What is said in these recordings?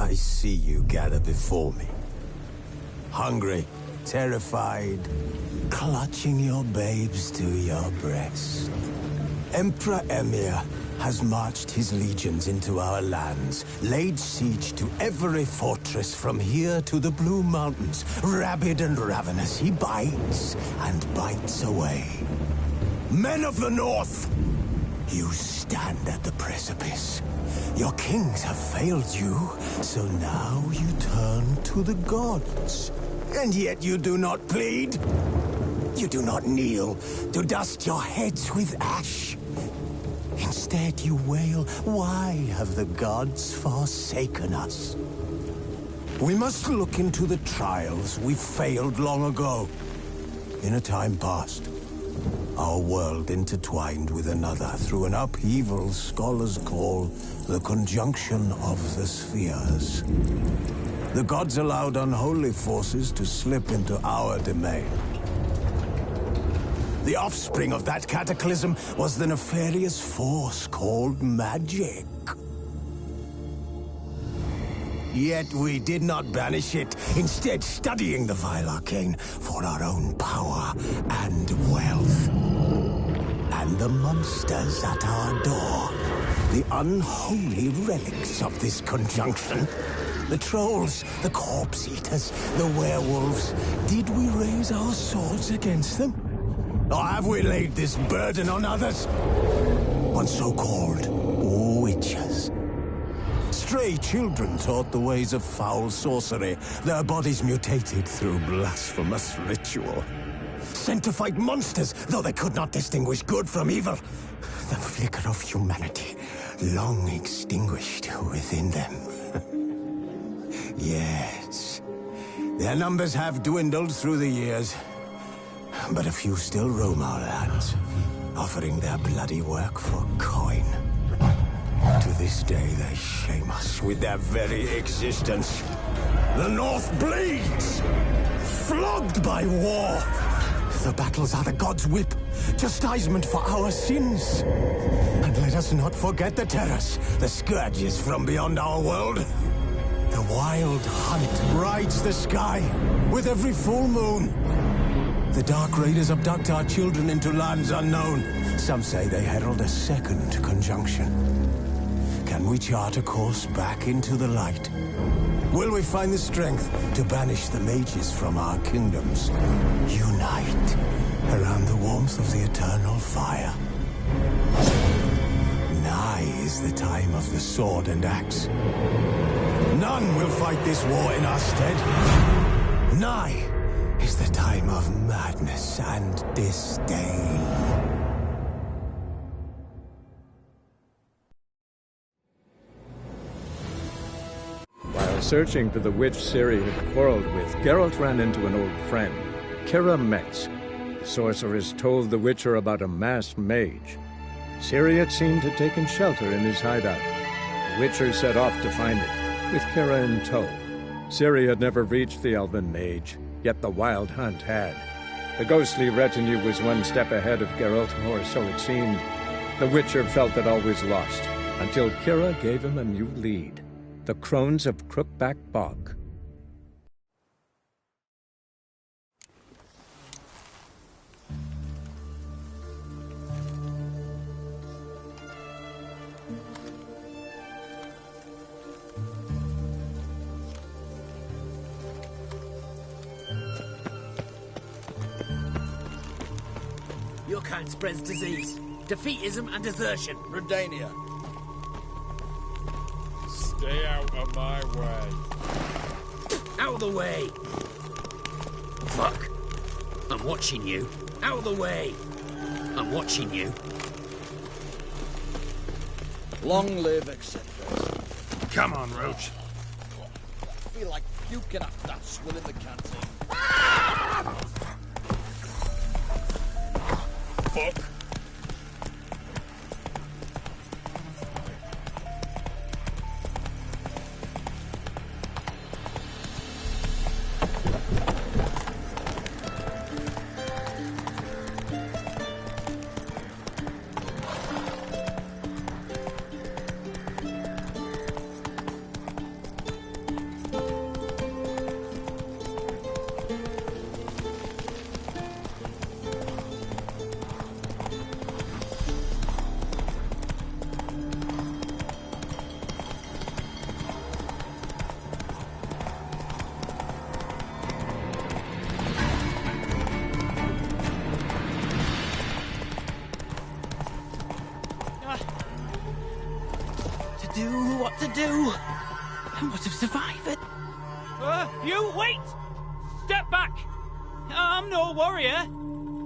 I see you gather before me. Hungry, terrified, clutching your babes to your breast. Emperor Emir has marched his legions into our lands, laid siege to every fortress from here to the Blue Mountains. Rabid and ravenous, he bites and bites away. Men of the North, you stand at the precipice. Your kings have failed you, so now you turn to the gods. And yet you do not plead. You do not kneel to dust your heads with ash. Instead you wail, why have the gods forsaken us? We must look into the trials we failed long ago. In a time past, our world intertwined with another through an upheaval scholars call the conjunction of the spheres. The gods allowed unholy forces to slip into our domain. The offspring of that cataclysm was the nefarious force called magic. Yet we did not banish it, instead studying the vile arcane for our own power and wealth. And the monsters at our door, the unholy relics of this conjunction. The trolls, the corpse-eaters, the werewolves. Did we raise our swords against them? Or have we laid this burden on others? On so-called witches. Stray children taught the ways of foul sorcery, their bodies mutated through blasphemous ritual. Sent to fight monsters, though they could not distinguish good from evil. The flicker of humanity, long extinguished within them. Yes, their numbers have dwindled through the years, but a few still roam our lands, offering their bloody work for coin. To this day, they shame us with their very existence. The North bleeds, flogged by war. The battles are the gods' whip, chastisement for our sins. And let us not forget the terrors, the scourges from beyond our world. The wild hunt rides the sky with every full moon. The Dark Raiders abduct our children into lands unknown. Some say they herald a second conjunction. Can we chart a course back into the light? Will we find the strength to banish the mages from our kingdoms? Unite around the warmth of the eternal fire. Nigh is the time of the sword and axe. None will fight this war in our stead. Nigh is the time of madness and disdain. While searching for the witch Ciri had quarreled with, Geralt ran into an old friend, Ciri Metz. The sorceress told the Witcher about a masked mage. Ciri, it seemed, had taken shelter in his hideout. The Witcher set off to find it, with Ciri in tow. Ciri had never reached the elven mage, yet the wild hunt had. The ghostly retinue was one step ahead of Geralt, or so it seemed. The Witcher felt that all was lost, until Ciri gave him a new lead. The Crones of Crookback Bog. Your kind spreads disease, defeatism and desertion. Redania. Stay out of my way. Out of the way! Fuck. I'm watching you. Out of the way! I'm watching you. Long live Eccentrics. Come on, Roach. I feel like puking after that swill in the canteen. Fuck. what to do. I must have survived it. You wait! Step back! I'm no warrior.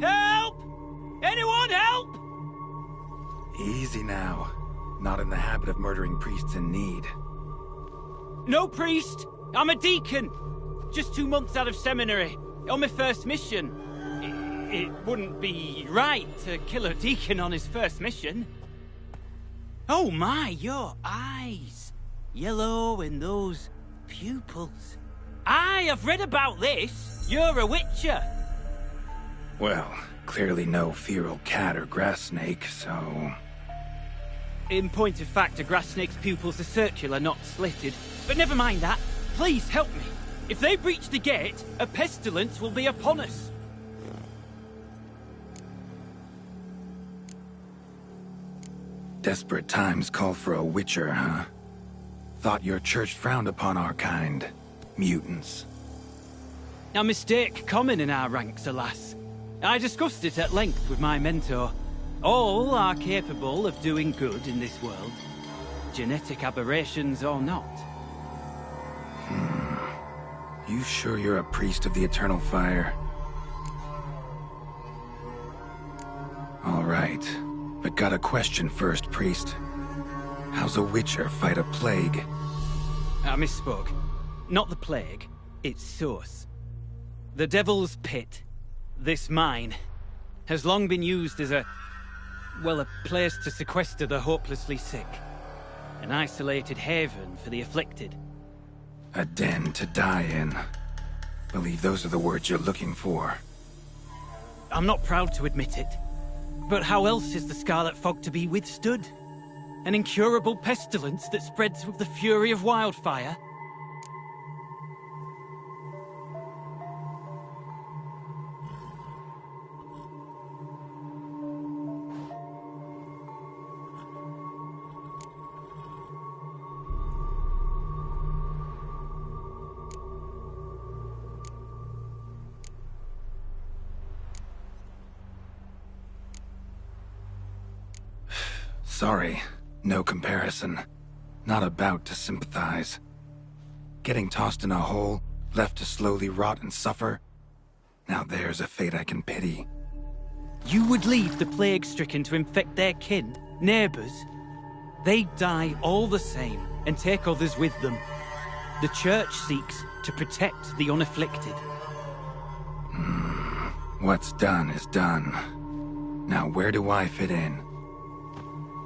Help! Anyone help? Easy now. Not in the habit of murdering priests in need. No priest. I'm a deacon. Just 2 months out of seminary. On my first mission. It wouldn't be right to kill a deacon on his first mission. Oh my, your eyes. Yellow and those pupils. I have read about this. You're a witcher. Well, clearly no feral cat or grass snake, so... In point of fact, a grass snake's pupils are circular, not slitted. But never mind that. Please help me. If they breach the gate, a pestilence will be upon us. Desperate times call for a witcher, huh? Thought your church frowned upon our kind. Mutants. A mistake common in our ranks, alas. I discussed it at length with my mentor. All are capable of doing good in this world. Genetic aberrations or not. You sure you're a priest of the Eternal Fire? All right. But got a question first, priest. How's a witcher fight a plague? I misspoke. Not the plague, its source. The Devil's Pit, this mine, has long been used as a place to sequester the hopelessly sick. An isolated haven for the afflicted. A den to die in. Believe those are the words you're looking for. I'm not proud to admit it. But how else is the Scarlet Fog to be withstood? An incurable pestilence that spreads with the fury of wildfire? Sorry, no comparison. Not about to sympathize. Getting tossed in a hole, left to slowly rot and suffer? Now there's a fate I can pity. You would leave the plague-stricken to infect their kin, neighbors? They die all the same and take others with them. The Church seeks to protect the unafflicted. What's done is done. Now where do I fit in?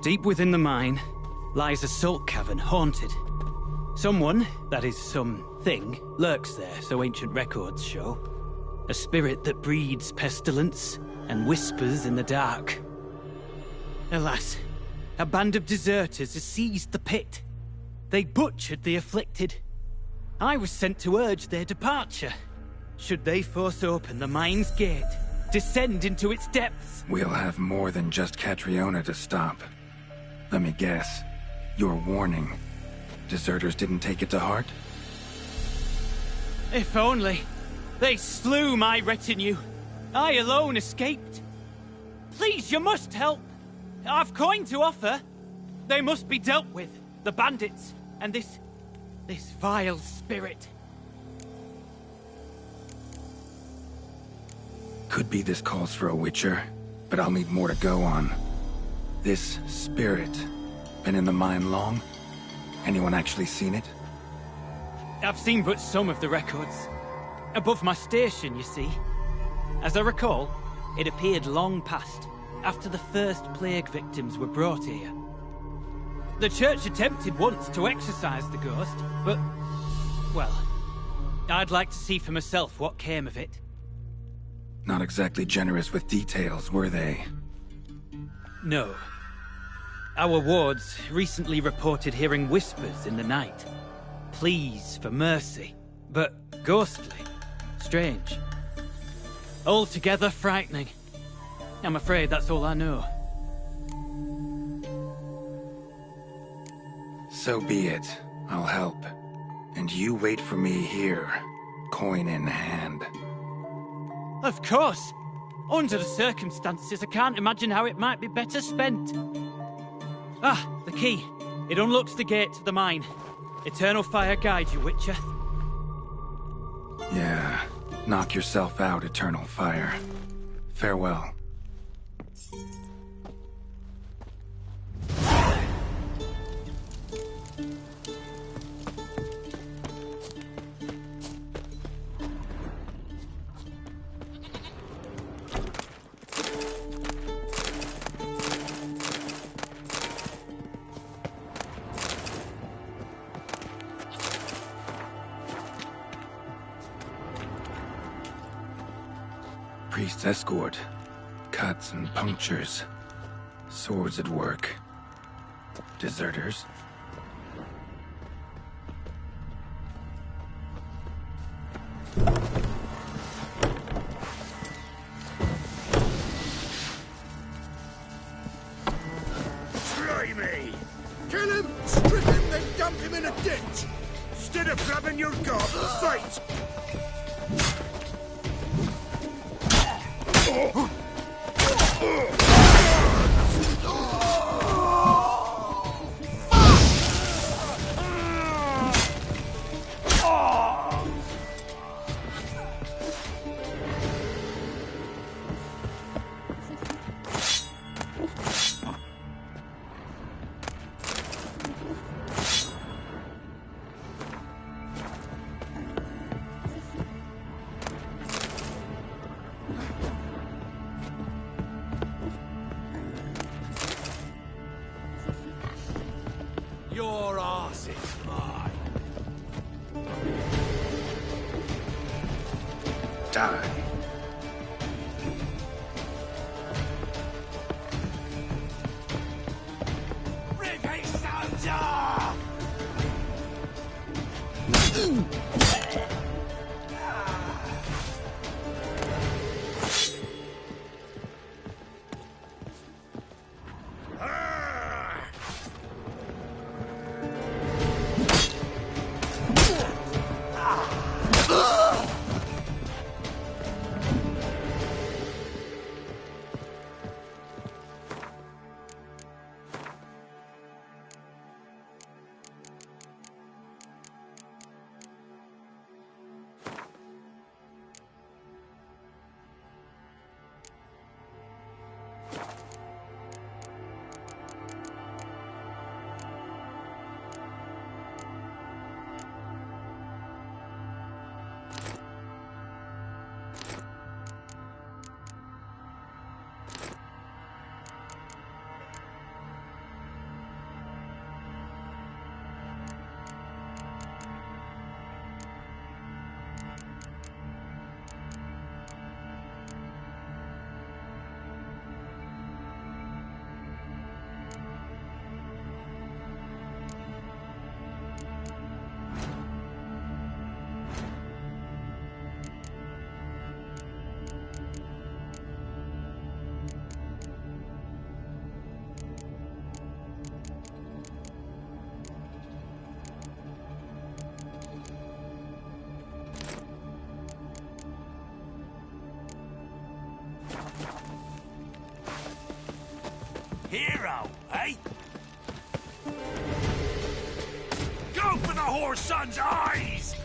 Deep within the mine lies a salt cavern haunted. Someone, that is something, lurks there, so ancient records show. A spirit that breeds pestilence and whispers in the dark. Alas, a band of deserters has seized the pit. They butchered the afflicted. I was sent to urge their departure. Should they force open the mine's gate, descend into its depths? We'll have more than just Catriona to stop. Let me guess. Your warning. Deserters didn't take it to heart? If only. They slew my retinue. I alone escaped. Please, you must help. I've coin to offer. They must be dealt with. The bandits. And this vile spirit. Could be this calls for a witcher, but I'll need more to go on. This spirit, been in the mine long? Anyone actually seen it? I've seen but some of the records. Above my station, you see. As I recall, it appeared long past, after the first plague victims were brought here. The church attempted once to exorcise the ghost, but... well, I'd like to see for myself what came of it. Not exactly generous with details, were they? No. Our wards recently reported hearing whispers in the night. Pleas for mercy, but ghostly. Strange. Altogether frightening. I'm afraid that's all I know. So be it. I'll help. And you wait for me here, coin in hand. Of course! Under the circumstances, I can't imagine how it might be better spent. Ah, the key. It unlocks the gate to the mine. Eternal fire guide you, Witcher. Yeah. Knock yourself out, Eternal Fire. Farewell. Priest's escort. Cuts and punctures. Swords at work. Deserters. Try me! Kill him, strip him, then dump him in a ditch! Instead of grabbing your gob, fight! Your arse is mine. Die. Rip soldier! Hero, eh? Go for the whore's son's eyes!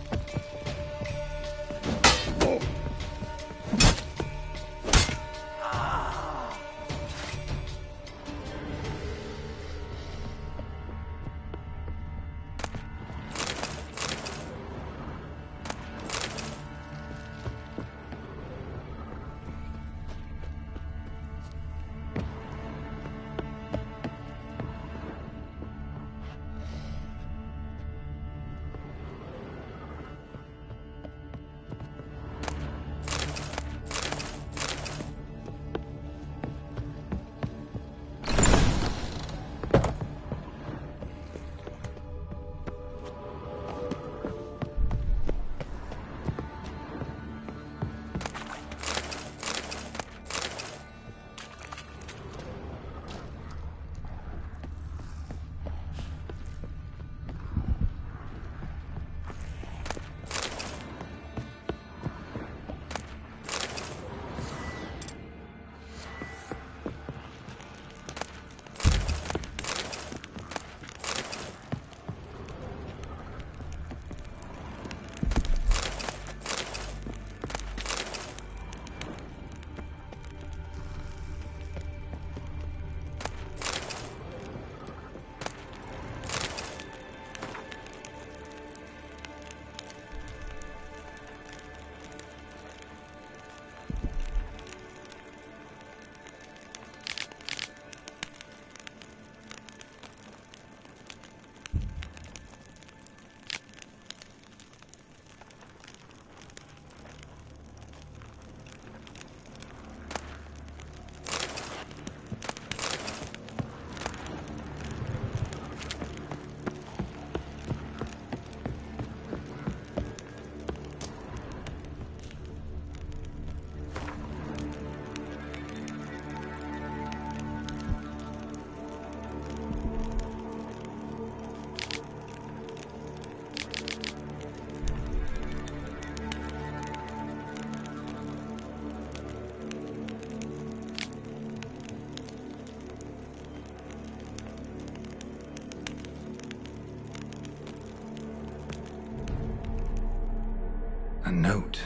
note.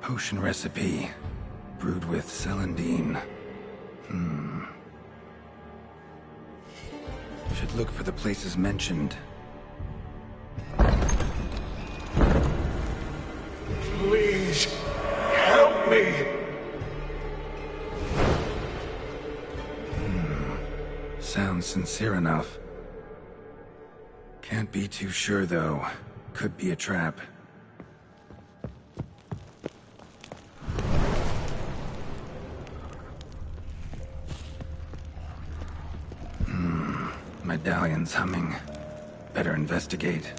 Potion recipe. Brewed with celandine. Should look for the places mentioned. Please, help me! Sounds sincere enough. Can't be too sure, though. Could be a trap. Medallion's humming. Better investigate.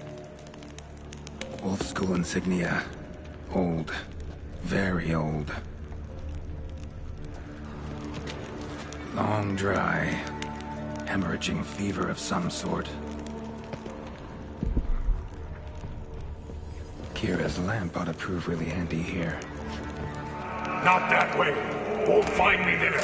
Wolf School insignia. Old. Very old. Long dry. Hemorrhaging fever of some sort. Kira's lamp ought to prove really handy here. Not that way! Won't find me there!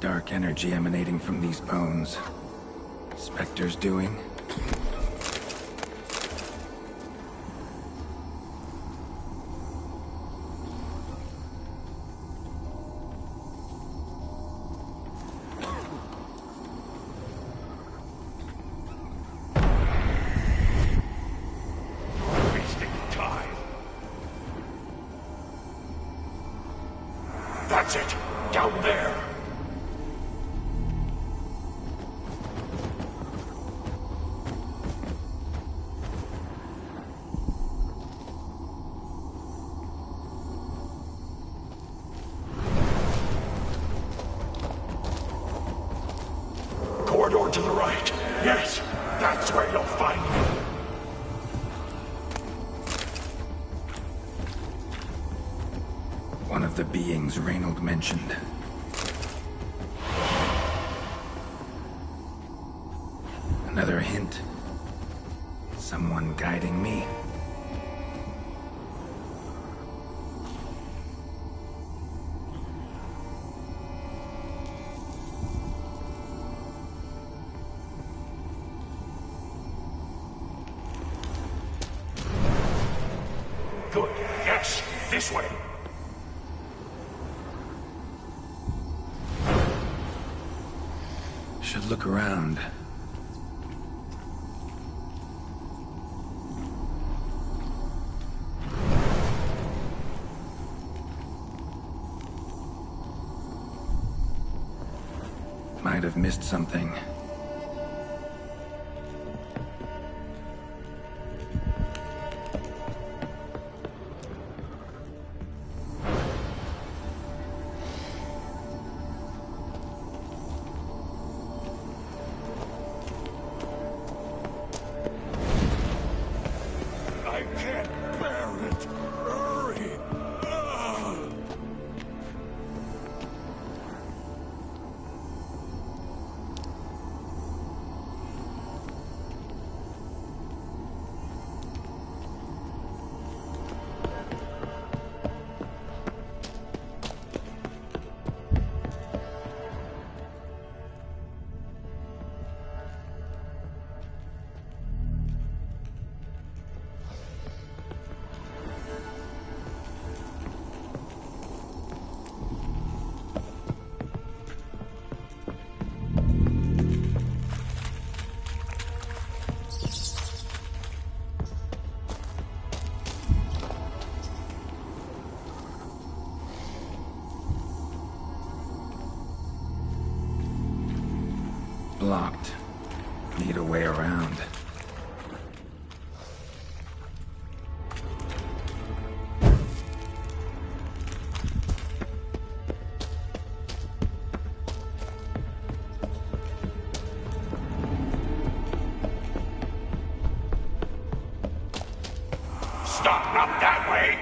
Dark energy emanating from these bones. Spectre's doing? Wasting time. That's it! Down there! Corridor to the right. Yes, that's where you'll find me. One of the beings Reynold mentioned. Another hint. Someone guiding me. Good. Yes, this way. Should look around. Might have missed something. I can't bear it. Hurry. Blocked. Need a way around. Not that way!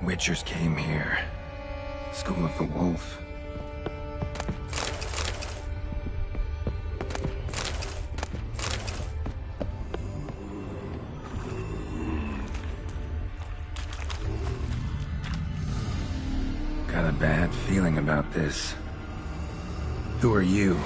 Witchers came here. School of the Wolf. Got a bad feeling about this. Who are you?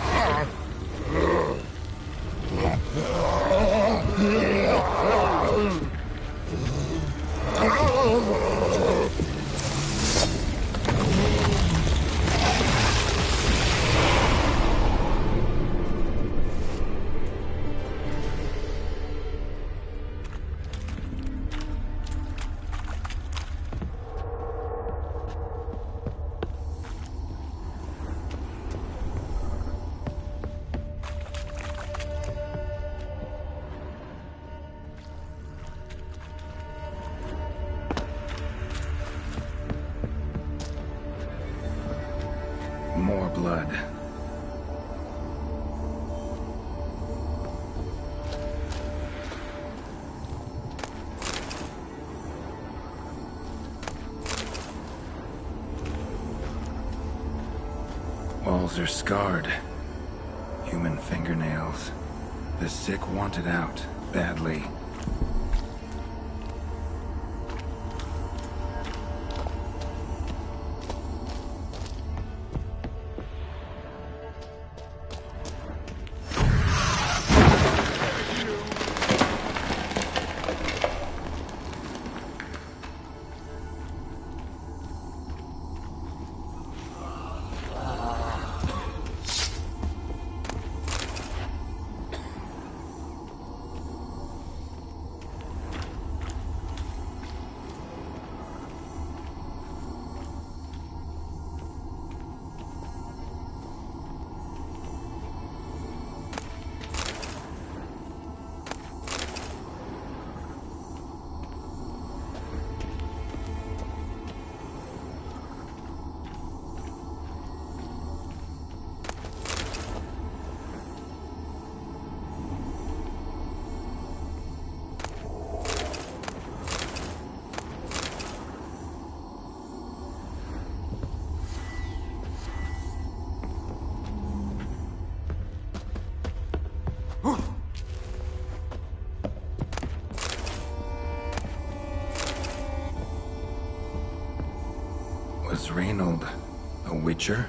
More blood. Walls are scarred. Human fingernails. The sick want it out, badly. Was Reynold a witcher?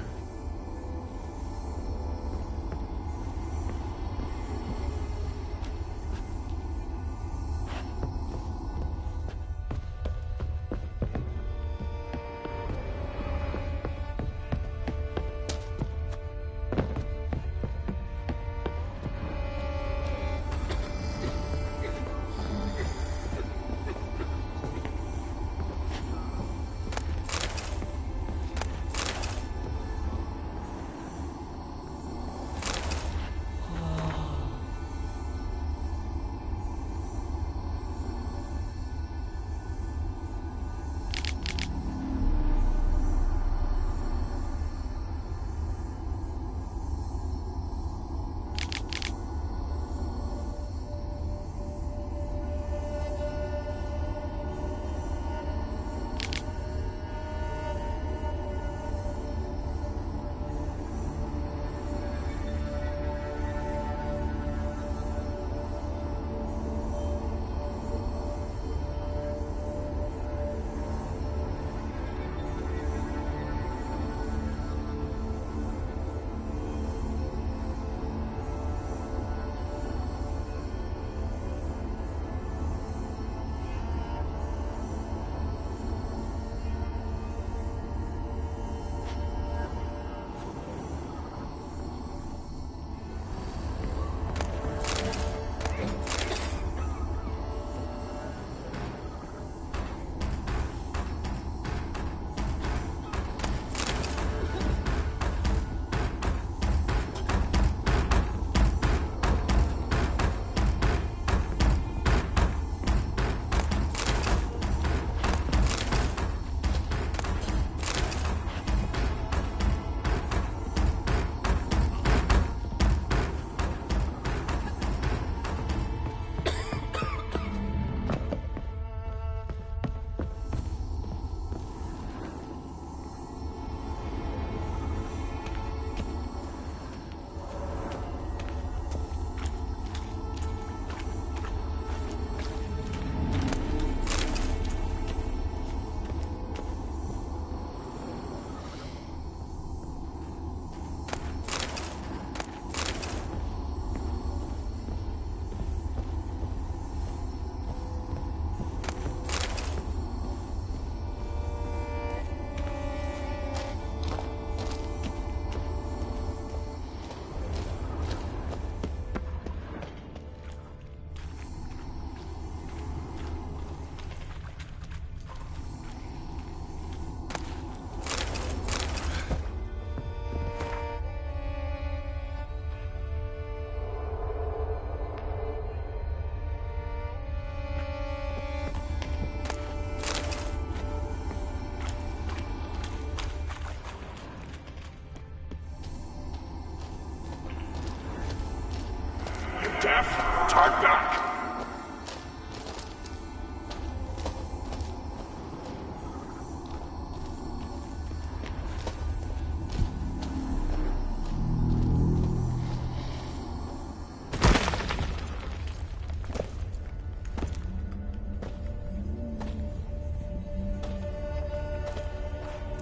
deaf? Turn back!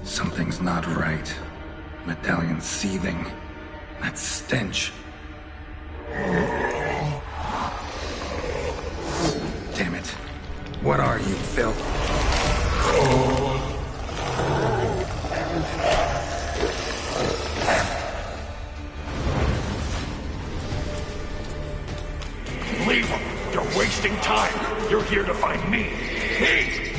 Something's not right. Medallion's seething. That stench. Damn it. What are you, filth? Leave him! You're wasting time! You're here to find me! Me!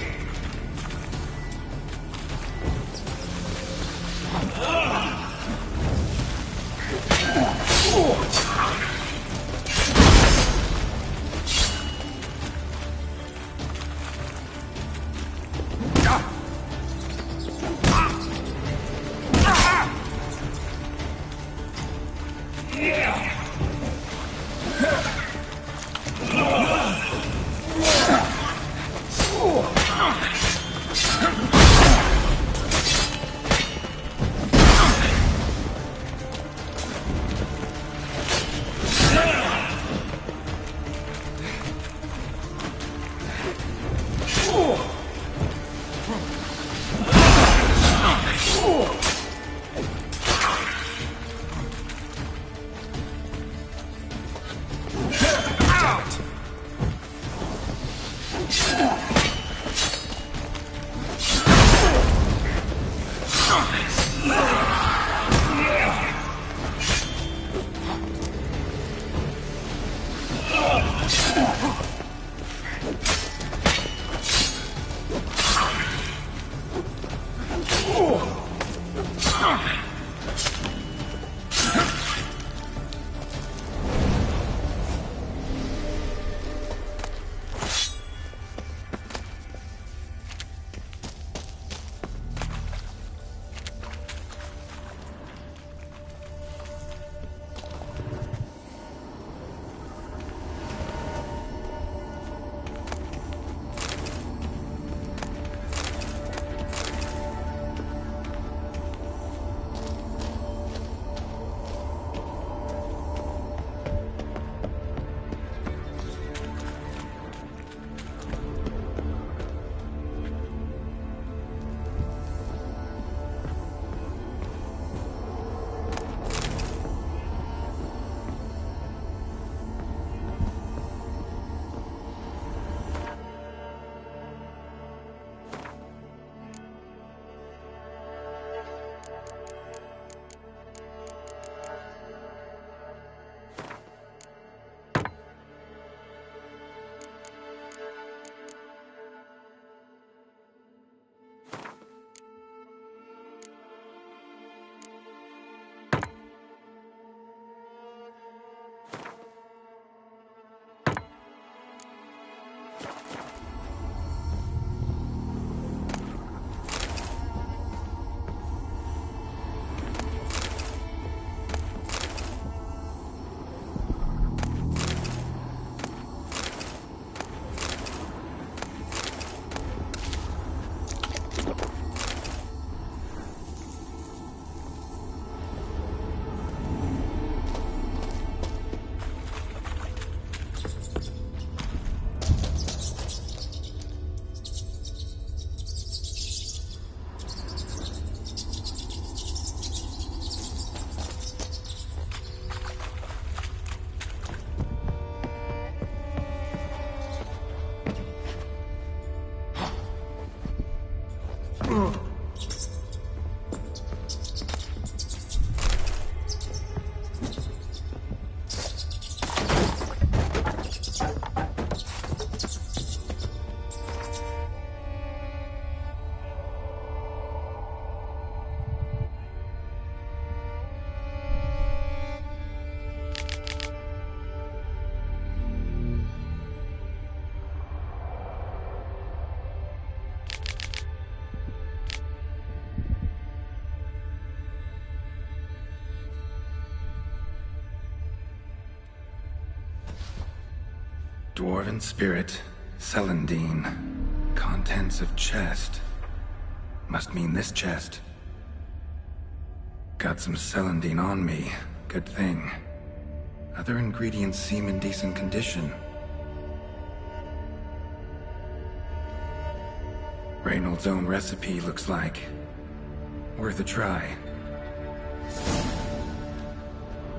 Dwarven spirit, Celandine. Contents of chest. Must mean this chest. Got some Celandine on me. Good thing. Other ingredients seem in decent condition. Reynolds' own recipe, looks like. Worth a try.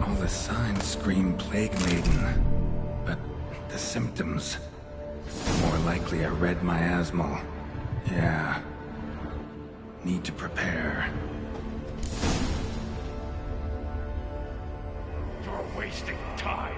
All the signs scream Plague Maiden, but the symptoms... more likely a red miasmal. Yeah. Need to prepare. You're wasting time.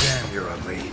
Damn, you're ugly.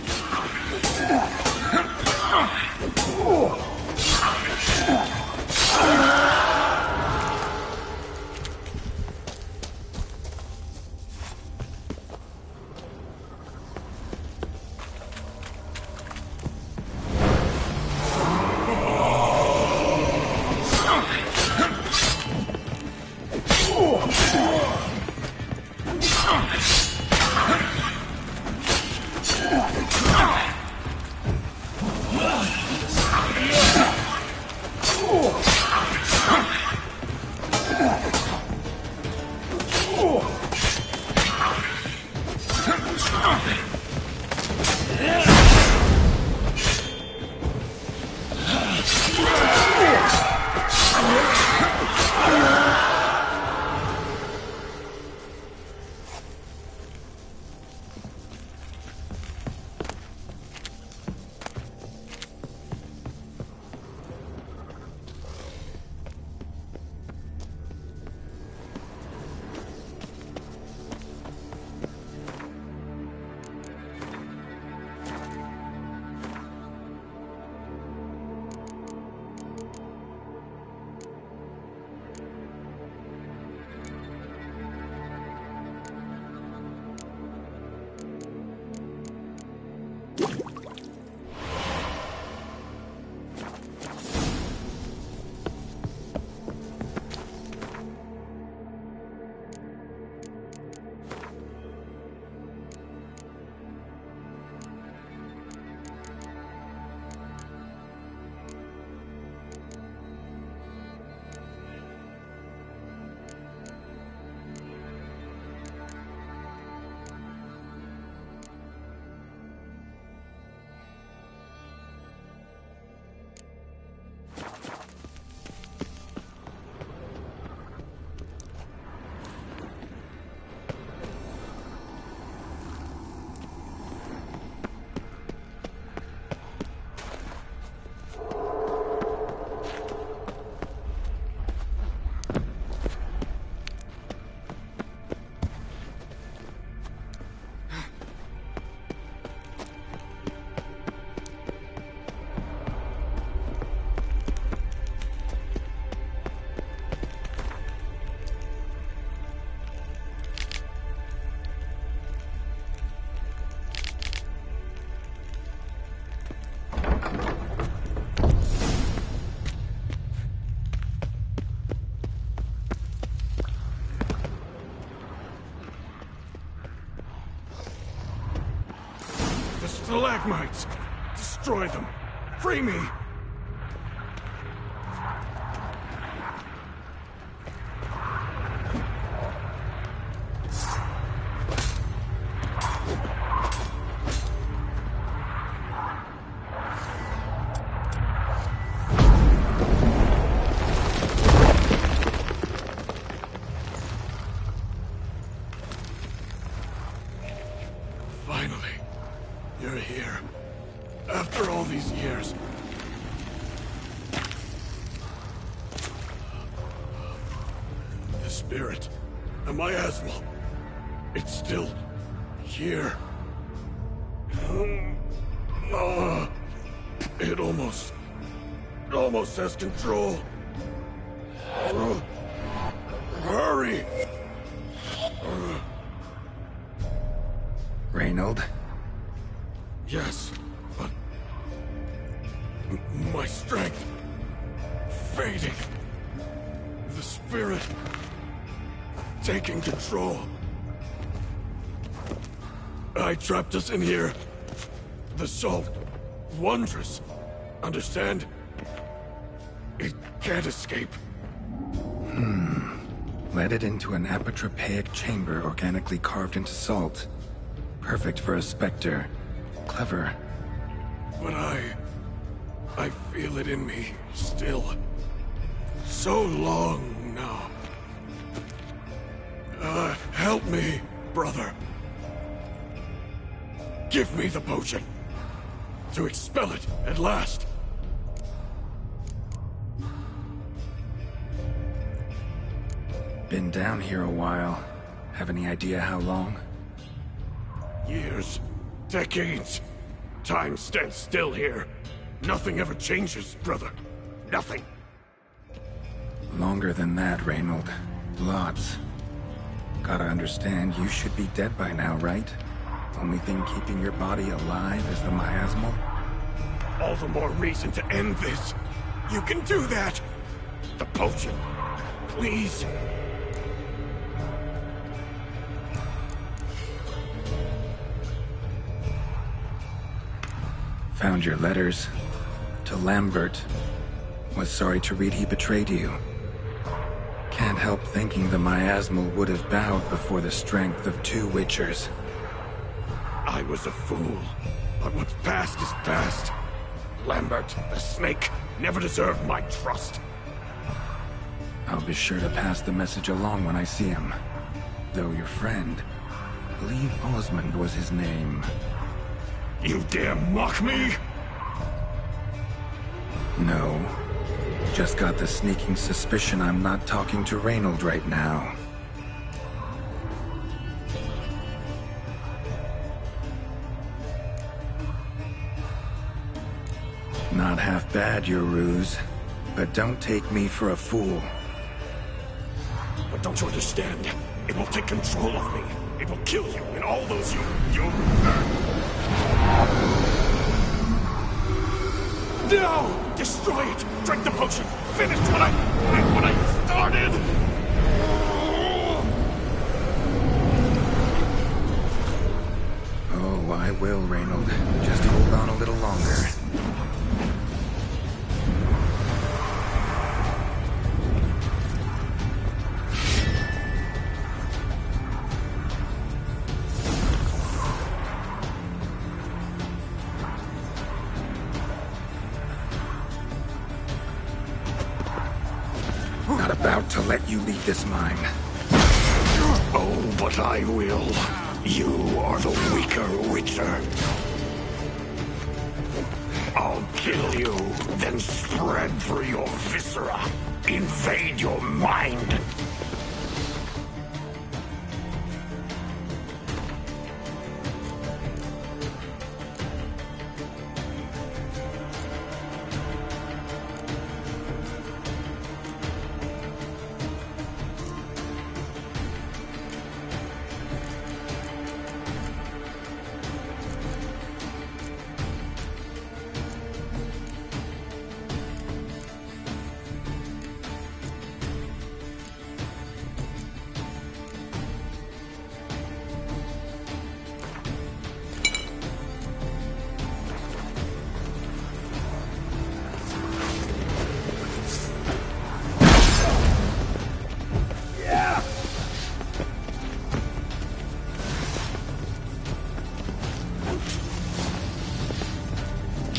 Stalagmites! Destroy them! Free me! Finally, you're here. After all these years. The spirit, the miasma, it's still here. It almost has control. Hurry! Reynold? Yes, but my strength fading. The spirit taking control. I trapped us in here. The salt, wondrous. Understand? It can't escape. Led it into an apotropaic chamber organically carved into salt. Perfect for a specter. Clever. But I feel it in me, still. So long now. Help me, brother. Give me the potion. To expel it, at last. Been down here a while. Have any idea how long? Years. Decades. Time stands still here. Nothing ever changes, brother. Nothing. Longer than that, Reynold. Lots. Gotta understand, you should be dead by now, right? Only thing keeping your body alive is the miasmal? All the more reason to end this. You can do that. The potion. Please. Found your letters. To Lambert. Was sorry to read he betrayed you. Can't help thinking the miasmal would have bowed before the strength of two Witchers. I was a fool. But what's past is past. Lambert, the snake, never deserved my trust. I'll be sure to pass the message along when I see him. Though your friend, I believe Osmond was his name. You dare mock me? No. Just got the sneaking suspicion I'm not talking to Reynold right now. Not half bad, your ruse. But don't take me for a fool. But don't you understand? It will take control of me. It will kill you and all those you... No! Destroy it! Drink the potion! Finish what I started! Oh, I will, Reynold. Just hold on a little longer. Not about to let you leave this mine. Oh, but I will. You are the weaker Witcher. I'll kill you, then spread through your viscera. Invade your mind.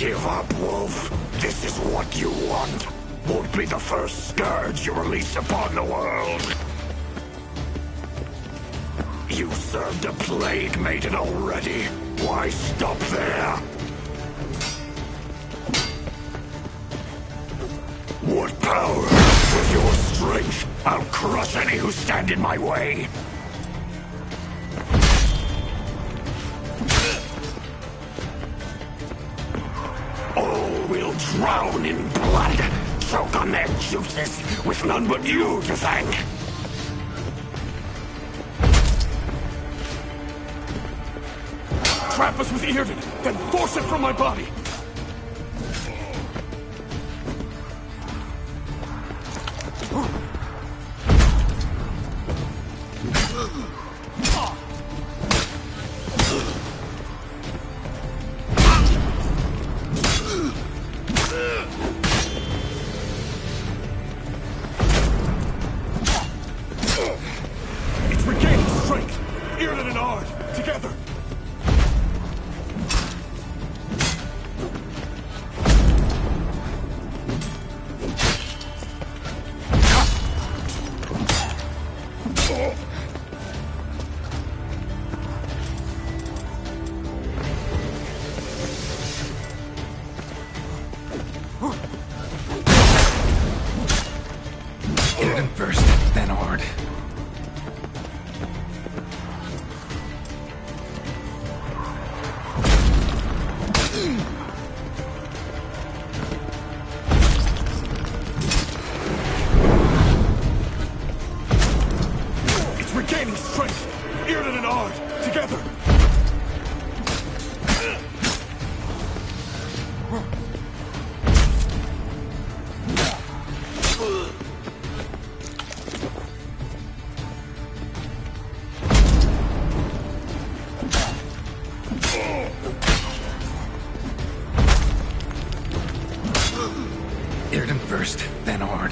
Give up, Wolf. This is what you want. Won't be the first scourge you release upon the world. You served a plague maiden already. Why stop there? What power? With your strength, I'll crush any who stand in my way. All will drown in blood, choke on their juices, with none but you to thank. Trap us with Earden, then force it from my body! It's regaining strength! Earden and Ard, together! Earden first, then Ard. It's regaining strength! Earden and Ard, together! Earden first, then Ard.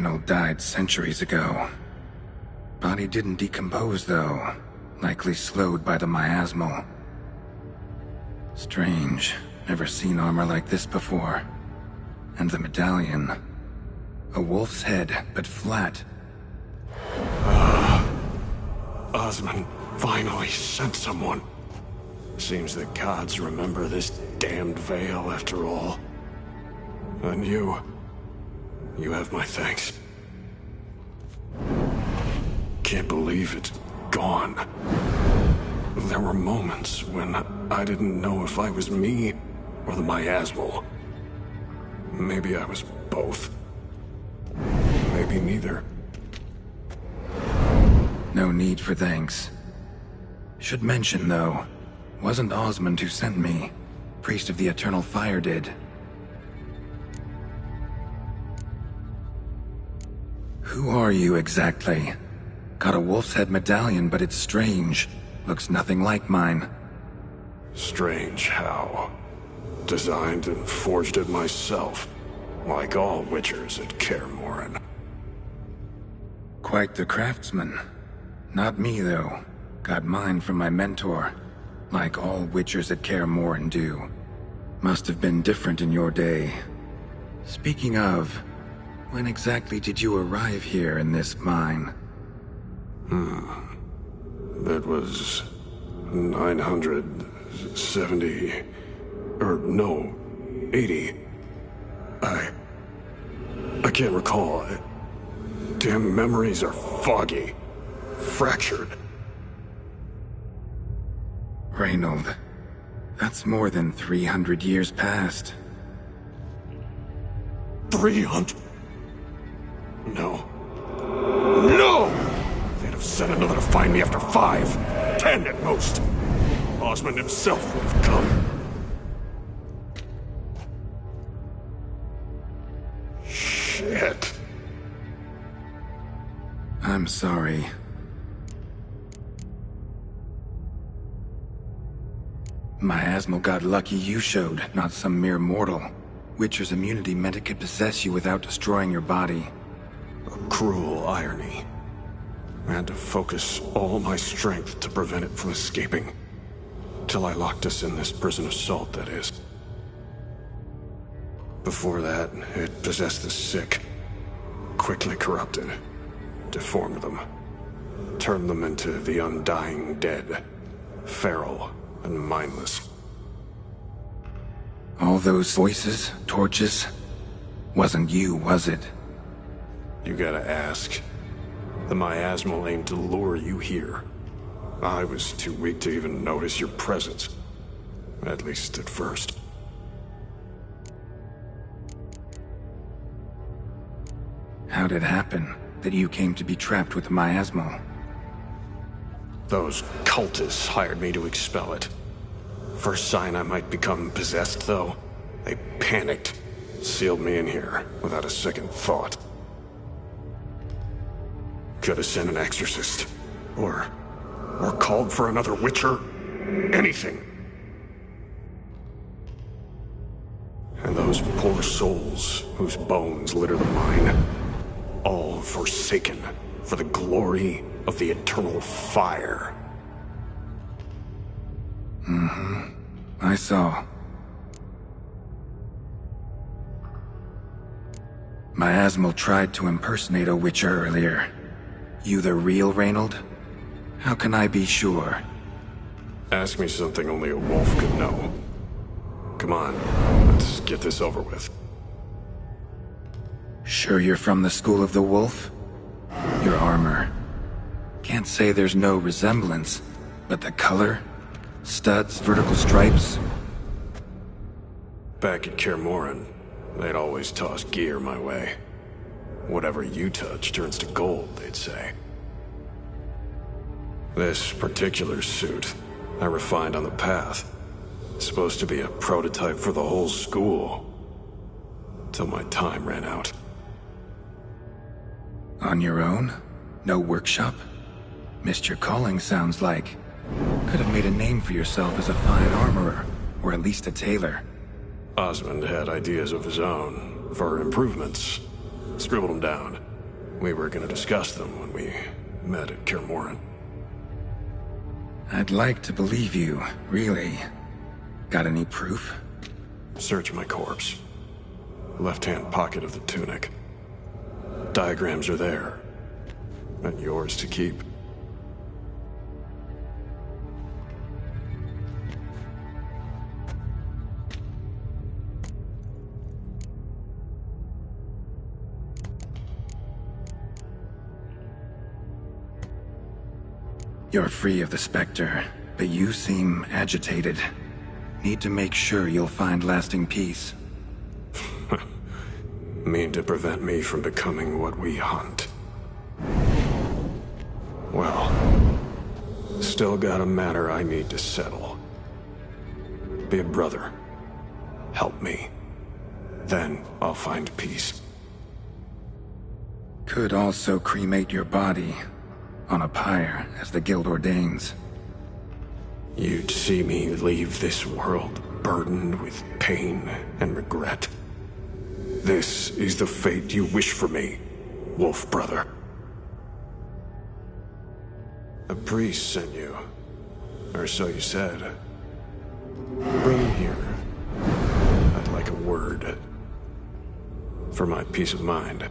Reynold died centuries ago. Body didn't decompose, though. Likely slowed by the miasmal. Strange. Never seen armor like this before. And the medallion. A wolf's head, but flat. Osmond finally sent someone. Seems the gods remember this damned veil after all. And you have my thanks. Can't believe it's gone. There were moments when I didn't know if I was me or the miasmal. Maybe I was both. Maybe neither. No need for thanks. Should mention, though, wasn't Osmond who sent me. Priest of the Eternal Fire did. Who are you exactly? Got a wolf's head medallion, but it's strange. Looks nothing like mine. Strange how. Designed and forged it myself, like all witchers at Kaer Morhen. Quite the craftsman. Not me, though. Got mine from my mentor, like all witchers at Kaer Morhen do. Must have been different in your day. Speaking of, when exactly did you arrive here in this mine? That was 970... or no, 80. I can't recall. Damn memories are foggy. Fractured. Reynold, that's more than 300 years past. 300? No. No! They'd have sent another to find me after 5, 10 at most. Osmond himself would have come. Shit. I'm sorry. Miasmal got lucky you showed, not some mere mortal. Witcher's immunity meant it could possess you without destroying your body. A cruel irony. I had to focus all my strength to prevent it from escaping. Till I locked us in this prison of salt, that is. Before that, it possessed the sick. Quickly corrupted. Deformed them. Turned them into the undying dead. Feral and mindless. All those voices, torches, wasn't you, was it? You gotta ask. The miasmal aimed to lure you here. I was too weak to even notice your presence. At least at first. How'd it happen that you came to be trapped with the miasmal? Those cultists hired me to expel it. First sign I might become possessed, though, they panicked. Sealed me in here without a second thought. Could have sent an exorcist. Or called for another witcher. Anything. And those poor souls whose bones litter the mine. All forsaken for the glory of the Eternal Fire. I saw. Miasmal tried to impersonate a witcher earlier. You the real Reynold? How can I be sure? Ask me something only a wolf could know. Come on, let's get this over with. Sure you're from the School of the Wolf? Your armor. Can't say there's no resemblance, but the color? Studs, vertical stripes? Back at Kaer Morhen, they'd always toss gear my way. Whatever you touch turns to gold, they'd say. This particular suit, I refined on the path. Supposed to be a prototype for the whole school. Till my time ran out. On your own? No workshop? Missed your calling, sounds like. Could have made a name for yourself as a fine armorer, or at least a tailor. Osmond had ideas of his own, for improvements. Scribbled them down. We were gonna discuss them when we met at Kaer. I'd like to believe you, really. Got any proof? Search my corpse. Left-hand pocket of the tunic. Diagrams are there. And yours to keep. You're free of the Spectre, but you seem agitated. Need to make sure you'll find lasting peace. Mean to prevent me from becoming what we hunt. Well, still got a matter I need to settle. Be a brother. Help me. Then I'll find peace. Could also cremate your body on a pyre, as the guild ordains. You'd see me leave this world burdened with pain and regret. This is the fate you wish for me, Wolf Brother. A priest sent you, or so you said. Bring him here. I'd like a word. For my peace of mind.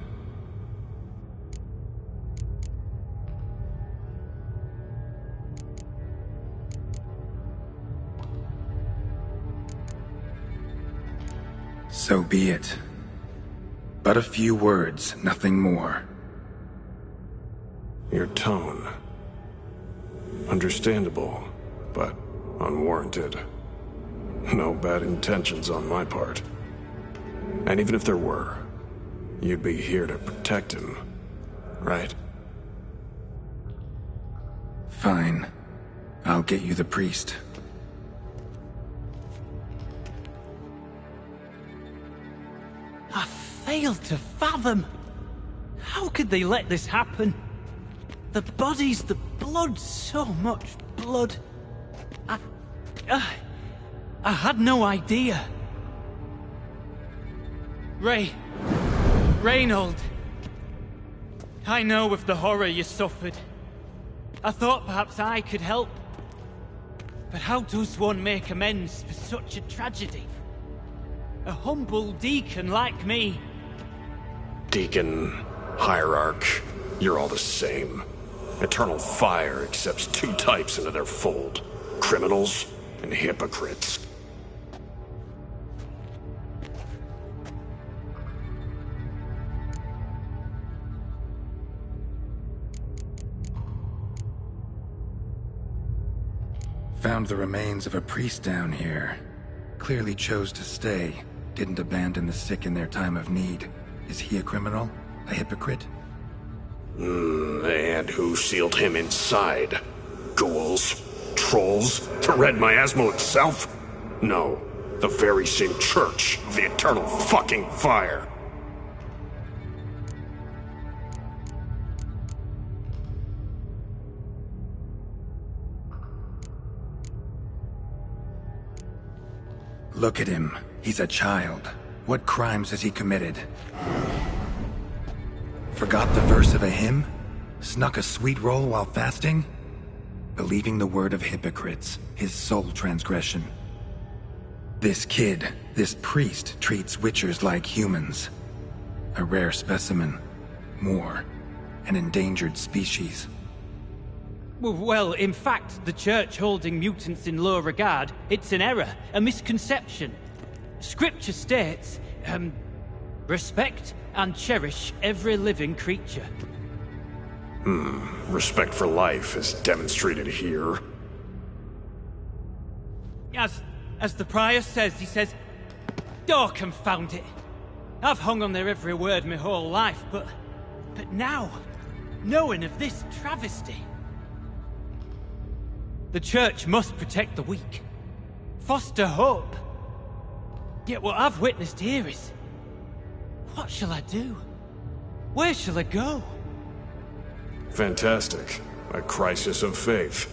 So be it. But a few words, nothing more. Your tone. Understandable, but unwarranted. No bad intentions on my part. And even if there were, you'd be here to protect him, right? Fine. I'll get you the priest. I fail to fathom. How could they let this happen? The bodies, the blood, so much blood. I had no idea. Reynold. I know of the horror you suffered. I thought perhaps I could help. But how does one make amends for such a tragedy? A humble deacon like me. Deacon, hierarch, you're all the same. Eternal Fire accepts two types into their fold. Criminals and hypocrites. Found the remains of a priest down here. Clearly chose to stay. Didn't abandon the sick in their time of need. Is he a criminal? A hypocrite? And who sealed him inside? Ghouls? Trolls? The Red Miasmal itself? No, the very same church of the Eternal fucking Fire. Look at him. He's a child. What crimes has he committed? Forgot the verse of a hymn? Snuck a sweet roll while fasting? Believing the word of hypocrites, his sole transgression. This kid, this priest, treats witchers like humans. A rare specimen. More. An endangered species. Well, in fact, the church holding mutants in low regard, it's an error, a misconception. Scripture states, respect and cherish every living creature. Respect for life is demonstrated here. As the prior says, he says, "Oh, confound it. I've hung on their every word my whole life, but now, knowing of this travesty, the church must protect the weak, foster hope. Yet what I've witnessed here is... what shall I do? Where shall I go?" Fantastic. A crisis of faith.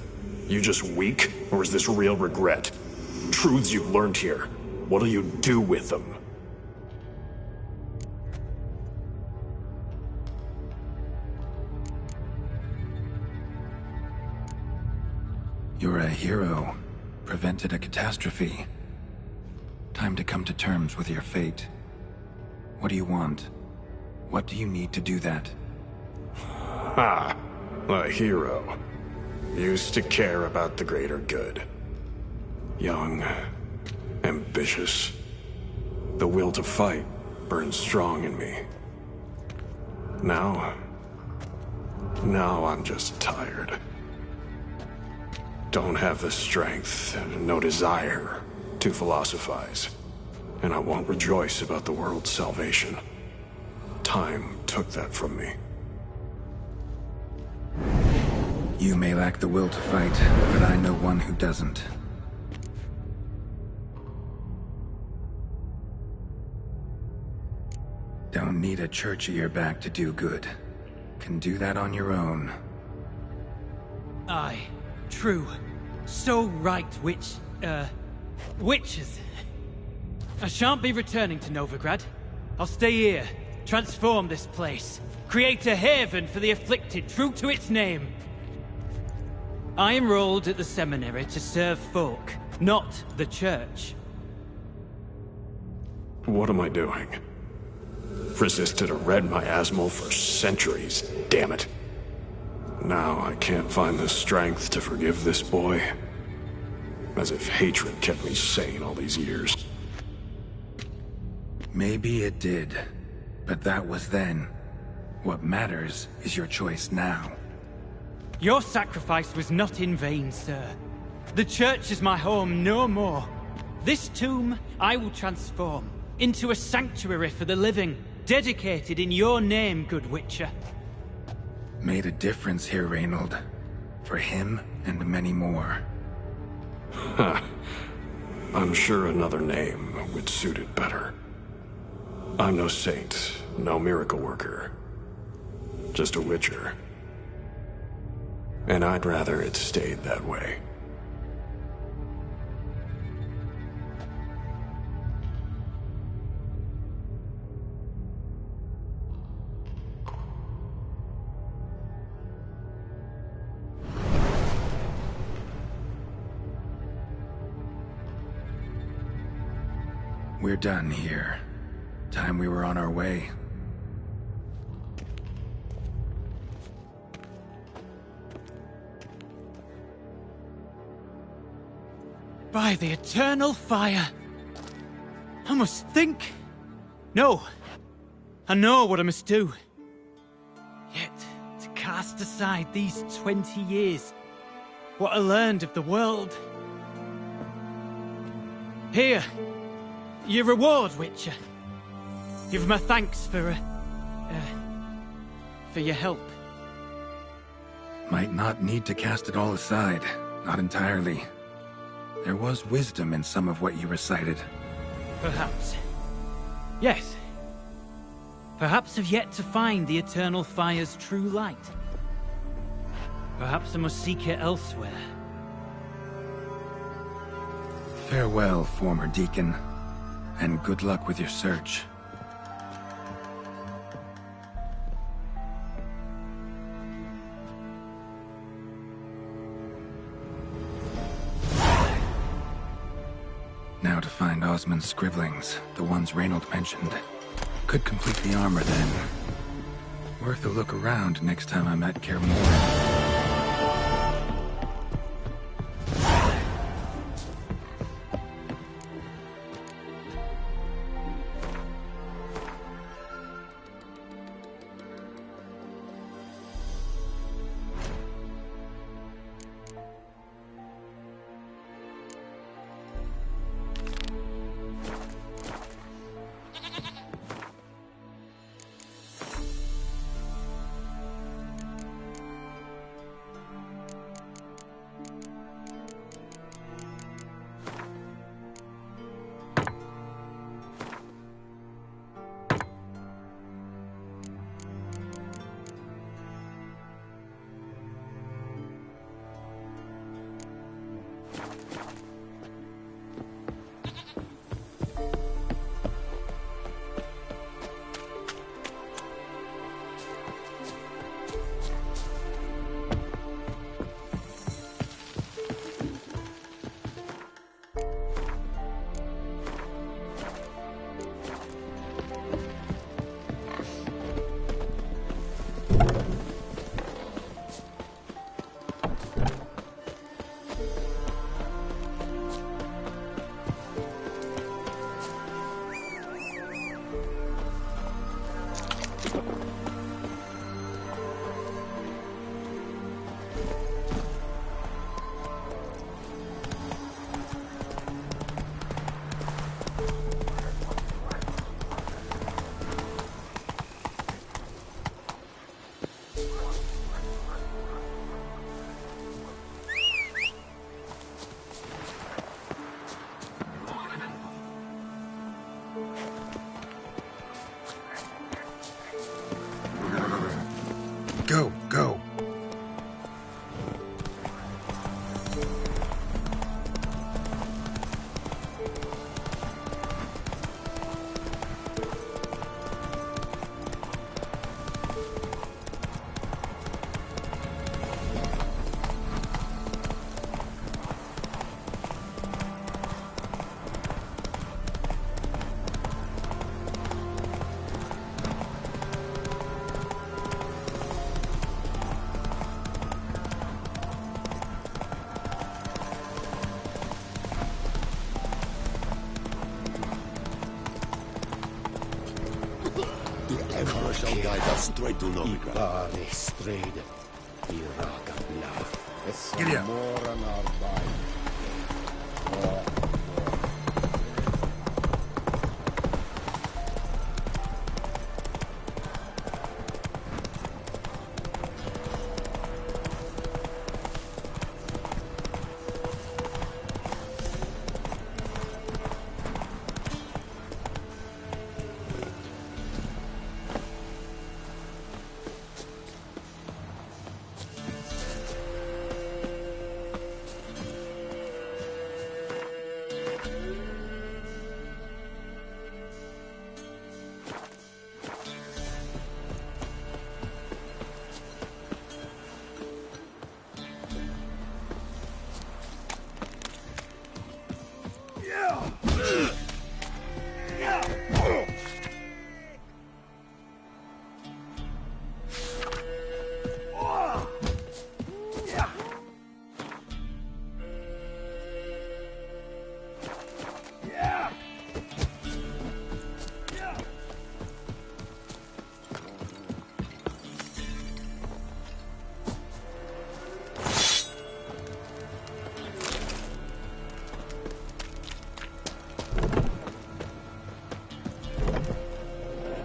You just weak, or is this real regret? Truths you've learned here. What'll you do with them? You're a hero. Prevented a catastrophe. Time to come to terms with your fate. What do you want? What do you need to do that? Ha! A hero. Used to care about the greater good. Young. Ambitious. The will to fight burns strong in me. Now I'm just tired. Don't have the strength, no desire to philosophize. And I won't rejoice about the world's salvation. Time took that from me. You may lack the will to fight, but I know one who doesn't. Don't need a church at your back to do good. Can do that on your own. Aye, true. So right, witches. I shan't be returning to Novigrad. I'll stay here, transform this place, create a haven for the afflicted, true to its name. I enrolled at the seminary to serve folk, not the church. What am I doing? Resisted a red miasmal for centuries, damn it. Now I can't find the strength to forgive this boy. As if hatred kept me sane all these years. Maybe it did, but that was then. What matters is your choice now. Your sacrifice was not in vain, sir. The church is my home no more. This tomb I will transform into a sanctuary for the living, dedicated in your name, good Witcher. Made a difference here, Reynold. For him and many more. Huh. I'm sure another name would suit it better. I'm no saint, no miracle worker. Just a Witcher. And I'd rather it stayed that way. We're done here. Time we were on our way. By the eternal fire! I must think. No. I know what I must do. Yet, to cast aside these 20 years, what I learned of the world. Here, your reward, Witcher. Give my thanks for your help. Might not need to cast it all aside. Not entirely. There was wisdom in some of what you recited. Perhaps. Yes. Perhaps I've yet to find the eternal fire's true light. Perhaps I must seek it elsewhere. Farewell, former deacon. And good luck with your search. Now to find Osmond's scribblings, the ones Reynold mentioned. Could complete the armor then. Worth a look around next time I'm at Kaer Morhen. Straight to Novigrad. Pare strede. Iraka bla. Giddy up. Moran arbaj.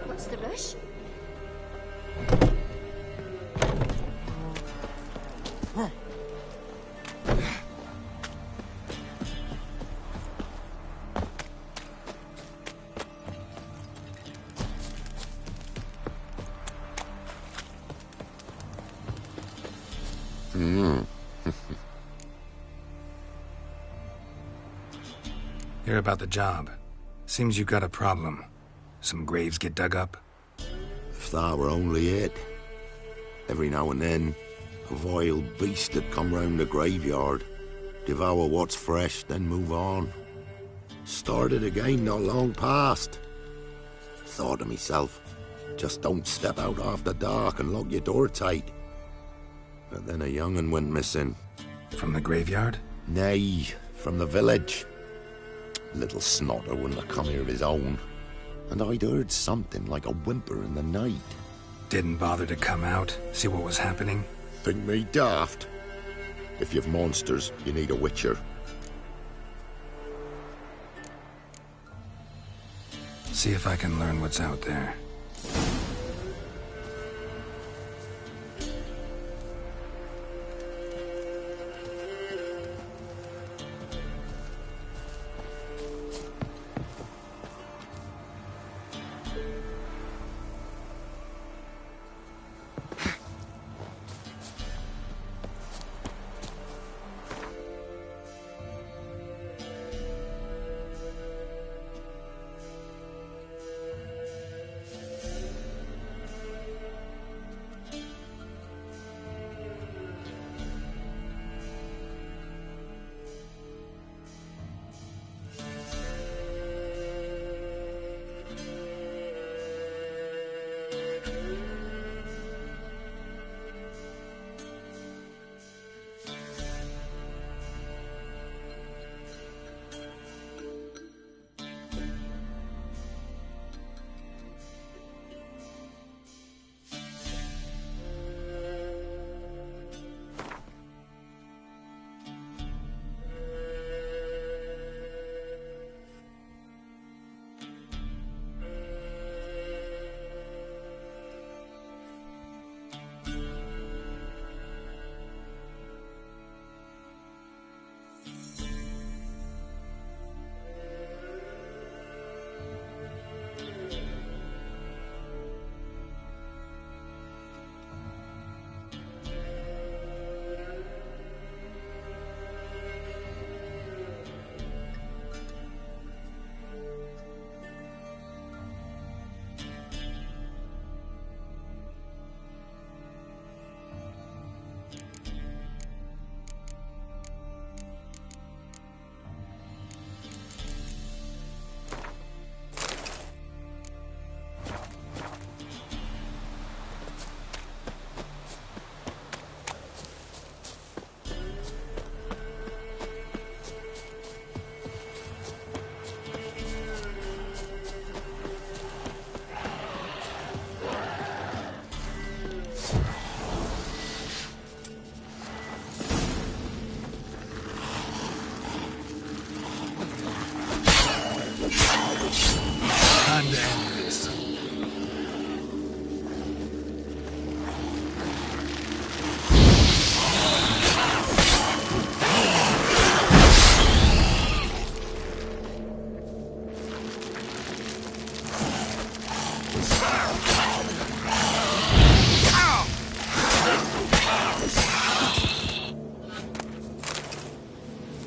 What's the rush? Hear about the job. Seems you got a problem. Some graves get dug up? If that were only it. Every now and then, a vile beast would come round the graveyard, devour what's fresh, then move on. Started again not long past. Thought to myself, just don't step out after dark and lock your door tight. But then a young'un went missing. From the graveyard? Nay, from the village. Little snotter wouldn't have come here of his own. And I'd heard something like a whimper in the night. Didn't bother to come out, see what was happening? Think me daft? If you've monsters, you need a witcher. See if I can learn what's out there. time to end this.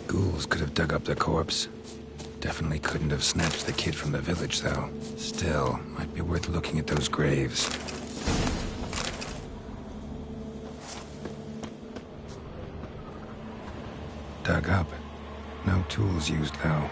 Ghouls could have dug up the corpse. Definitely couldn't have snatched the kid from the village, though. Still, might be worth looking at those graves. Dug up. No tools used, though.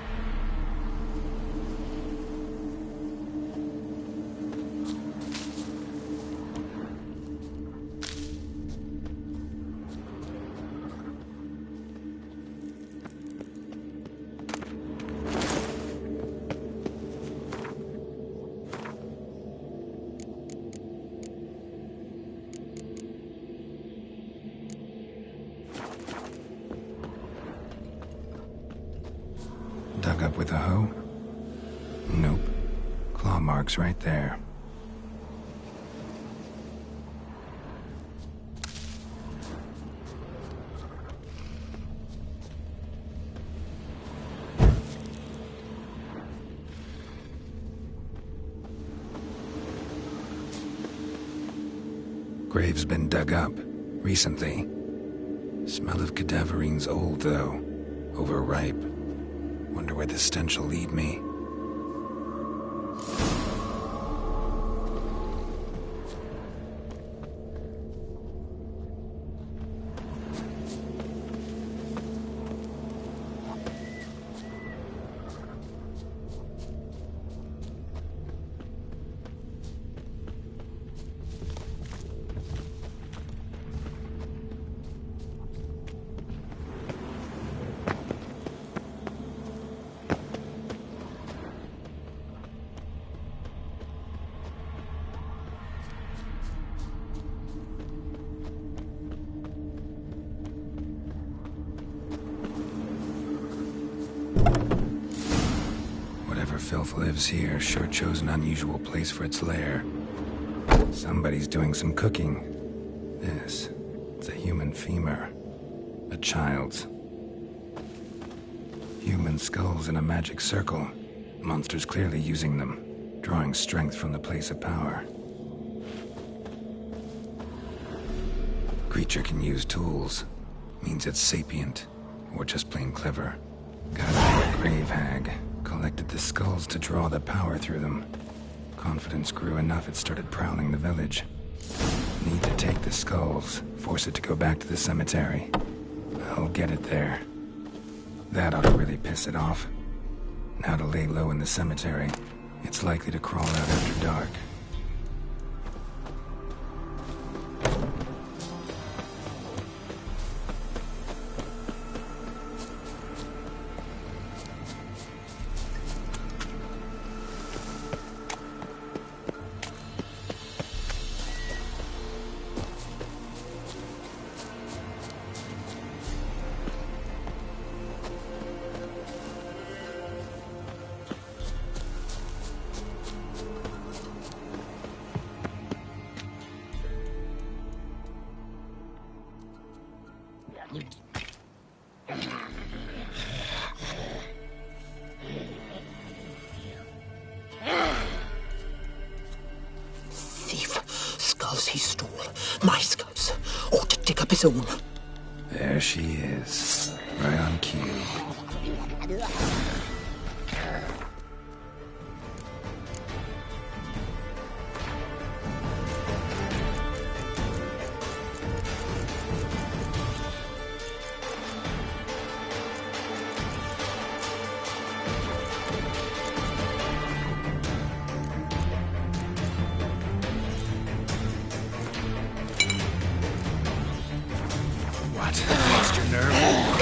Dug up with a hoe? Nope. Claw marks right there. Grave's been dug up. Recently. Smell of cadaverine's old, though. Overripe. Wonder where the stench will lead me. Whatever filth lives here sure chose an unusual place for its lair. Somebody's doing some cooking. It's a human femur. A child's. Human skulls in a magic circle. Monsters clearly using them, drawing strength from the place of power. Creature can use tools. Means it's sapient, or just plain clever. Gotta be a grave hag. Collected the skulls to draw the power through them. Confidence grew enough it started prowling the village. Need to take the skulls, force it to go back to the cemetery. I'll get it there. That ought to really piss it off. Now to lay low in the cemetery. It's likely to crawl out after dark. Thief. Skulls he stole. My skulls. Ought to dig up his own. There she is. Right on cue. What? Lost your nerve?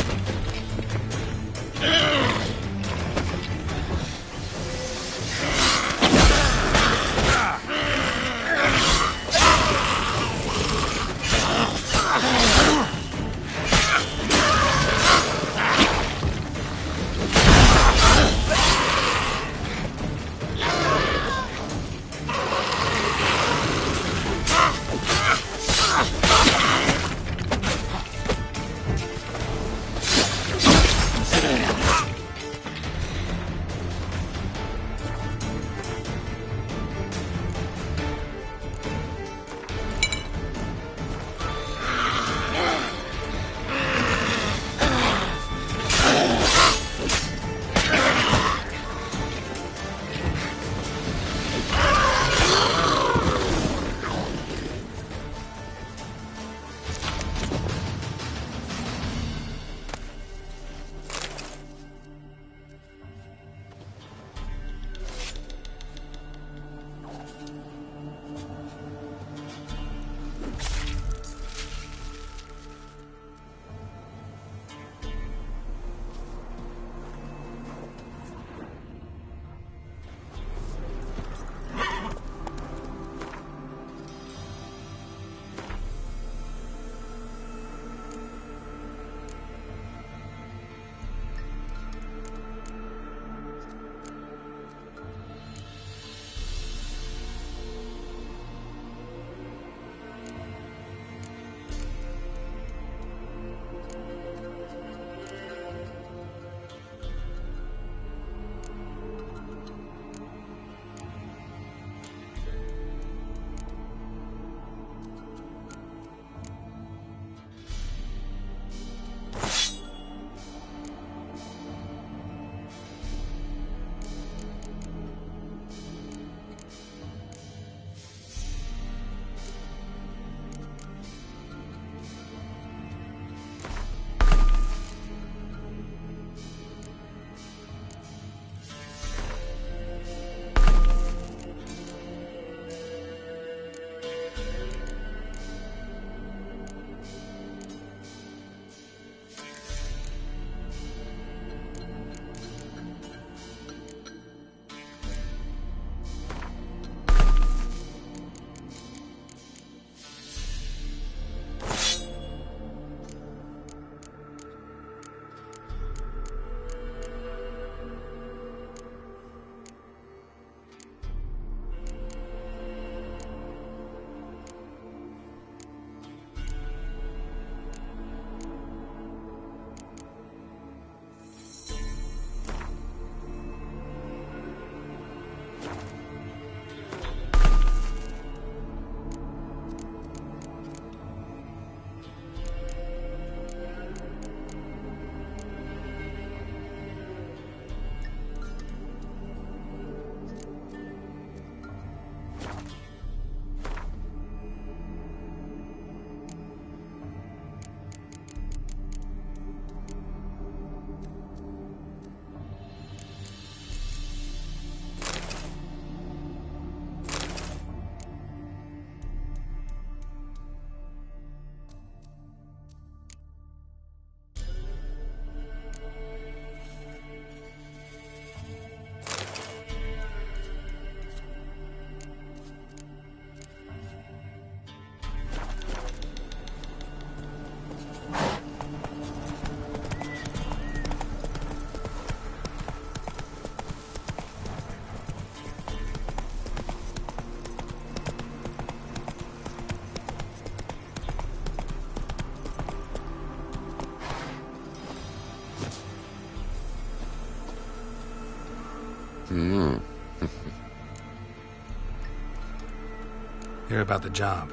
Hear about the job.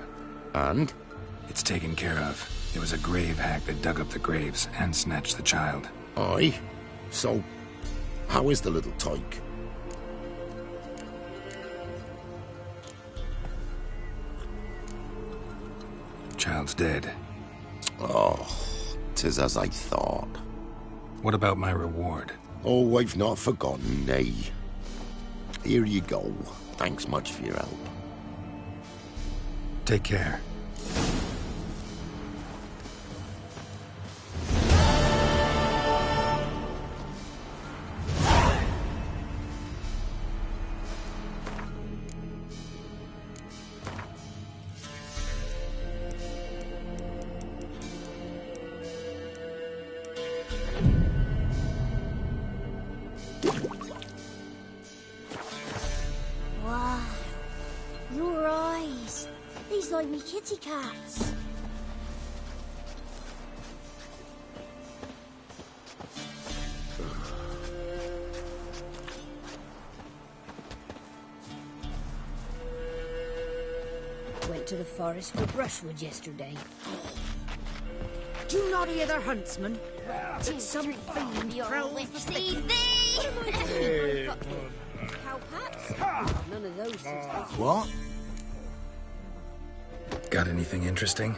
And? It's taken care of. It was a grave hack that dug up the graves and snatched the child. Aye. So, how is the little tyke? Child's dead. Oh, 'tis as I thought. What about my reward? Oh, I've not forgotten, nay. Here you go. Thanks much for your help. Take care. Wow. Your eyes. These like me kitty cats. Went to the forest for brushwood yesterday. Do you not hear the huntsman? Tis some fiend prowls the thicket. Cowpats? None of those since this. What? Got anything interesting?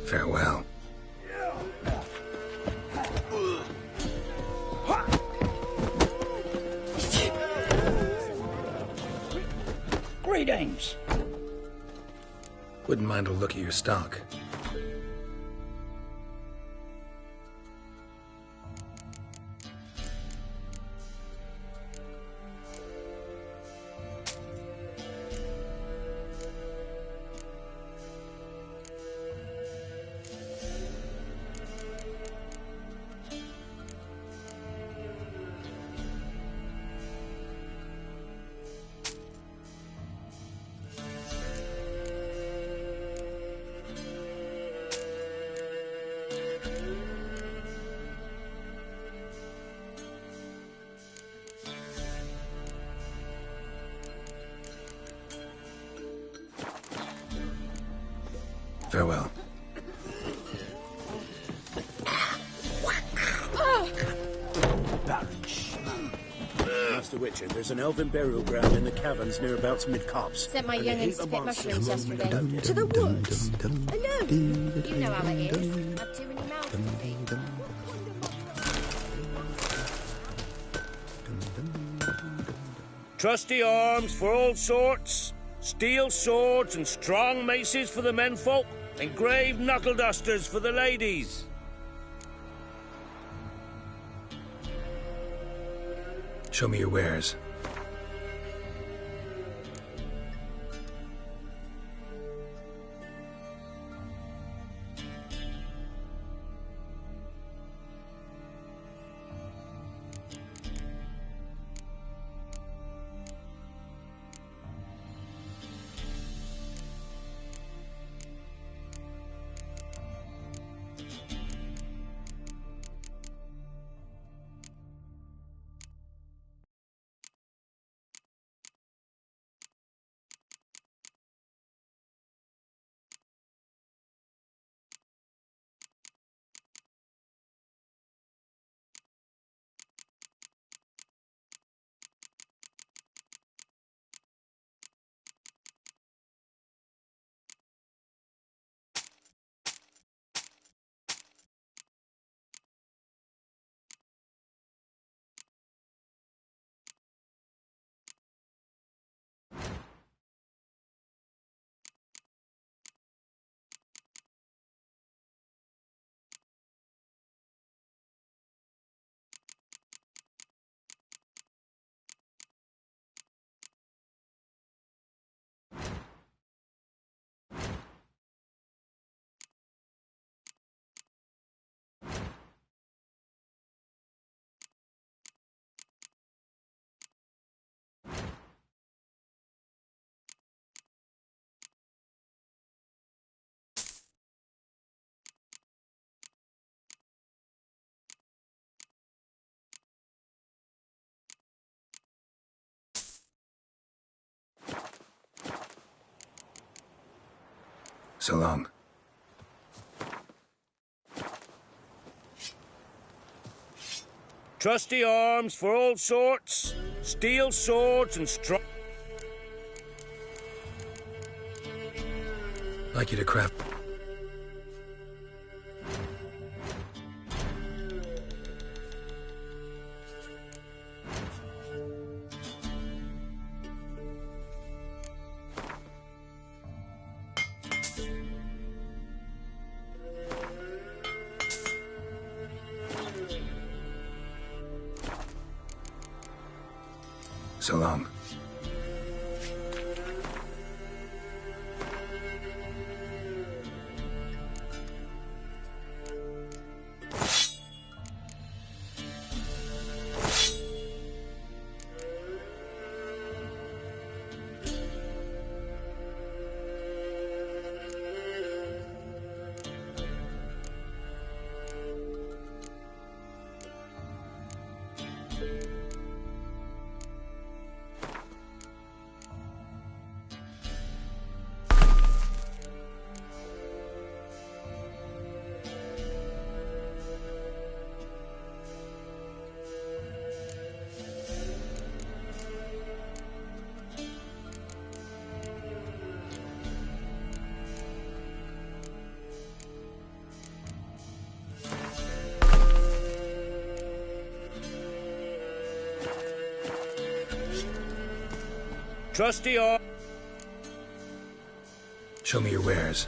Farewell. Greetings. Wouldn't mind a look at your stock. Farewell. Master Witcher, there's an elven burial ground in the caverns nearabouts mid-copse. Sent my And a young'uns heap to of pick monsters mushrooms roaming yesterday. about it. To the woods? Alone. You know how it is. Had too many mouths to feed. Trusty arms for all sorts, steel swords and strong maces for the menfolk, engraved knuckle dusters for the ladies. Show me your wares. So long. Trusty arms for all sorts, steel swords and strong... Like you to craft. So long. Trusty arms... Show me your wares.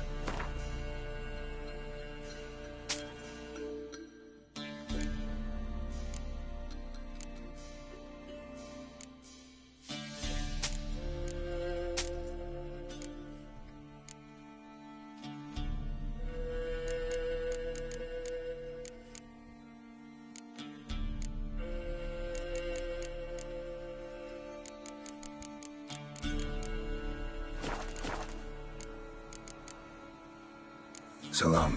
So long.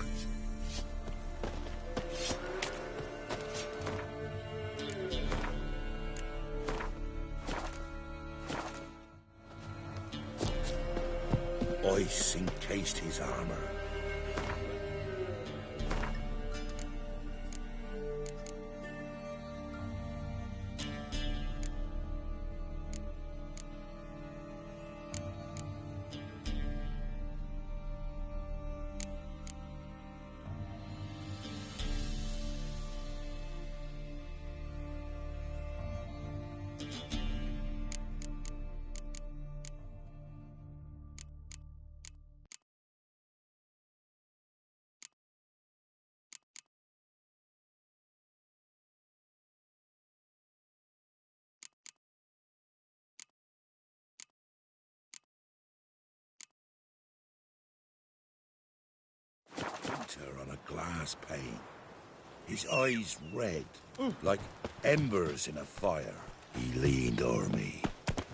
Ice encased his armor. Winter on a glass pane. His eyes red, like embers in a fire. He leaned o'er me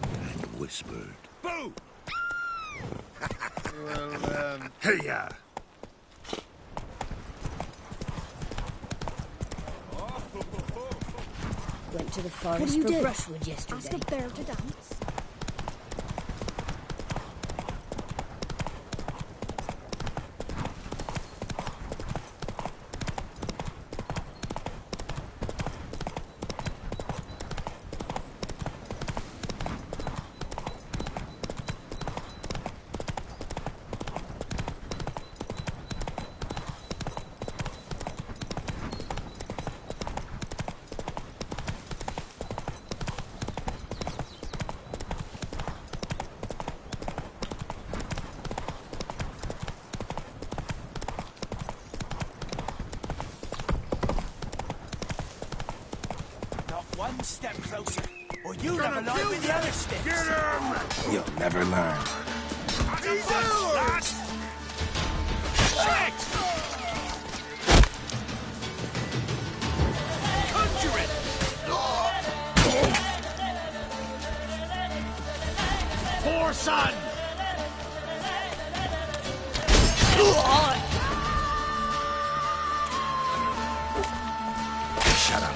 and whispered, "Boo!" Hey-ya! Went to the forest for brushwood yesterday. Ask a bear to dance. One step closer, or you never lie with the other sticks. Get him! You'll never learn. He's ours! Shit! Conjure it! Poor son! Shut up.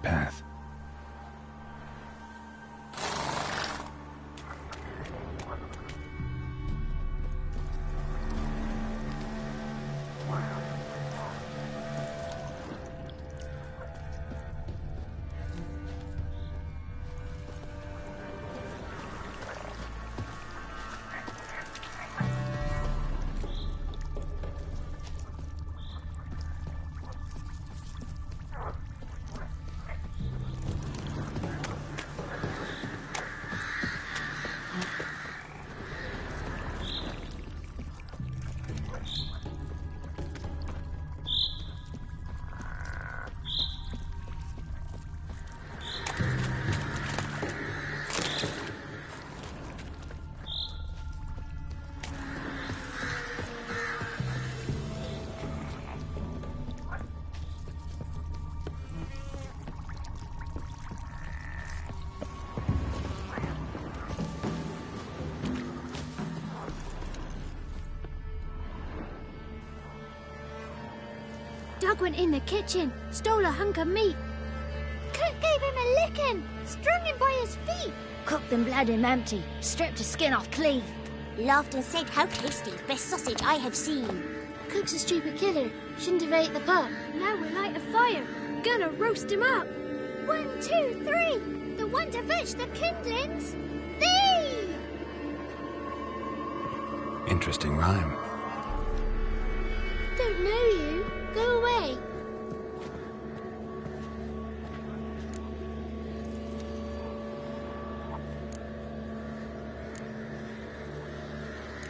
right path. Doug went in the kitchen, stole a hunk of meat. Cook gave him a licking, strung him by his feet. Cooked and bled him empty, stripped his skin off clean. Laughed and said, "How tasty, best sausage I have seen." Cook's a stupid killer, shouldn't have ate the pot. Now we'll light a fire, gonna roast him up. 1, 2, 3, the one to fetch the kindlings. Thee! Interesting rhyme. Don't know you. Go away.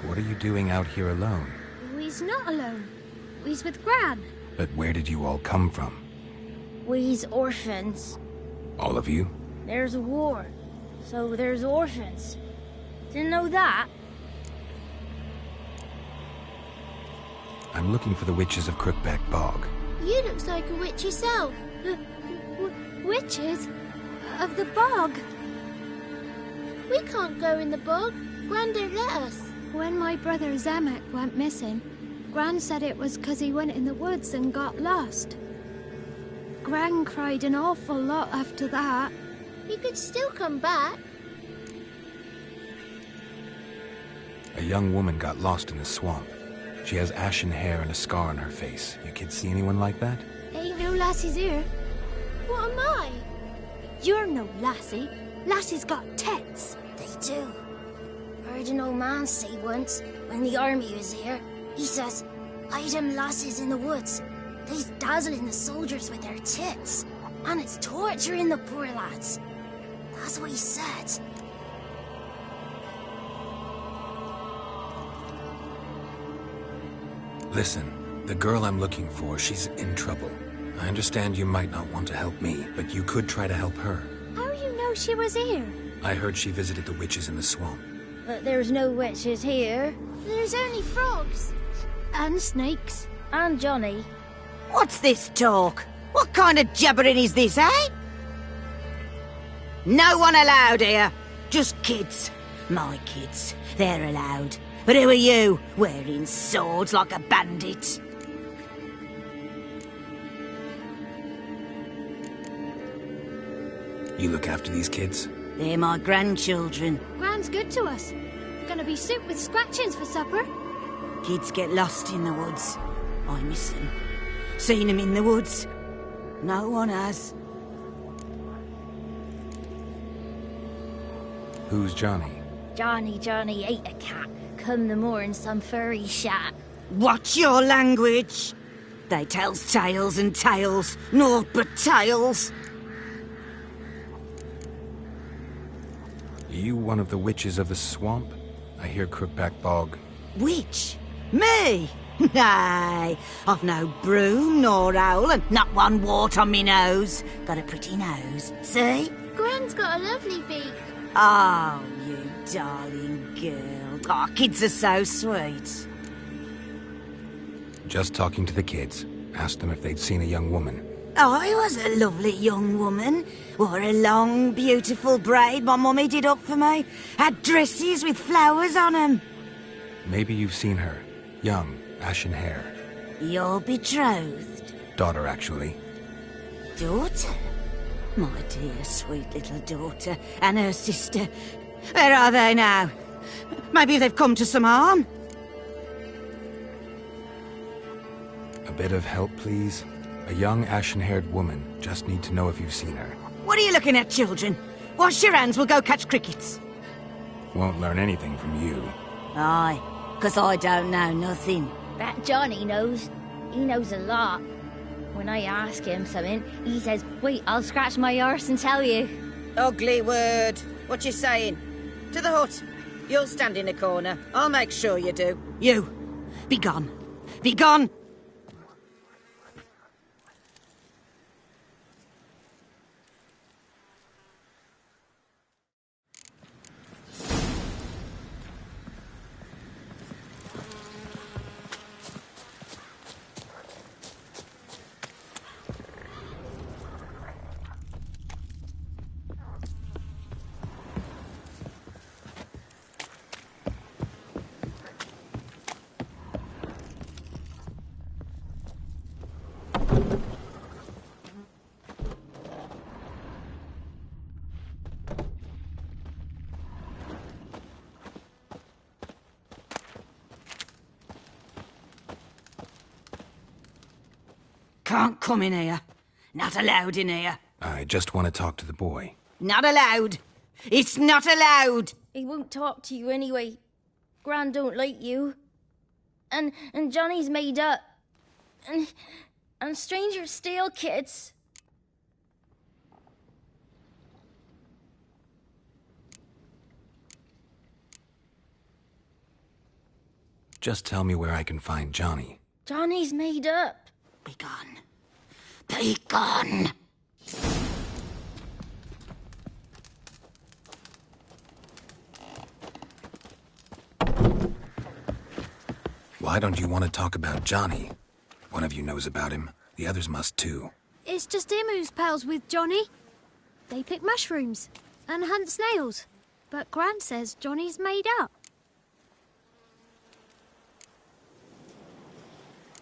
What are you doing out here alone? We's not alone. We's with Gran. But where did you all come from? We's orphans. All of you? There's a war, so there's orphans. Didn't know that? I'm looking for the witches of Crookback Bog. You looks like a witch yourself. Witches? Of the bog? We can't go in the bog. Gran don't let us. When my brother Zamek went missing, Gran said it was 'cause he went in the woods and got lost. Gran cried an awful lot after that. He could still come back. A young woman got lost in the swamp. She has ashen hair and a scar on her face. You kids see anyone like that? Ain't no lassies here. What am I? You're no lassie. Lassies got tits. They do. Heard an old man say once, when the army was here, he says, "Hide them lasses in the woods. They's dazzling the soldiers with their tits. And it's torturing the poor lads." That's what he said. Listen, the girl I'm looking for, she's in trouble. I understand you might not want to help me, but you could try to help her. How you know she was here? I heard she visited the witches in the swamp. But there's no witches here. There's only frogs. And snakes. And Johnny. What's this talk? What kind of jabbering is this, eh? No one allowed here. Just kids. My kids. They're allowed. But who are you, wearing swords like a bandit? You look after these kids? They're my grandchildren. Gran's good to us. Gonna be soup with scratchings for supper. Kids get lost in the woods. I miss them. Seen them in the woods. No one has. Who's Johnny? Johnny ate a cat. Come the more in some furry shat. Watch your language. They tells tales and tales, naught but tales. Are you one of the witches of the swamp? I hear Crookback Bog. Witch? Me? Nay, I've no broom nor owl and not one wart on me nose. Got a pretty nose, see? Gran's got a lovely beak. Oh, you darling girl. Oh, kids are so sweet. Just talking to the kids. Asked them if they'd seen a young woman. I was a lovely young woman. Wore a long, beautiful braid my mummy did up for me. Had dresses with flowers on 'em. Maybe you've seen her. Young, ashen hair. Your betrothed? Daughter, actually. Daughter? My dear, sweet little daughter and her sister. Where are they now? Maybe they've come to some harm? A bit of help, please? A young ashen-haired woman. Just need to know if you've seen her. What are you looking at, children? Wash your hands, we'll go catch crickets. Won't learn anything from you. Aye, 'cause I don't know nothing. That Johnny knows. He knows a lot. When I ask him something, he says, wait, I'll scratch my arse and tell you. Ugly word. What you saying? To the hut. You'll stand in a corner. I'll make sure you do. You, be gone. Be gone! Can't come in here. Not allowed in here. I just want to talk to the boy. Not allowed. It's not allowed. He won't talk to you anyway. Gran don't like you. And Johnny's made up. And strangers steal kids. Just tell me where I can find Johnny. Johnny's made up. Be gone. Be gone. Why don't you want to talk about Johnny? One of you knows about him. The others must too. It's just him who's pals with Johnny. They pick mushrooms and hunt snails. But Gran says Johnny's made up.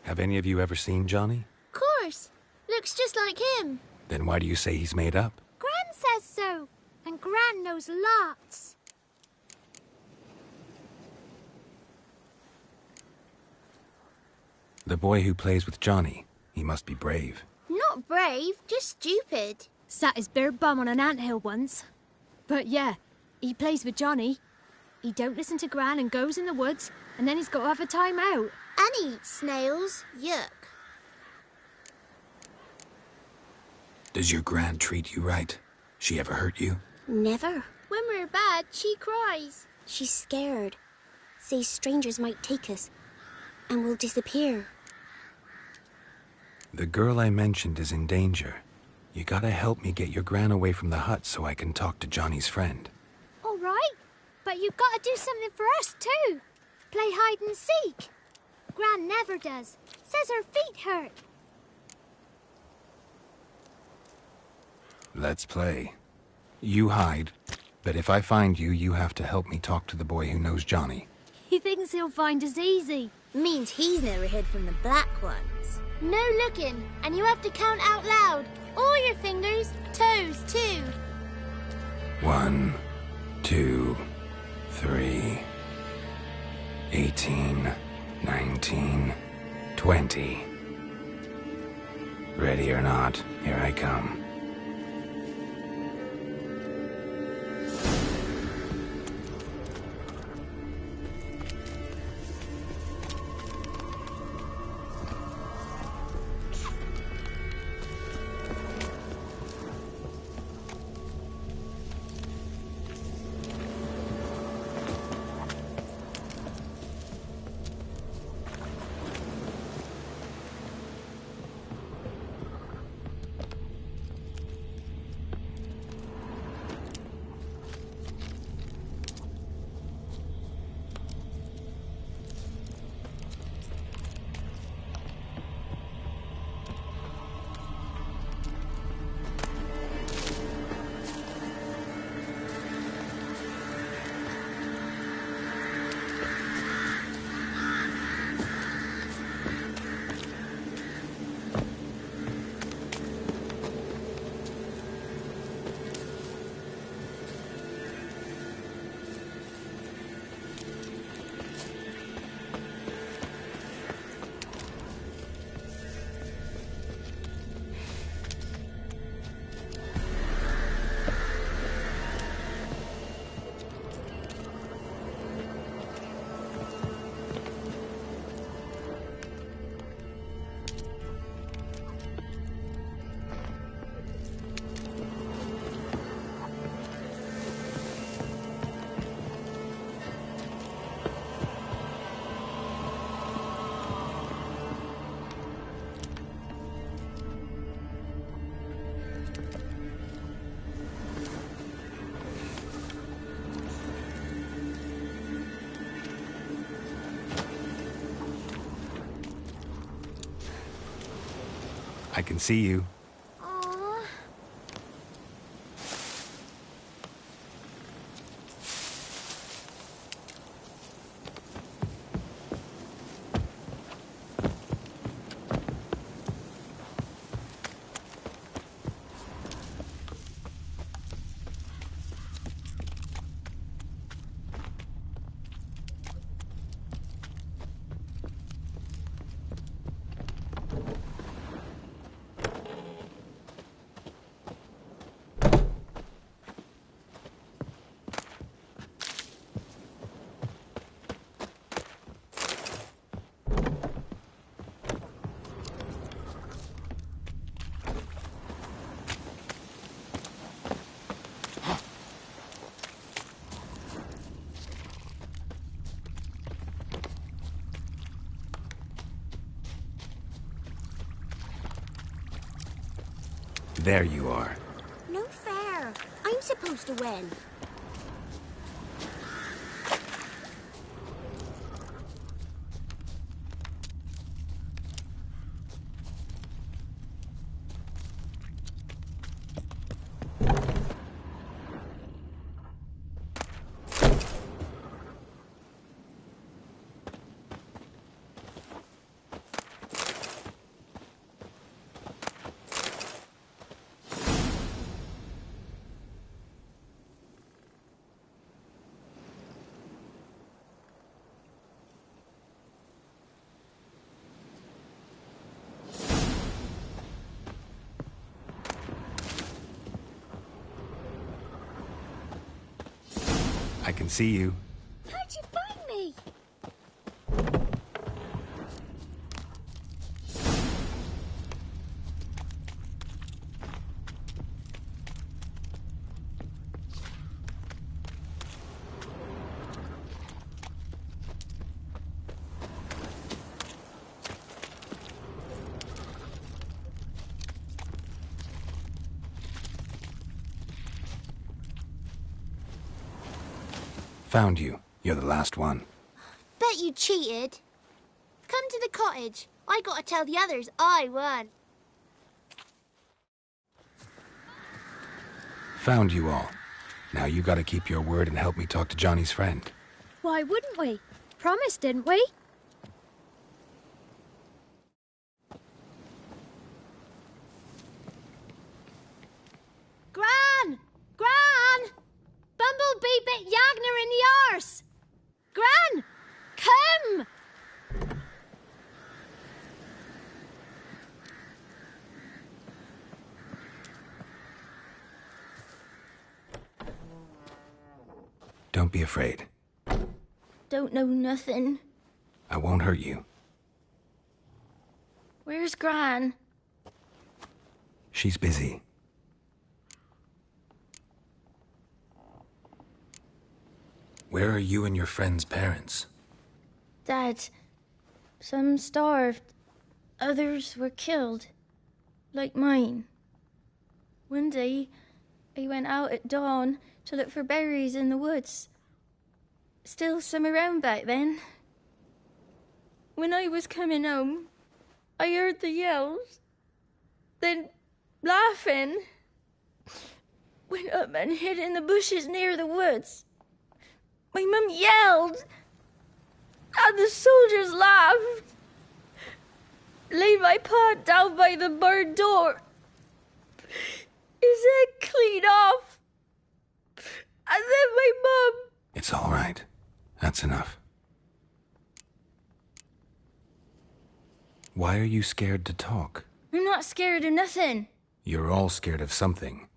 Have any of you ever seen Johnny? Of course. Looks just like him. Then why do you say he's made up? Gran says so. And Gran knows lots. The boy who plays with Johnny, he must be brave. Not brave, just stupid. Sat his bare bum on an anthill once. But yeah, he plays with Johnny. He don't listen to Gran and goes in the woods, and then he's got to have a time out. And eats snails. Yuck. Does your Gran treat you right? She ever hurt you? Never. When we're bad, she cries. She's scared. Says strangers might take us, and we'll disappear. The girl I mentioned is in danger. You gotta help me get your Gran away from the hut so I can talk to Johnny's friend. All right, but you've got to do something for us too. Play hide and seek. Gran never does. Says her feet hurt. Let's play. You hide, but if I find you, you have to help me talk to the boy who knows Johnny. He thinks he'll find us easy. Means he's never hid from the black ones. No looking, and you have to count out loud. All your fingers, toes too. 1, 2, 3, 18, 19, 20. Ready or not, here I come. I can see you. Aww. There you are. No fair. I'm supposed to win. I can see you. How'd you find me? Found you. You're the last one. Bet you cheated. Come to the cottage. I gotta tell the others I won. Found you all. Now you gotta keep your word and help me talk to Johnny's friend. Why wouldn't we? Promised, didn't we? Gran! Gran! Bumblebee bit Yagner in the arse! Gran! Come! Don't be afraid. Don't know nothing. I won't hurt you. Where's Gran? She's busy. Where are you and your friend's parents? Dad. Some starved. Others were killed. Like mine. One day, I went out at dawn to look for berries in the woods. Still some around back then. When I was coming home, I heard the yells. Then, laughing, went up and hid in the bushes near the woods. My mum yelled, and the soldiers laughed. Laid my pa down by the barn door. His head clean off. And then my mum... It's all right. That's enough. Why are you scared to talk? I'm not scared of nothing. You're all scared of something.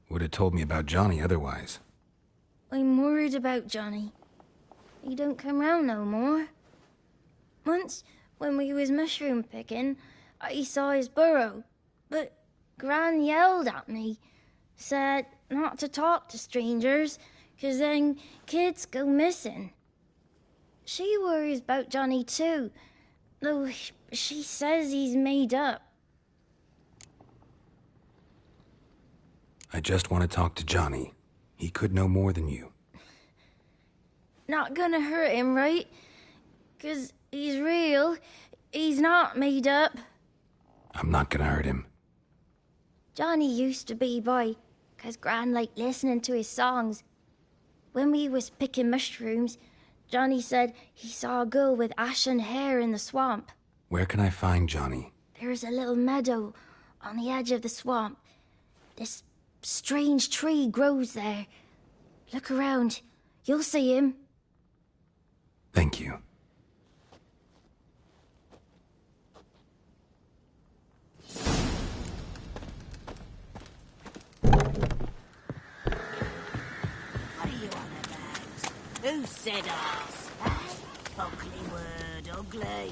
Would have told me about Johnny otherwise. I'm worried about Johnny. He don't come round no more. Once, when we was mushroom picking, I saw his burrow. But Gran yelled at me. Said not to talk to strangers, 'cause then kids go missing. She worries about Johnny too, though she says he's made up. I just want to talk to Johnny. He could know more than you. Not gonna hurt him, right? 'Cause he's real. He's not made up. I'm not gonna hurt him. Johnny used to be by, 'cause Gran liked listening to his songs. When we was picking mushrooms, Johnny said he saw a girl with ashen hair in the swamp. Where can I find Johnny? There's a little meadow on the edge of the swamp. This strange tree grows there. Look around. You'll see him. Thank you. What are you on about? Who said arse? Ugly word, ugly.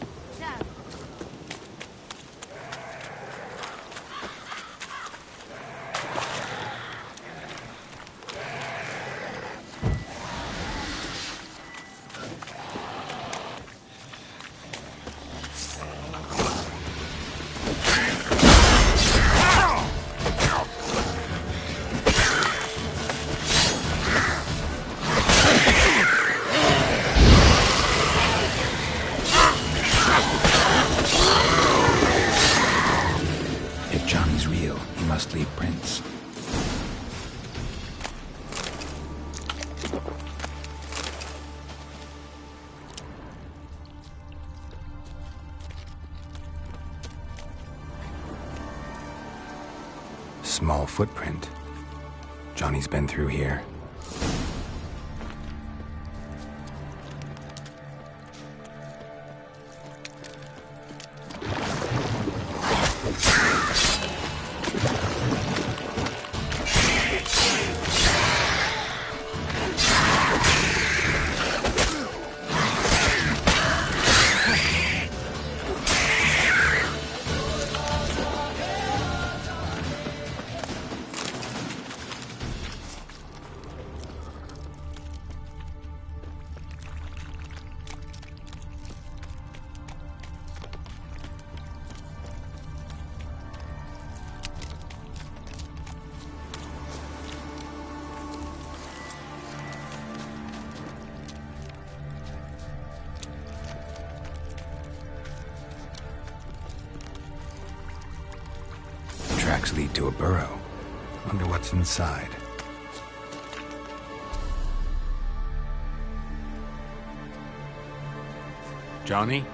If Johnny's real, he must leave prints. Small footprint. Johnny's been through here. Tracks lead to a burrow. Wonder what's inside. Johnny?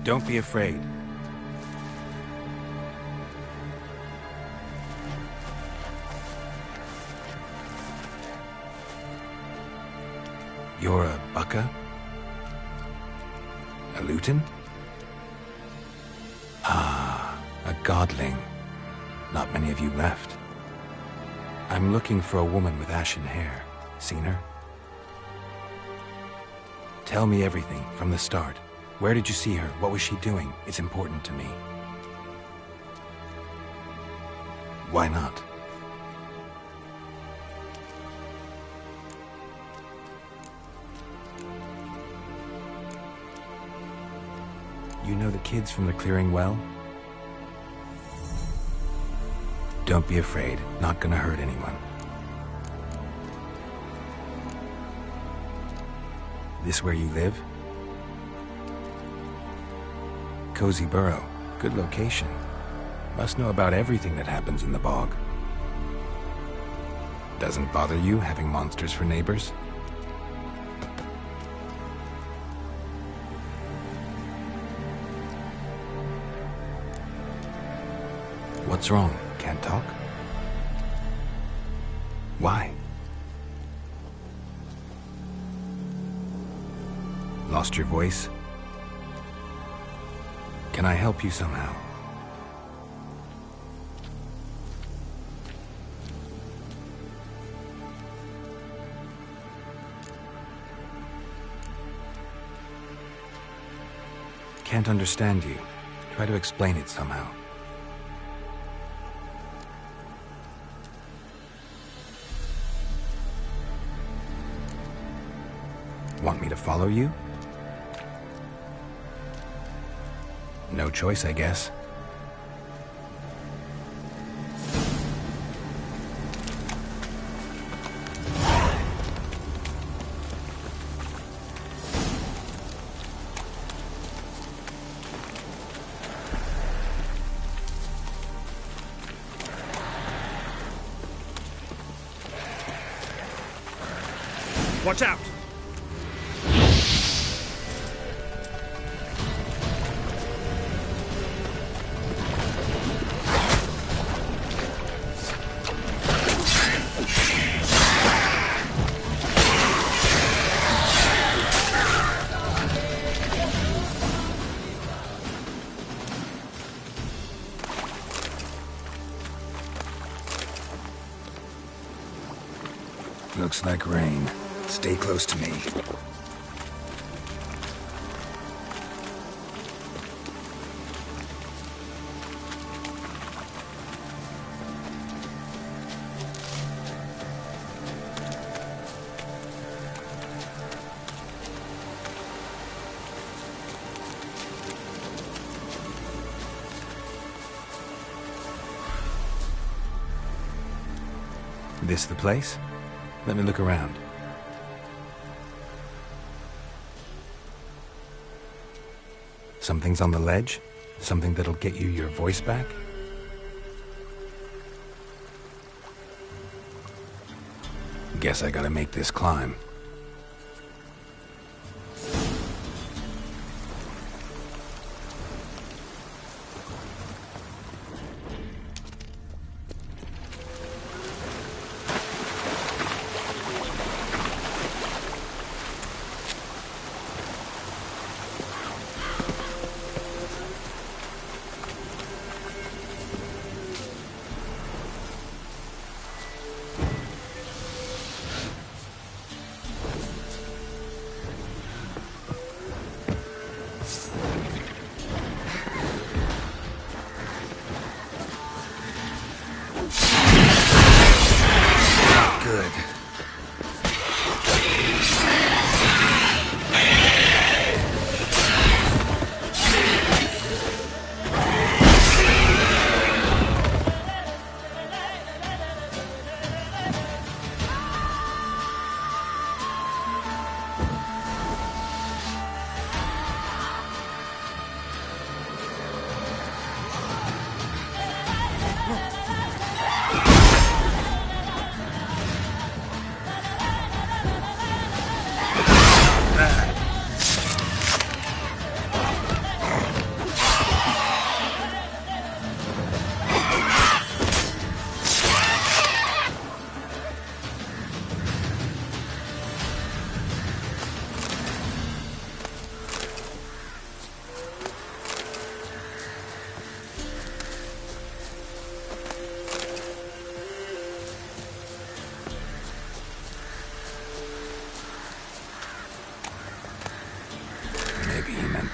Don't be afraid. You're a Bucca? A Luton? Ah, a godling. Not many of you left. I'm looking for a woman with ashen hair. Seen her? Tell me everything from the start. Where did you see her? What was she doing? It's important to me. Why not? You know the kids from the clearing well? Don't be afraid. Not gonna hurt anyone. This where you live? Cozy burrow. Good location. Must know about everything that happens in the bog. Doesn't bother you having monsters for neighbors? What's wrong? Can't talk? Why? Lost your voice? Can I help you somehow? Can't understand you. Try to explain it somehow. Want me to follow you? No choice, I guess. Watch out! Looks like rain. Stay close to me. This the place? Let me look around. Something's on the ledge? Something that'll get you your voice back? Guess I gotta make this climb.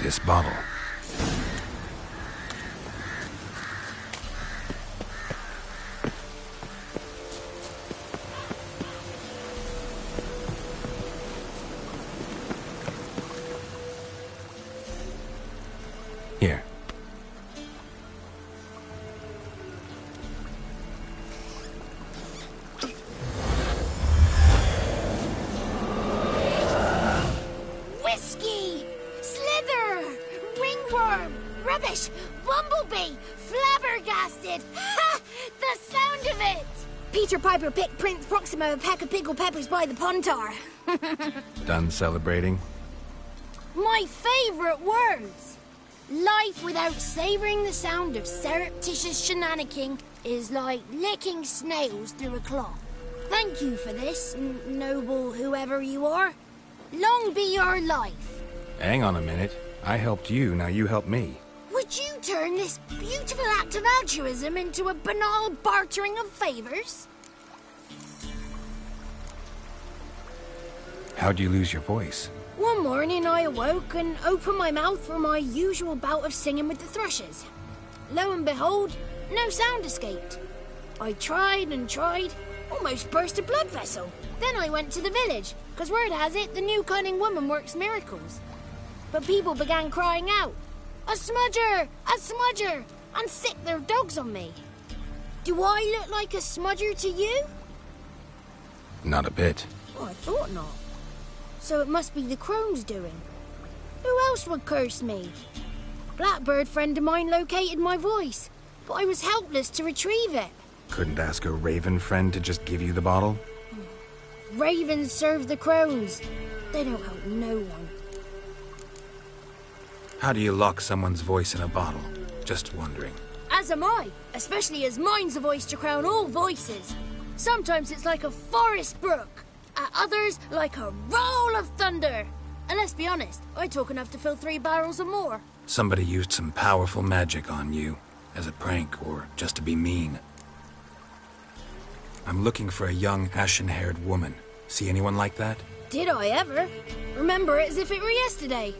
This bottle. Here. Whiskey! Slither! Ringworm! Rubbish! Bumblebee! Flabbergasted! Ha! The sound of it! Peter Piper picked Prince Proximo a pack of pickled peppers by the Pontar. Done celebrating? My favourite words! Life without savouring the sound of surreptitious shenanigans is like licking snails through a cloth. Thank you for this, noble whoever you are. Long be your life. Hang on a minute. I helped you, now you help me. Would you turn this beautiful act of altruism into a banal bartering of favours? How'd you lose your voice? One morning I awoke and opened my mouth for my usual bout of singing with the thrushes. Lo and behold, no sound escaped. I tried and tried, almost burst a blood vessel. Then I went to the village, because word has it the new cunning woman works miracles. But people began crying out, "A smudger! A smudger!" and sicked their dogs on me. Do I look like a smudger to you? Not a bit. Oh, I thought not. So it must be the crone's doing. Who else would curse me? Blackbird friend of mine located my voice, but I was helpless to retrieve it. Couldn't ask a raven friend to just give you the bottle? Ravens serve the crones. They don't help no one. How do you lock someone's voice in a bottle? Just wondering. As am I, especially as mine's a voice to crown all voices. Sometimes it's like a forest brook, at others like a roll of thunder. And let's be honest, I talk enough to fill 3 barrels or more. Somebody used some powerful magic on you, as a prank or just to be mean. I'm looking for a young, ashen-haired woman. See anyone like that? Did I ever? Remember it as if it were yesterday.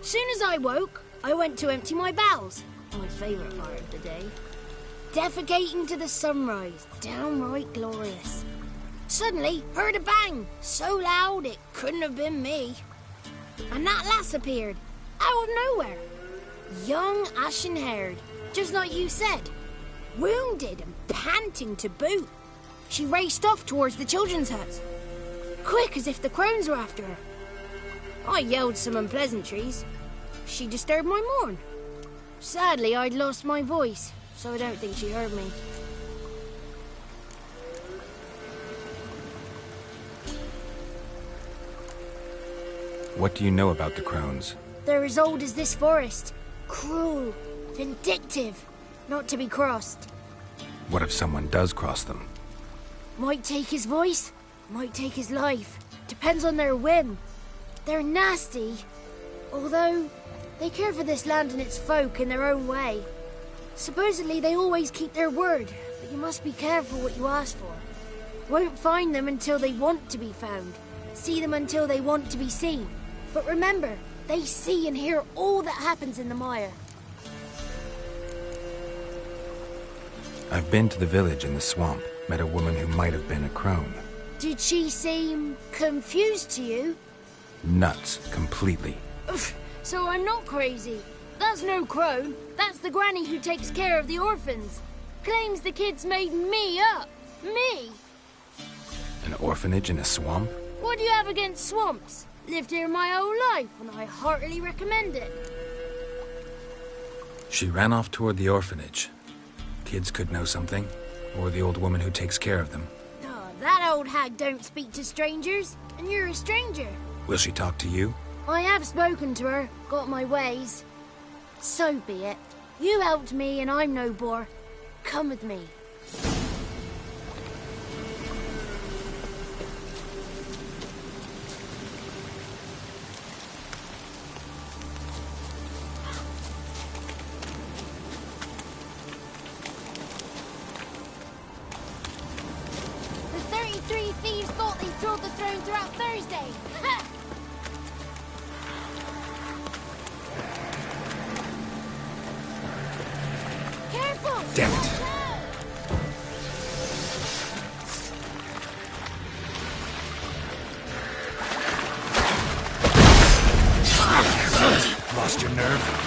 Soon as I woke, I went to empty my bowels. My favourite part of the day. Defecating to the sunrise, downright glorious. Suddenly, heard a bang, so loud it couldn't have been me. And that lass appeared, out of nowhere. Young, ashen-haired, just like you said. Wounded and panting to boot. She raced off towards the children's huts. Quick as if the crones were after her. I yelled some unpleasantries. She disturbed my morn. Sadly, I'd lost my voice, so I don't think she heard me. What do you know about the crones? They're as old as this forest. Cruel, vindictive, not to be crossed. What if someone does cross them? Might take his voice, might take his life. Depends on their whim. They're nasty, although they care for this land and its folk in their own way. Supposedly they always keep their word, but you must be careful what you ask for. Won't find them until they want to be found. See them until they want to be seen. But remember, they see and hear all that happens in the mire. I've been to the village in the swamp, met a woman who might have been a crone. Did she seem confused to you? Nuts, completely. So I'm not crazy. That's no crone. That's the granny who takes care of the orphans. Claims the kids made me up. Me! An orphanage in a swamp? What do you have against swamps? Lived here my whole life, and I heartily recommend it. She ran off toward the orphanage. Kids could know something, or the old woman who takes care of them. Oh, that old hag don't speak to strangers, and you're a stranger. Will she talk to you? I have spoken to her, got my ways. So be it. You helped me, and I'm no bore. Come with me. Thieves thought they stole the throne throughout Thursday. Ha! Careful! Damn it! Lost your nerve?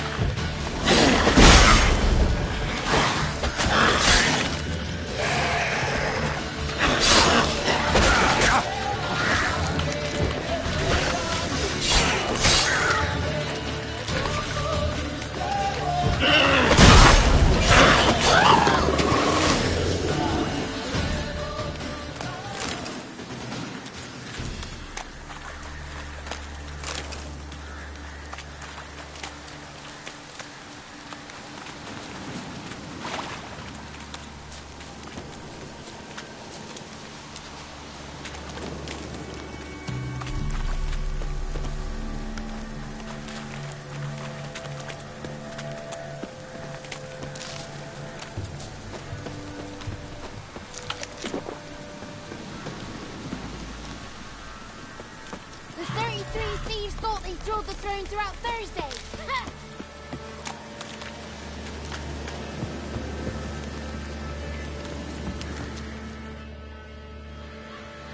Thieves thought they stole the throne throughout Thursday. Ha!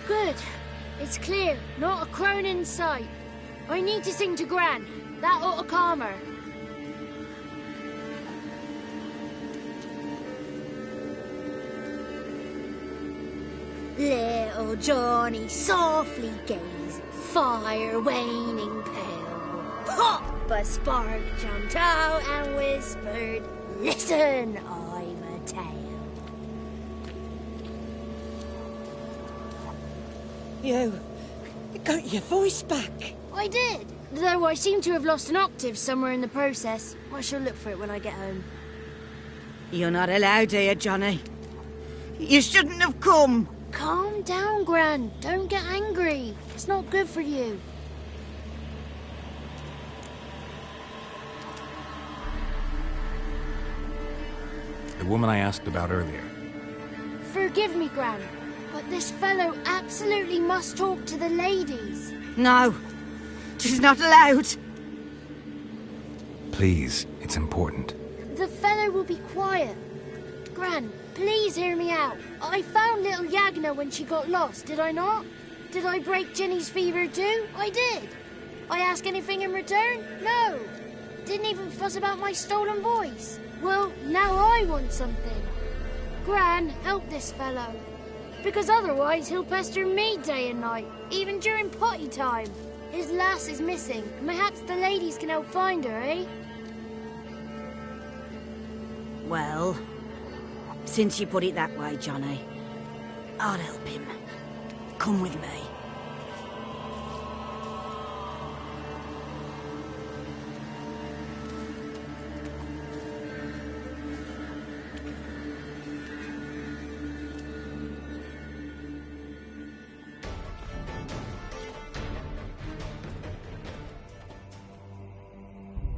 Good. It's clear. Not a crone in sight. I need to sing to Gran. That ought to calm her. Little Johnny softly gazed, fire waning pale. Pop! A spark jumped out and whispered, "Listen, I've a tale." You got your voice back. I did. Though I seem to have lost an octave somewhere in the process. I shall look for it when I get home. You're not allowed here, Johnny. You shouldn't have come. Calm down, Gran. Don't get angry. It's not good for you. The woman I asked about earlier. Forgive me, Gran, but this fellow absolutely must talk to the ladies. No. She's not allowed. Please, it's important. The fellow will be quiet. Gran, please hear me out. I found little Yagna when she got lost, did I not? Did I break Jenny's fever too? I did. I ask anything in return? No. Didn't even fuss about my stolen voice. Well, now I want something. Gran, help this fellow. Because otherwise he'll pester me day and night, even during potty time. His lass is missing. Perhaps the ladies can help find her, eh? Well, since you put it that way, Johnny, I'll help him. Come with me.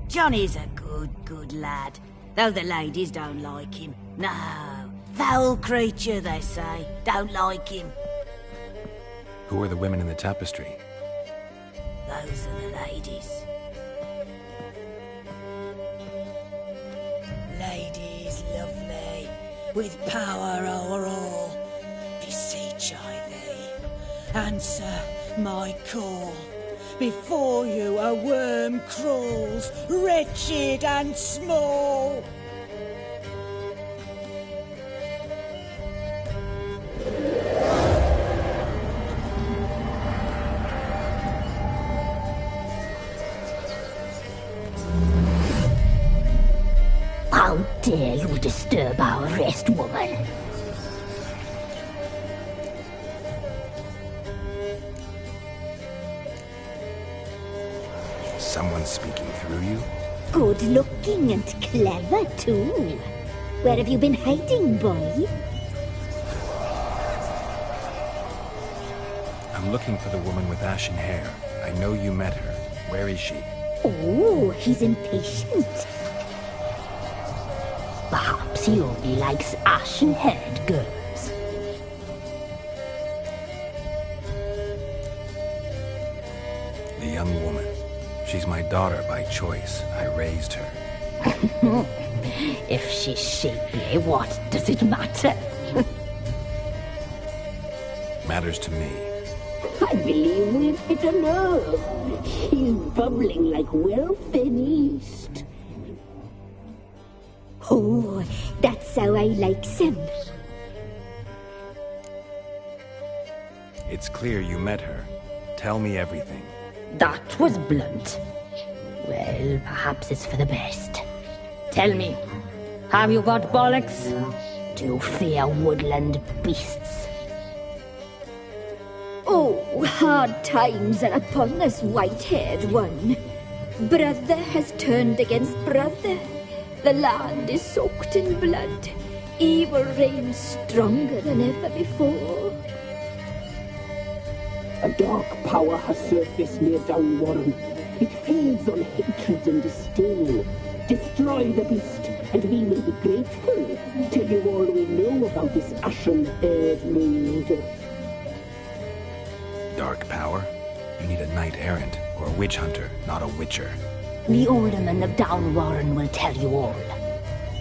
Johnny's a good lad, though the ladies don't like him. No, foul creature, they say. Don't like him. Who are the women in the tapestry? Those are the ladies. Ladies lovely, with power o'er all. Beseech I thee, answer my call. Before you a worm crawls, wretched and small. How dare you disturb our rest, woman? Someone speaking through you? Good looking and clever, too. Where have you been hiding, boy? I'm looking for the woman with ashen hair. I know you met her. Where is she? Oh, he's impatient. Perhaps he only likes ashen-haired girls. The young woman. She's my daughter by choice. I raised her. If she's shapely, what does it matter? Matters to me. I believe we've hit a nerve. She's bubbling like well-fed yeast. Oh, that's how I like them. It's clear you met her. Tell me everything. That was blunt. Well, perhaps it's for the best. Tell me, have you got bollocks? Do you fear woodland beasts? Oh, hard times are upon us, white-haired one. Brother has turned against brother. The land is soaked in blood. Evil reigns stronger than ever before. A dark power has surfaced near Downwarren. It feeds on hatred and disdain. Destroy the beast, and we will be grateful. Tell you all we know about this ashen-haired maid. Dark power? You need a knight-errant or a witch hunter, not a witcher. The alderman of Downwarren will tell you all.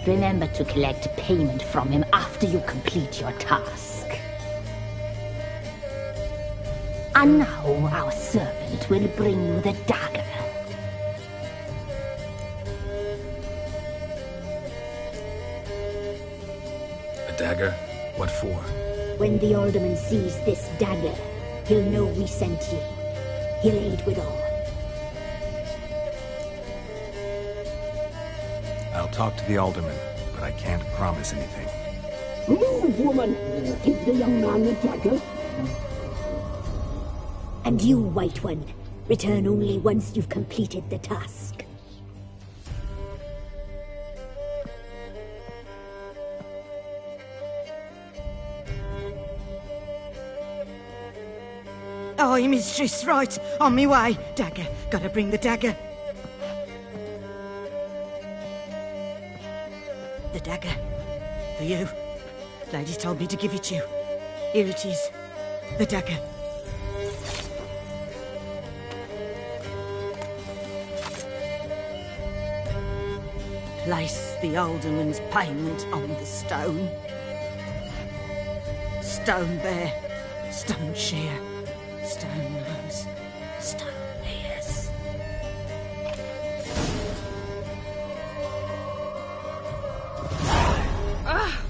Remember to collect payment from him after you complete your task. And now our servant will bring you the dagger. A dagger? What for? When the alderman sees this dagger, he'll know we sent you. He'll aid with all. I'll talk to the alderman, but I can't promise anything. Move, woman! Give the young man the dagger. And you, White One, return only once you've completed the task. Aye, mistress, right. On me way. Dagger. Gotta bring the dagger. The dagger. For you. Lady told me to give it to you. Here it is. The dagger. Place the alderman's payment on the stone. Stone bear. Stone shear. Stone nose. Stone ears. Ah!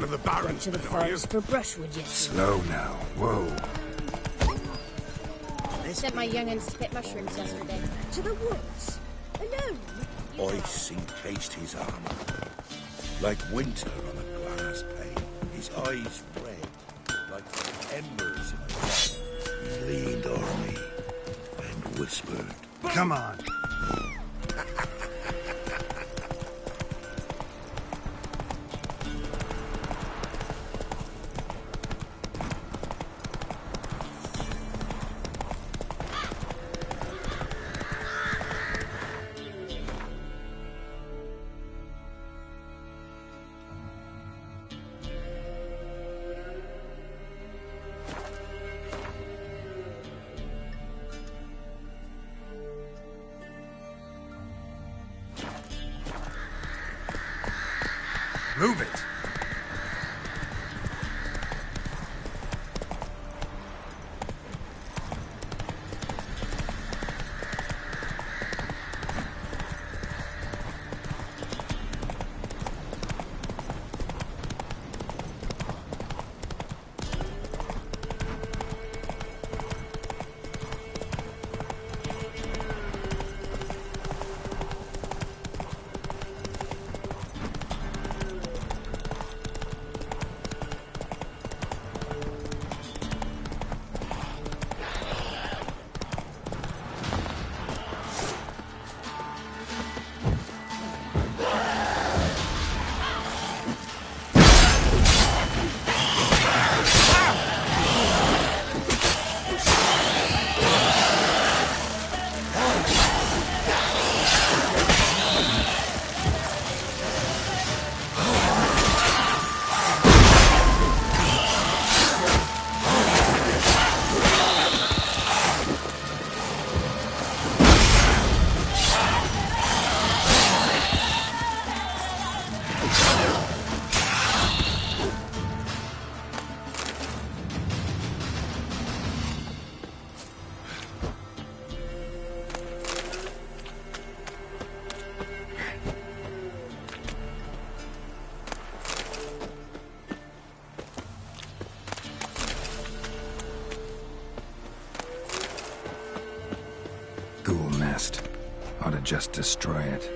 one of the barons, to the forest for brushwood yesterday. Slow now. Whoa. I sent my young'uns to pick mushrooms yesterday. To the woods? Alone? Ice encased his armor, like winter on a glass pane. His eyes red, like embers in a fire. He leaned o'er me and whispered, Come on. Move it! Ghoul nest. Ought to just destroy it.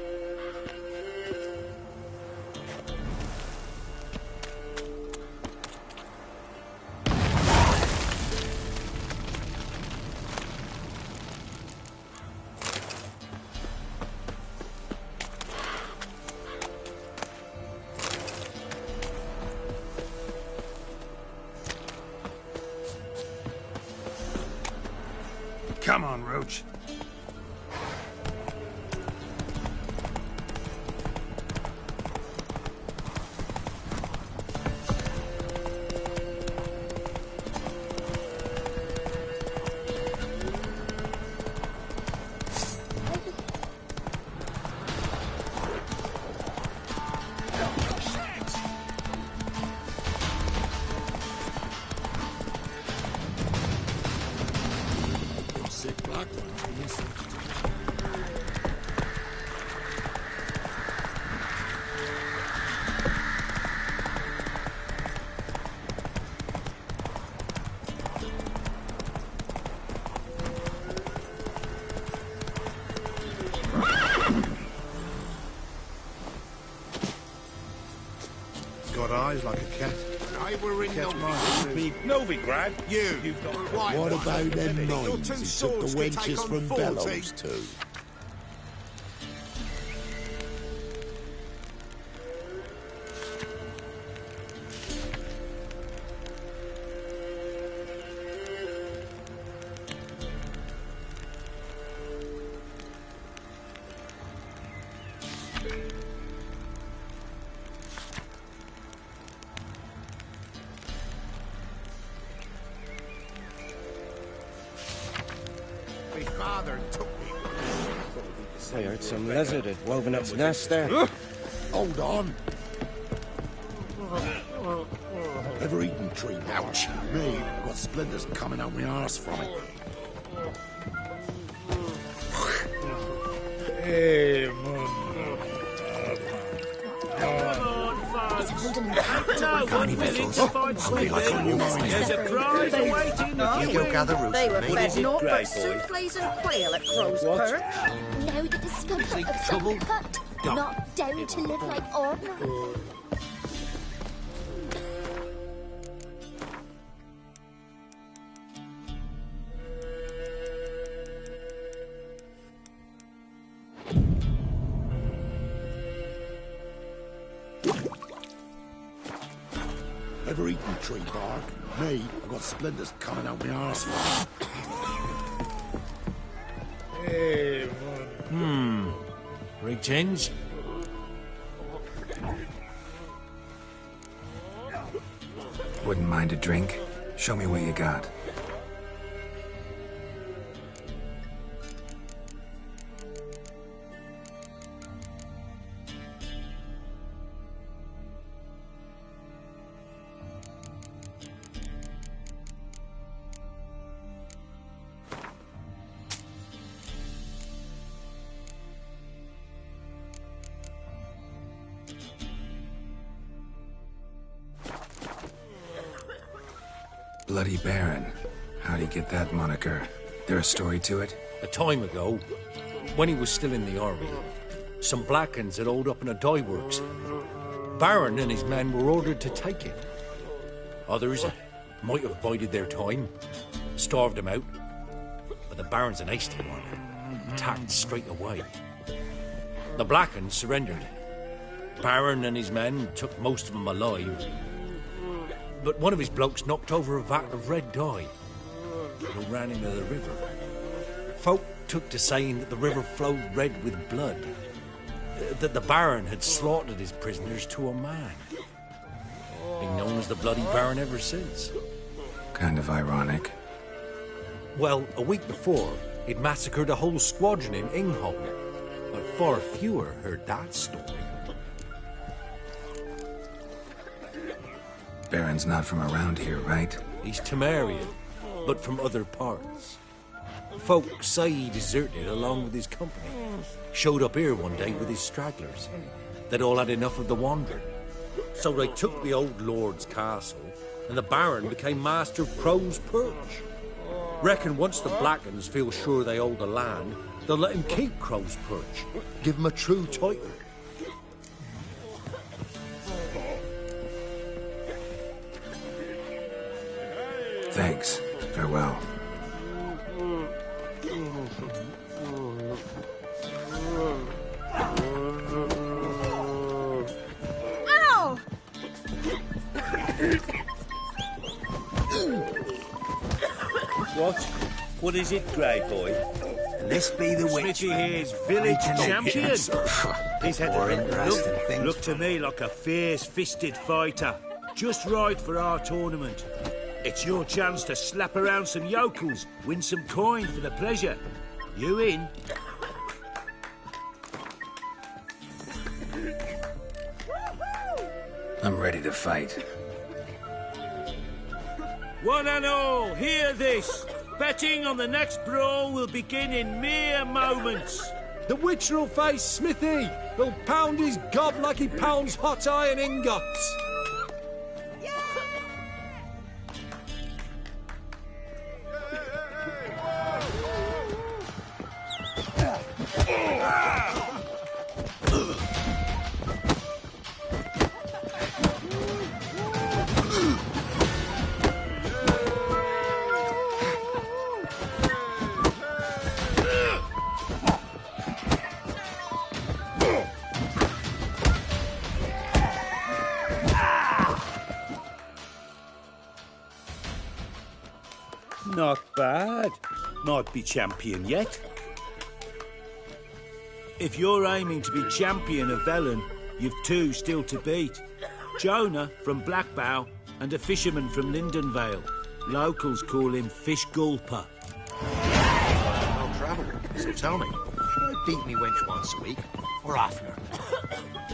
Come on, Roach. Got eyes like a cat. I were in Novigrad, You've got quite What one. about them Your mines two he took swords the could take wenches on from 40. Bellows to? My father took me. I heard some lizard had woven its nest there. Hold on. Ever eaten tree? Ouch. Me. Got splinters coming out my arse from it. It's a London and Paris. No one village to find Smithy. There's a prize awaiting if you win. Gather roots They were What fed is it, naught Grey but Boy? souffles and quail at Crow's What? Perch. Now the discovery of some cut, not down to live like ordinary. Ever eaten tree bark? Me, I've got splinters coming out my arse. Greetings. Wouldn't mind a drink? Show me what you got. Bloody Baron. How'd he get that moniker? There a story to it? A time ago, when he was still in the army, some Blackens had holed up in a dye works. Baron and his men were ordered to take it. Others might have bided their time, starved him out, but the Baron's an hasty one. Attacked straight away. The Blackens surrendered. Baron and his men took most of them alive, but one of his blokes knocked over a vat of red dye and ran into the river. Folk took to saying that the river flowed red with blood, that the Baron had slaughtered his prisoners to a man. Been known as the Bloody Baron ever since. Kind of ironic. Well, a week before, he'd massacred a whole squadron in Ingholm, but far fewer heard that story. Baron's not from around here, right? He's Temerian, but from other parts. Folk say he deserted along with his company. Showed up here one day with his stragglers. They'd all had enough of the wandering. So they took the old lord's castle, and the Baron became master of Crow's Perch. Reckon once the Blackens feel sure they hold the land, they'll let him keep Crow's Perch. Give him a true title. Thanks. Farewell. Ow! What? What is it, Grey Boy? This be the witch. Smithy here's village champion. He's had More interesting things. look to me like a fierce-fisted fighter. Just right for our tournament. It's your chance to slap around some yokels, win some coin for the pleasure. You in? I'm ready to fight. One and all, hear this. Betting on the next brawl will begin in mere moments. The Witcher will face Smithy. He'll pound his gob like he pounds hot iron ingots. Not bad. Might be champion yet. If you're aiming to be champion of Velen, you've two still to beat. Jonah from Blackbow and a fisherman from Lindenvale. Locals call him Fish Gulper. I'll travel, so tell me, should I beat me wench once a week, or oftener?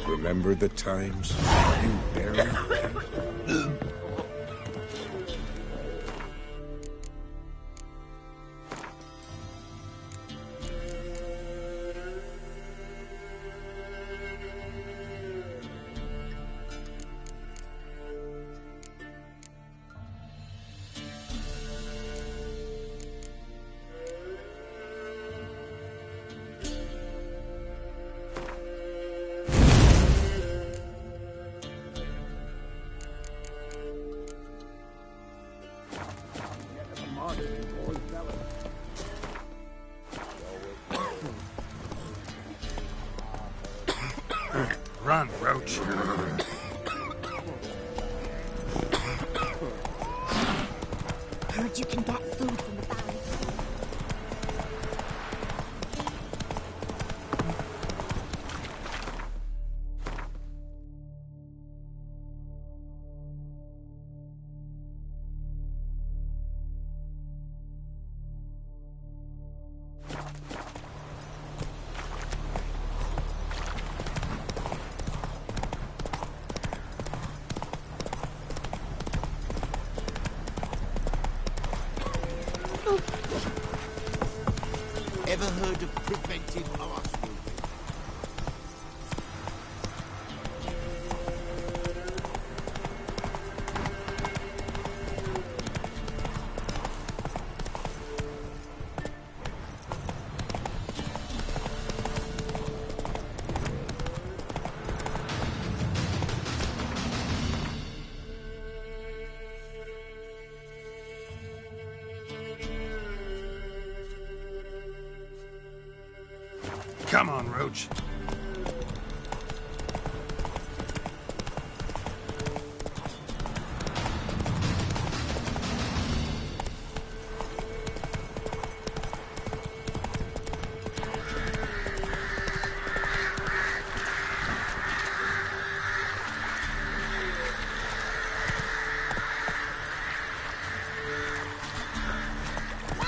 Remember the times you buried? Run, Roach. Heard you can get food from the bag. Ever heard of preventive arse moving? Come on, Roach.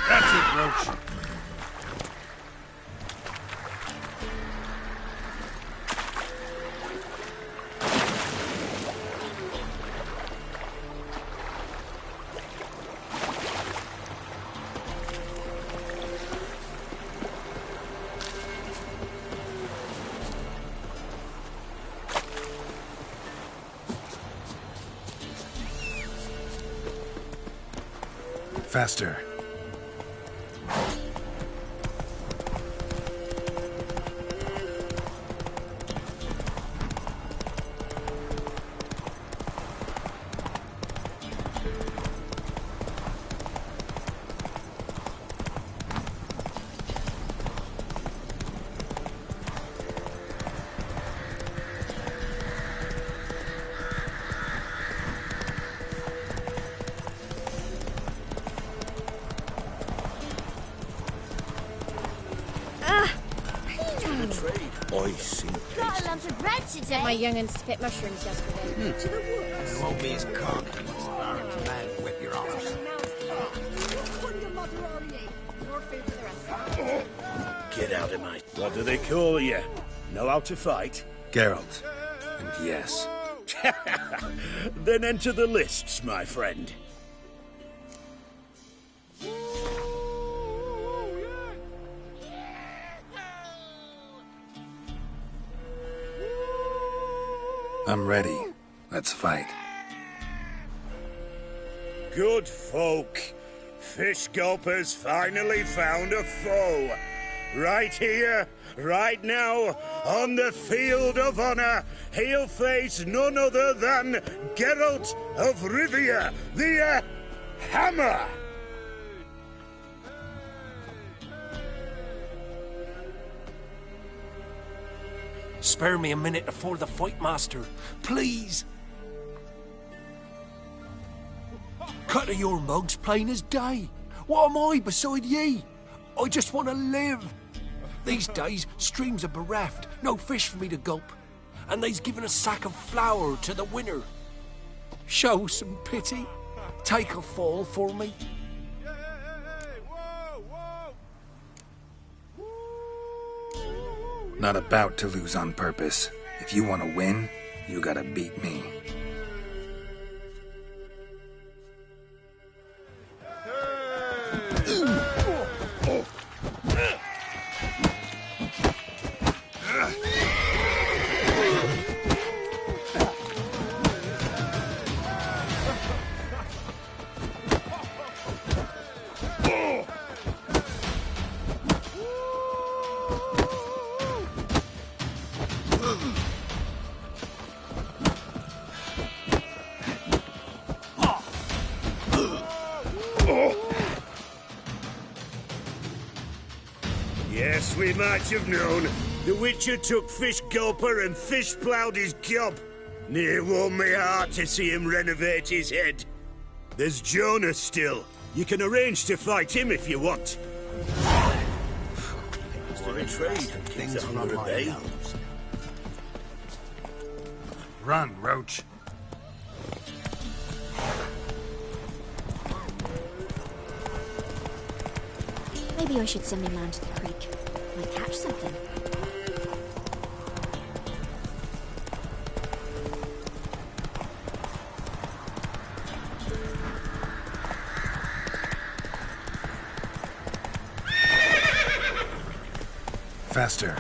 That's it, Roach. Faster. I see. Got a lump of bread today. My young'un spit mushrooms yesterday. To the woods. You won't be as cocky as Baron's man whip your arse. Get out of my... What do they call you? Know how to fight? Geralt. And yes. Then enter the lists, my friend. I'm ready. Let's fight. Good folk. Fish Gulper's finally found a foe. Right here, right now, on the field of honor, he'll face none other than Geralt of Rivia, the Hammer. Spare me a minute before the fight, master. Please. Cut of your mug's plain as day. What am I beside ye? I just want to live. These days, streams are bereft. No fish for me to gulp. And they's given a sack of flour to the winner. Show some pity. Take a fall for me. Not about to lose on purpose. If you want to win, you gotta beat me. Yes, we might have known. The Witcher took Fish Gulper and fish ploughed his gob. Near warmed me heart to see him renovate his head. There's Jonah still. You can arrange to fight him if you want. Or a trade and things from my nose. Run, Roach. Maybe I should send my man to the creek. Might catch something. Faster.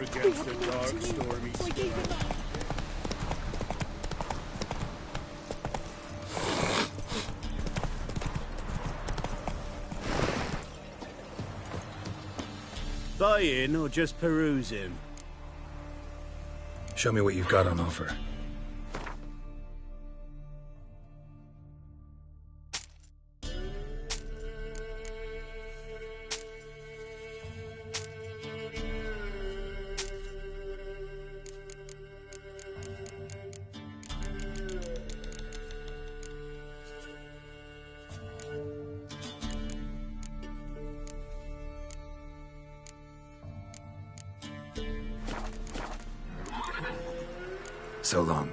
Against the dark, stormy sky. Buy-in or just perusing? Show me what you've got on offer. So long.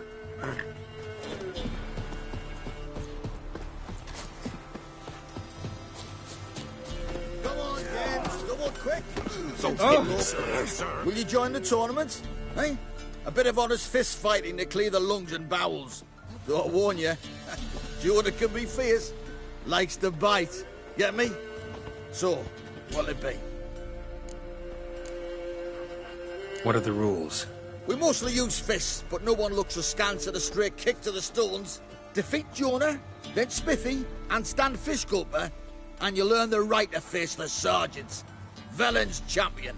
Come on, James. Come on, quick. Sir. Will you join the tournament? Eh? A bit of honest fist fighting to clear the lungs and bowels. Though I warn you, Jonah can be fierce. Likes to bite. Get me? So, what'll it be? What are the rules? We mostly use fists, but no one looks askance at a straight kick to the stones. Defeat Jonah, then Smithy, and stand Fish Gulper, and you'll earn the right to face the sergeants. Velen's champion.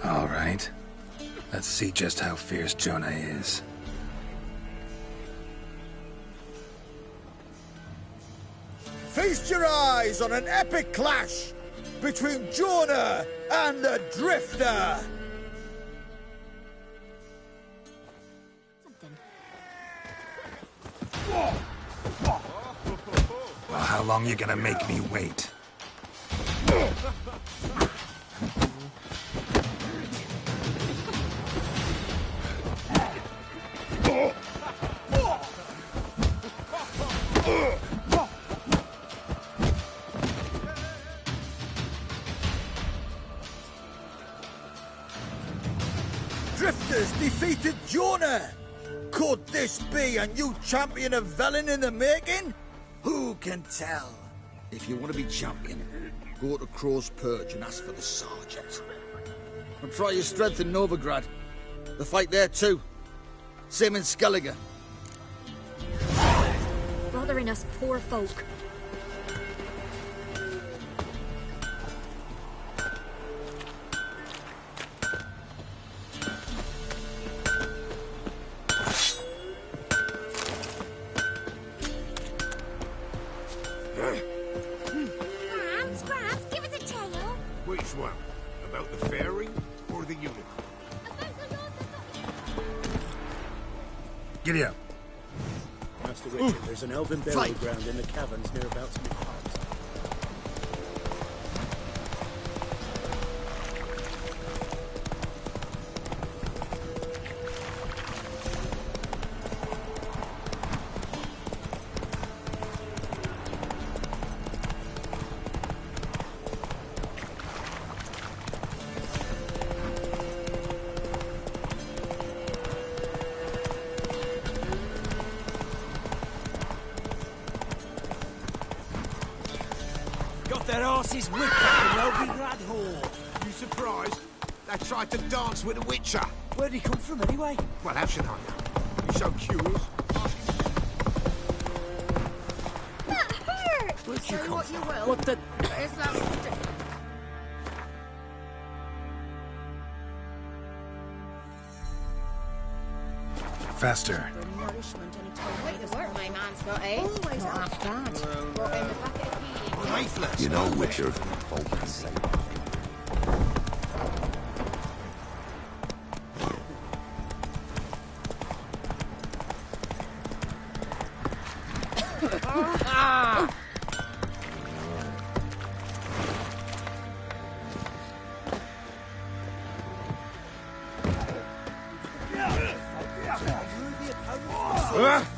All right. Let's see just how fierce Jonah is. Feast your eyes on an epic clash between Jonah and the Drifter. Well, how long you gonna make me wait? Drifters defeated Jonah. Could this be a new champion of Velen in the making? Who can tell? If you want to be champion, go to Crow's Perch and ask for the sergeant. And try your strength in Novigrad. The fight there too. Same in Skellige. Bothering us poor folk. Which one? About the fairy or the unicorn? Giddy up. Master Witcher, there's an elven burial ground in the caverns near about Smith Hut. Their asses whipped up in Novigrad Hall. You surprised? They tried to dance with a witcher. Where'd he come from, anyway? Well, how should I know? You're so curious. That hurt! Where'd you Say come what from? you will. What the... It's that stick. Faster. For nourishment and total. Wait, the work my man's got, eh? Always Not half bad. Brought in the packet of peas. Lifeless. You know, Witcher, folk can say.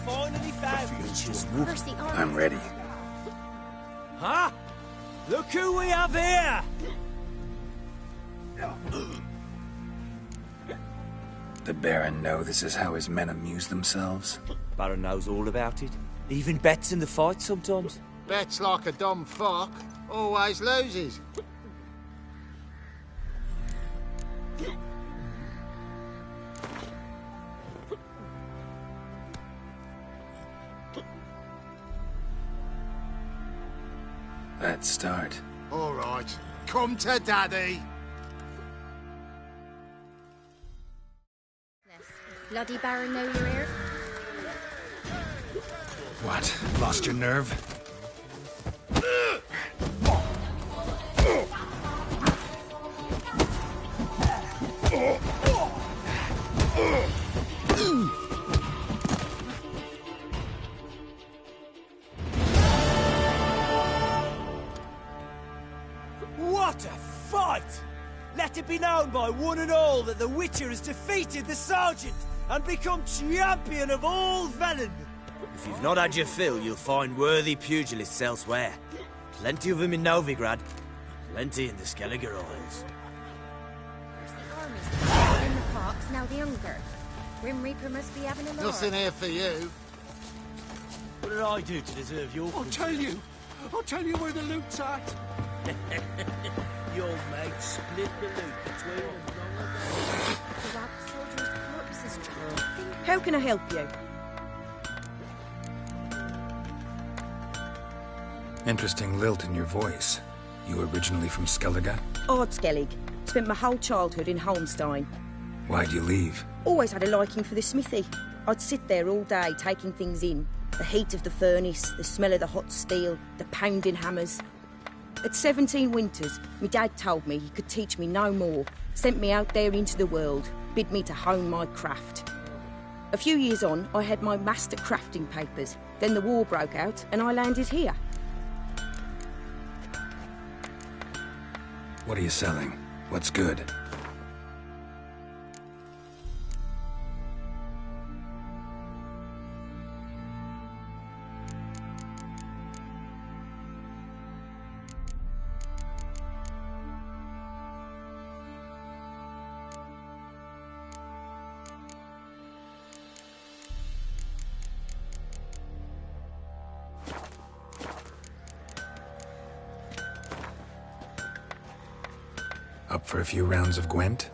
Finally found you. First the army. I'm ready. Huh? Look who we have here! The Baron know this is how his men amuse themselves? Baron knows all about it. Even bets in the fight sometimes. Bets like a dumb fuck. Always loses. Let's start. All right. Come to daddy. Bloody Baron know you're here? What? Lost your nerve? What a fight! Let it be known by one and all that the Witcher has defeated the Sergeant and become champion of all Velen. If you've not had your fill, you'll find worthy pugilists elsewhere. Plenty of them in Novigrad, plenty in the Skelliger Isles. In the parks, now the hunger. Grim Reaper must be having a laugh. Nothing here for you. What did I do to deserve your I'll tell you where the loot's at. Your mate split the loot between them long ago. The robbed soldier's corpse is trapped. How can I help you? Interesting lilt in your voice. You originally from Skellige? Ardskellig. Spent my whole childhood in Holmstein. Why'd you leave? Always had a liking for the smithy. I'd sit there all day taking things in. The heat of the furnace, the smell of the hot steel, the pounding hammers. At 17 winters, my dad told me he could teach me no more, sent me out there into the world, bid me to hone my craft. A few years on, I had my master crafting papers. Then the war broke out and I landed here. What are you selling? What's good? Up for a few rounds of Gwent?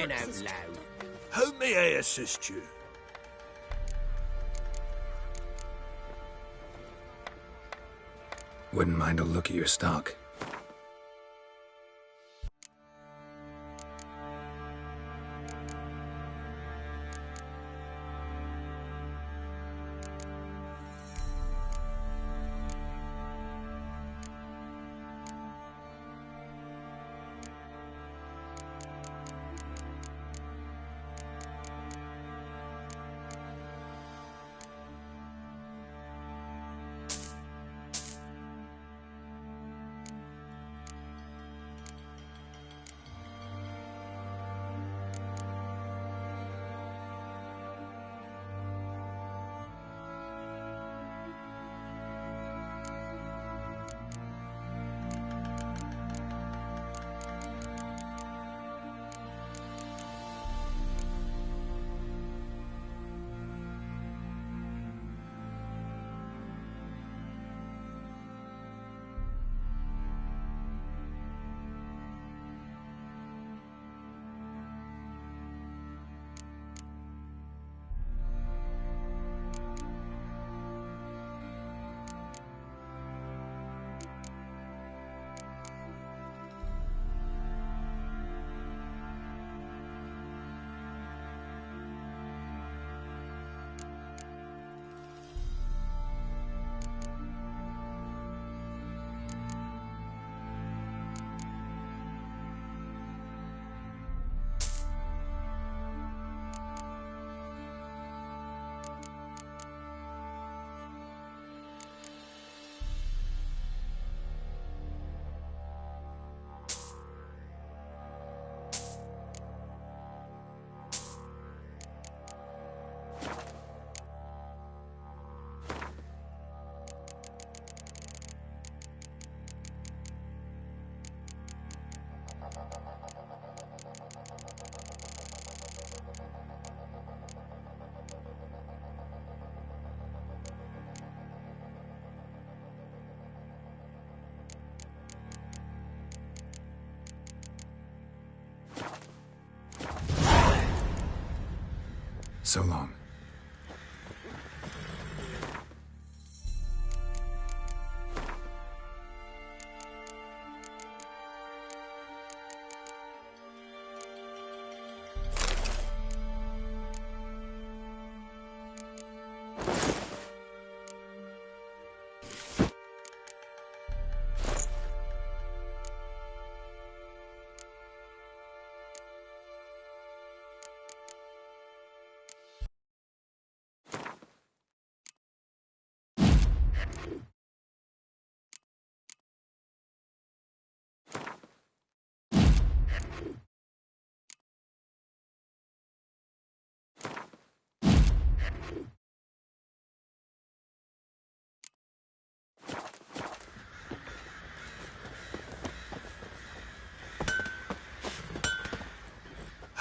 crying out loud. How may I assist you? Wouldn't mind a look at your stock. So long.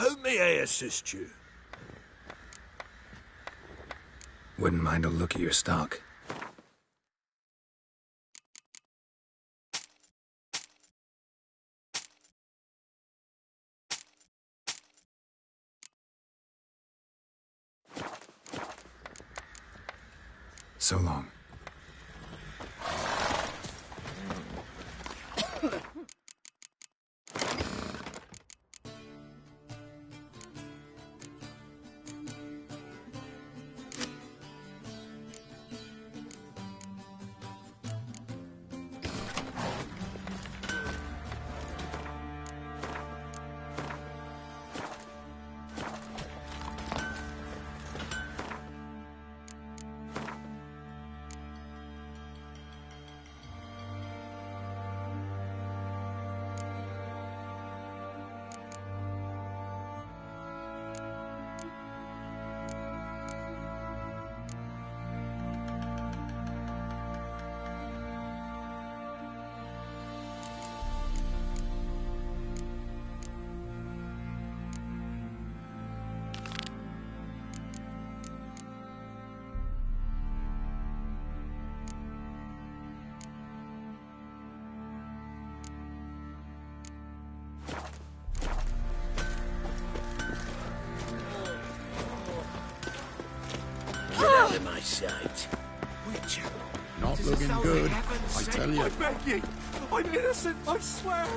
How may I assist you? Wouldn't mind a look at your stock. So long. sight. Witcher. Not It is a looking soul good, of heaven I sent. tell you. I beg ye. I'm innocent, I swear.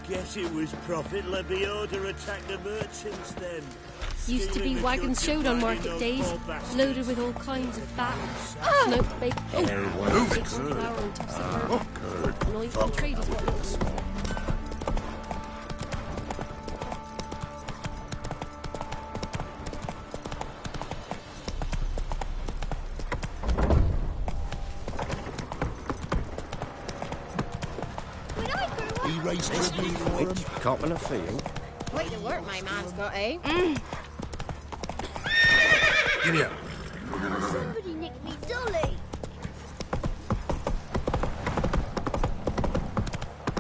Guess it was Prophet Lebioda attacked the merchants then. Used to be Stealing the wagons goods showed and on riding market those days, poor bastards. loaded with all kinds of fat, smoked bacon, chicks, flour and tufts of herb. Knife and trade is what looks. He raised tribute for him. Copping a fee. Way to work my man's got, eh? Giddy up. Somebody nicked me dolly.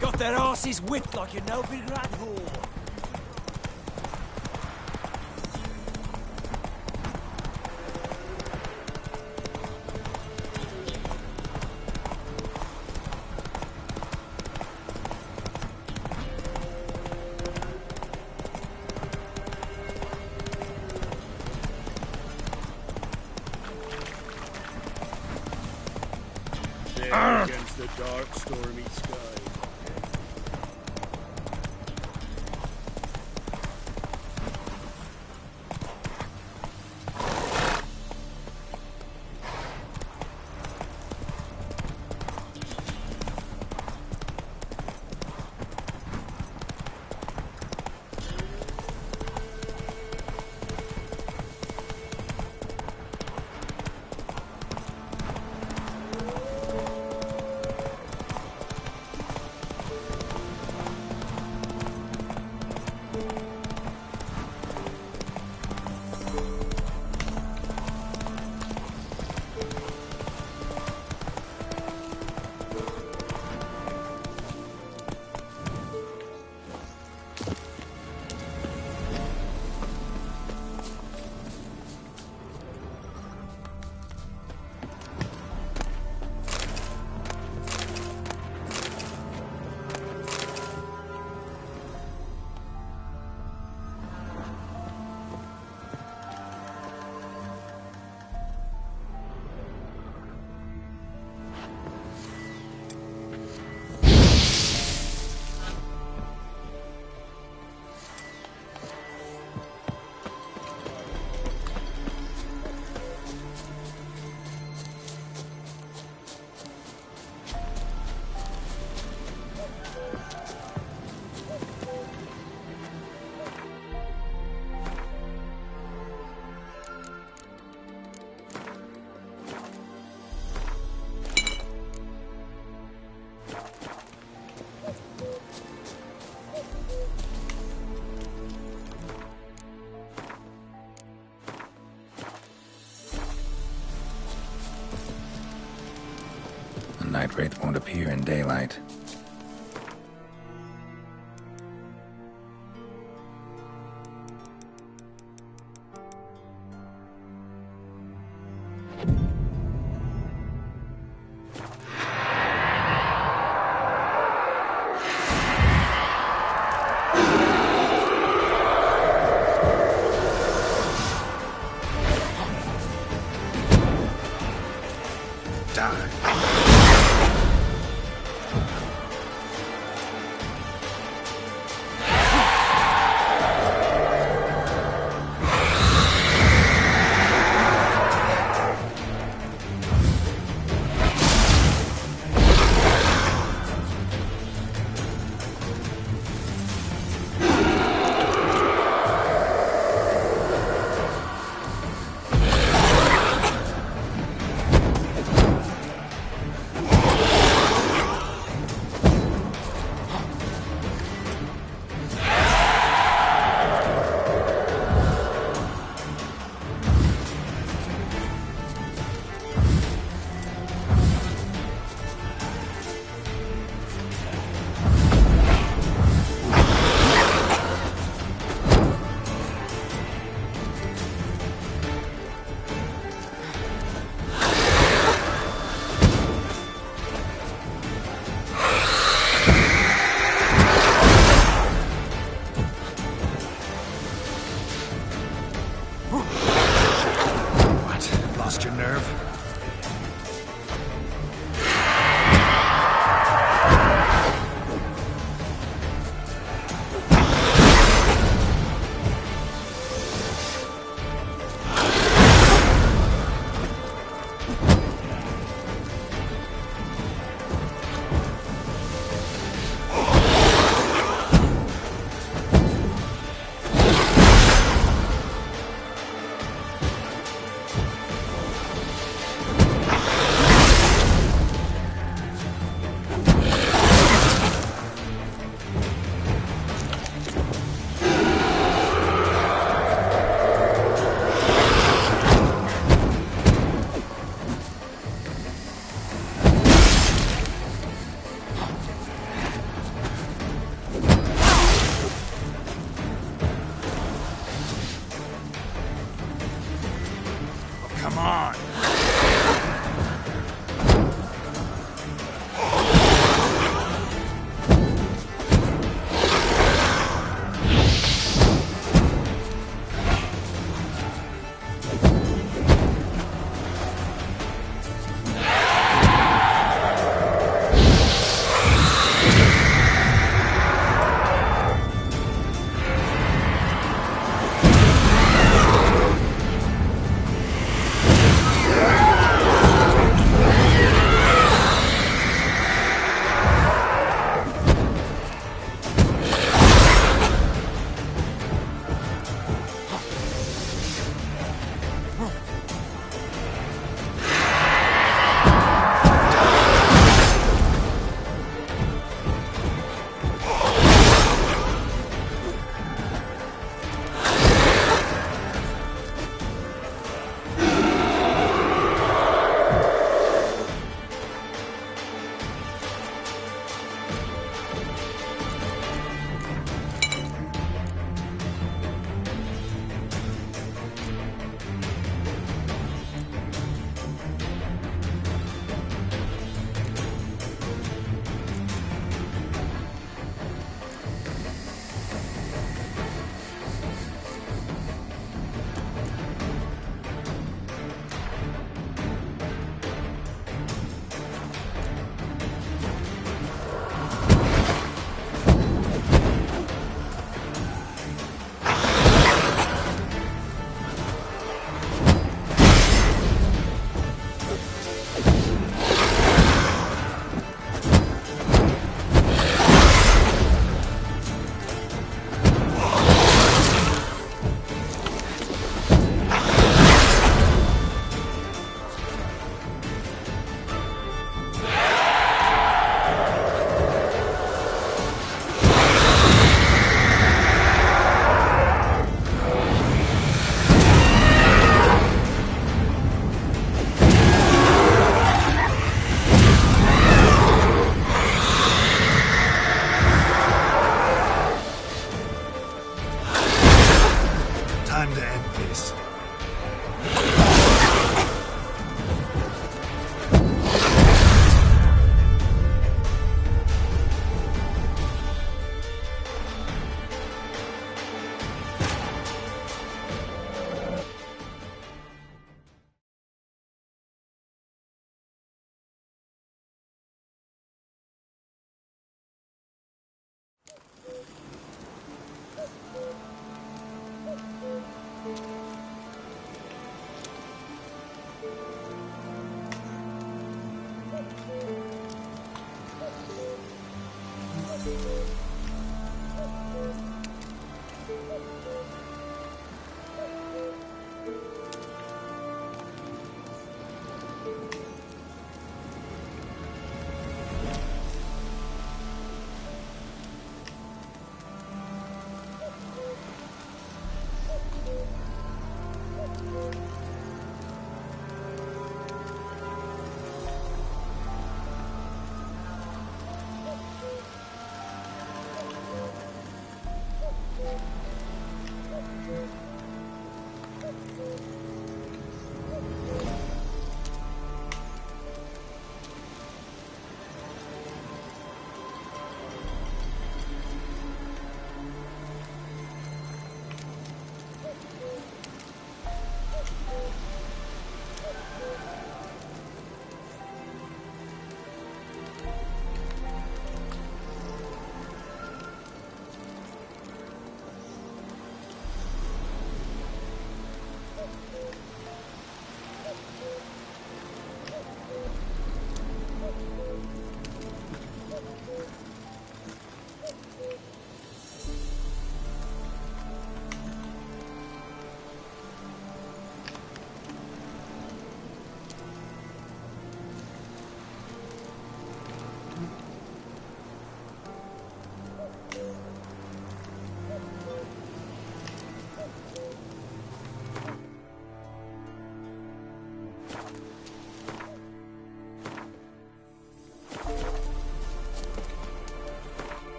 Got their asses whipped like a Novigrad whore. There against the dark, stormy sky. The night wraith won't appear in daylight. What? Lost your nerve? Come on. Ah!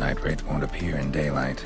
Night Wraith won't appear in daylight.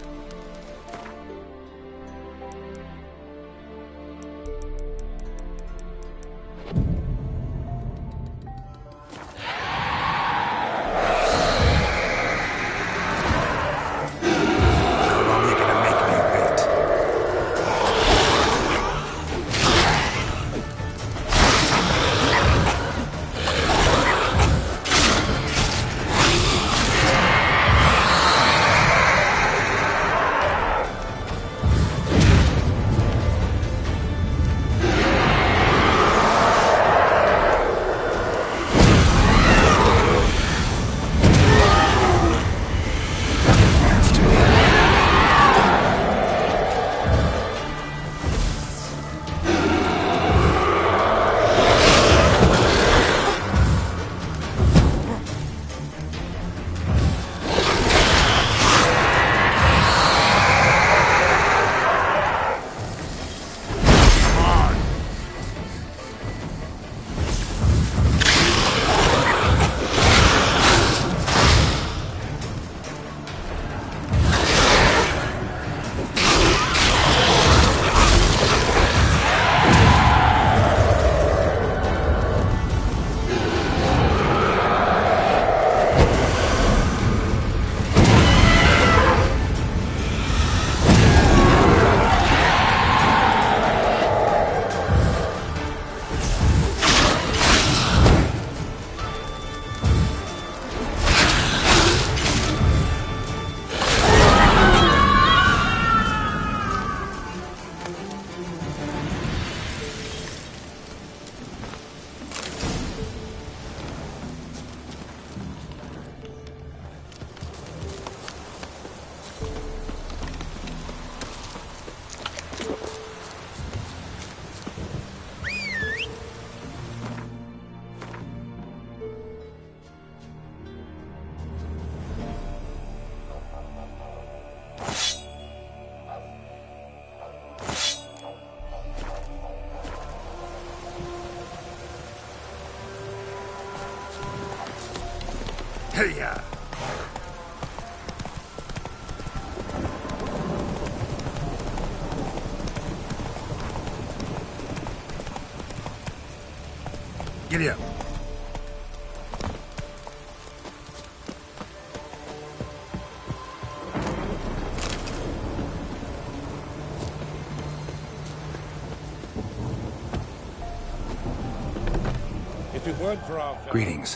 Hey-ya! Giddy up. If it weren't for our... Greetings.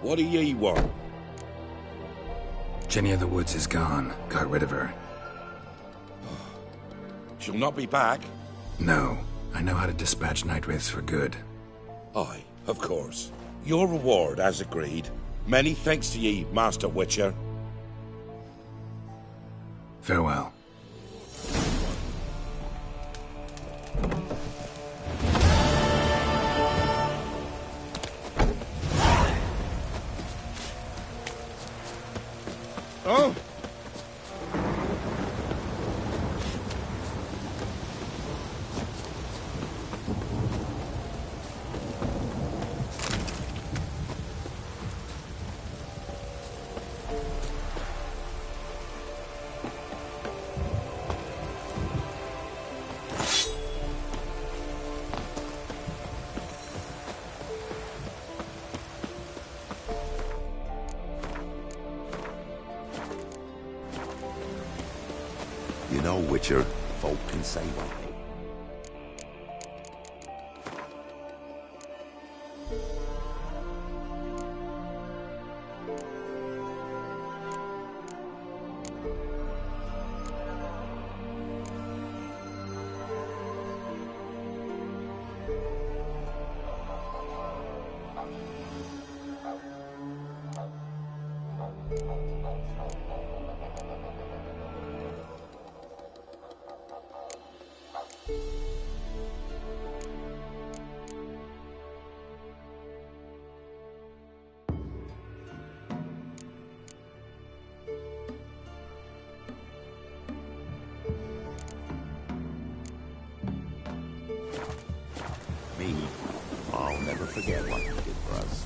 What do ye want? Jenny of the Woods is gone. Got rid of her. She'll not be back. No. I know how to dispatch Night Wraiths for good. Aye, of course. Your reward, as agreed. Many thanks to ye, Master Witcher. Farewell. Oh! You know, Witcher, folk can say one thing. Me, I'll never forget what you did for us.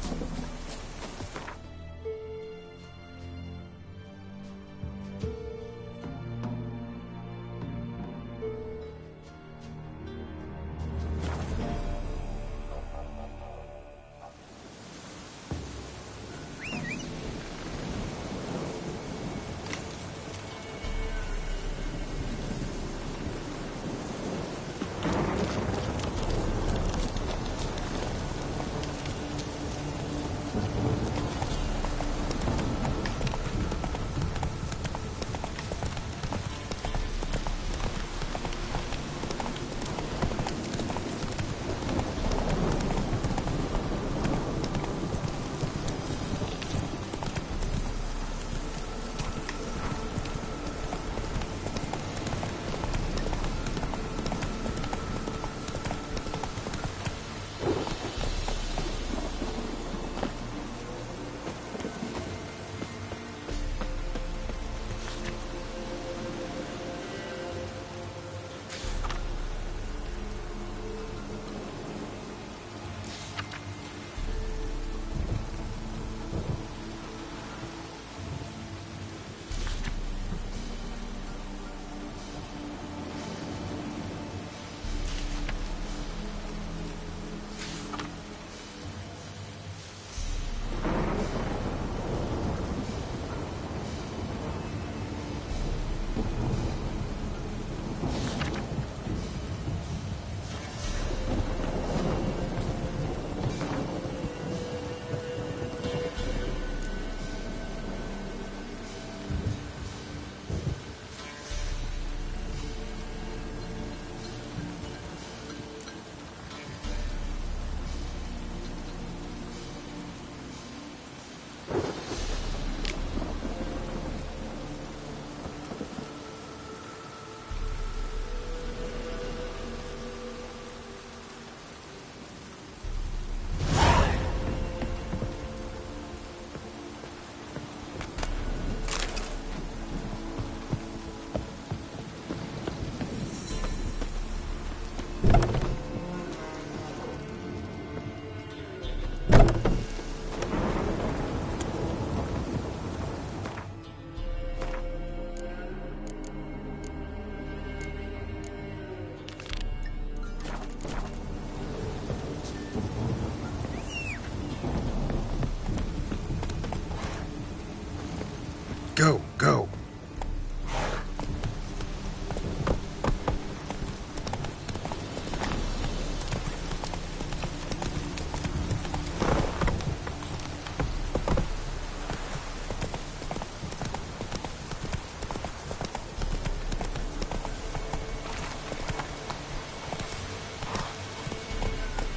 Go, go.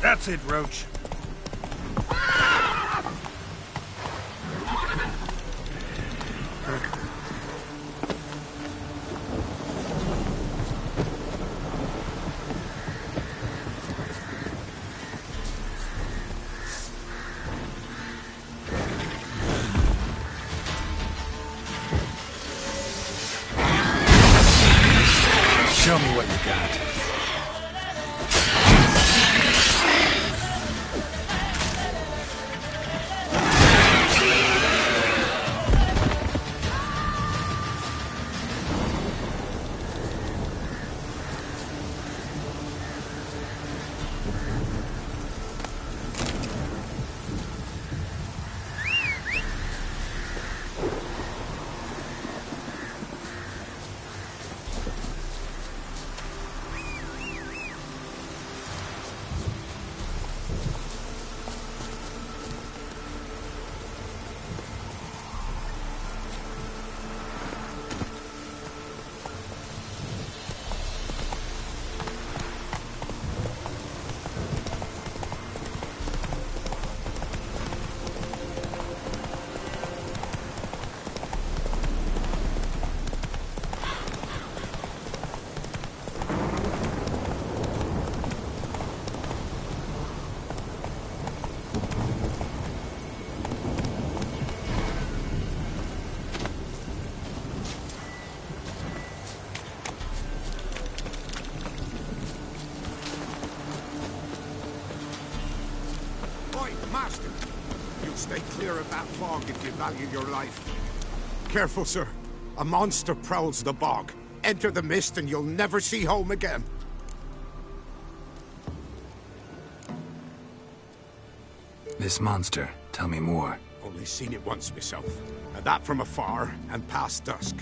That's it, Roach. Show me what you got. Master, you'll stay clear of that fog if you value your life. Careful, sir. A monster prowls the bog. Enter the mist and you'll never see home again. This monster, tell me more. Only seen it once myself, and that from afar and past dusk.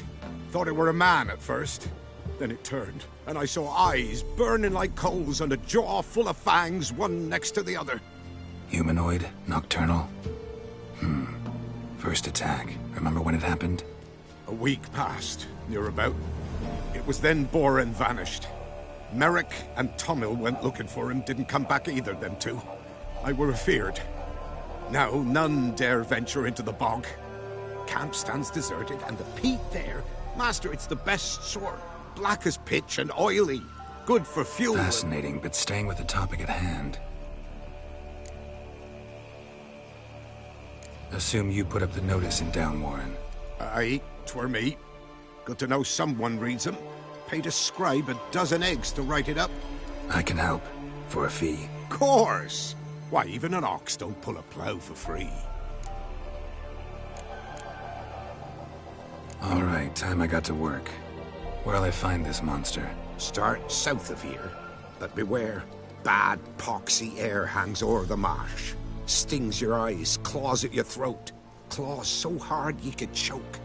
Thought it were a man at first. Then it turned, and I saw eyes burning like coals and a jaw full of fangs, one next to the other. Humanoid? Nocturnal? First attack. Remember when it happened? A week passed, near about. It was then Boren vanished. Merrick and Tomil went looking for him, didn't come back either, them two. I were afeard. Now none dare venture into the bog. Camp stands deserted, and the peat there, Master, it's the best sort. Black as pitch and oily. Good for fuel. Fascinating, but staying with the topic at hand. Assume you put up the notice in Downwarren. Aye, 'twere me. Good to know someone reads 'em. Paid a scribe a dozen eggs to write it up. I can help. For a fee. Course! Why, even an ox don't pull a plough for free. All right, time I got to work. Where'll I find this monster? Start south of here. But beware. Bad, poxy air hangs o'er the marsh. Stings your eyes, claws at your throat. Claws so hard ye could choke.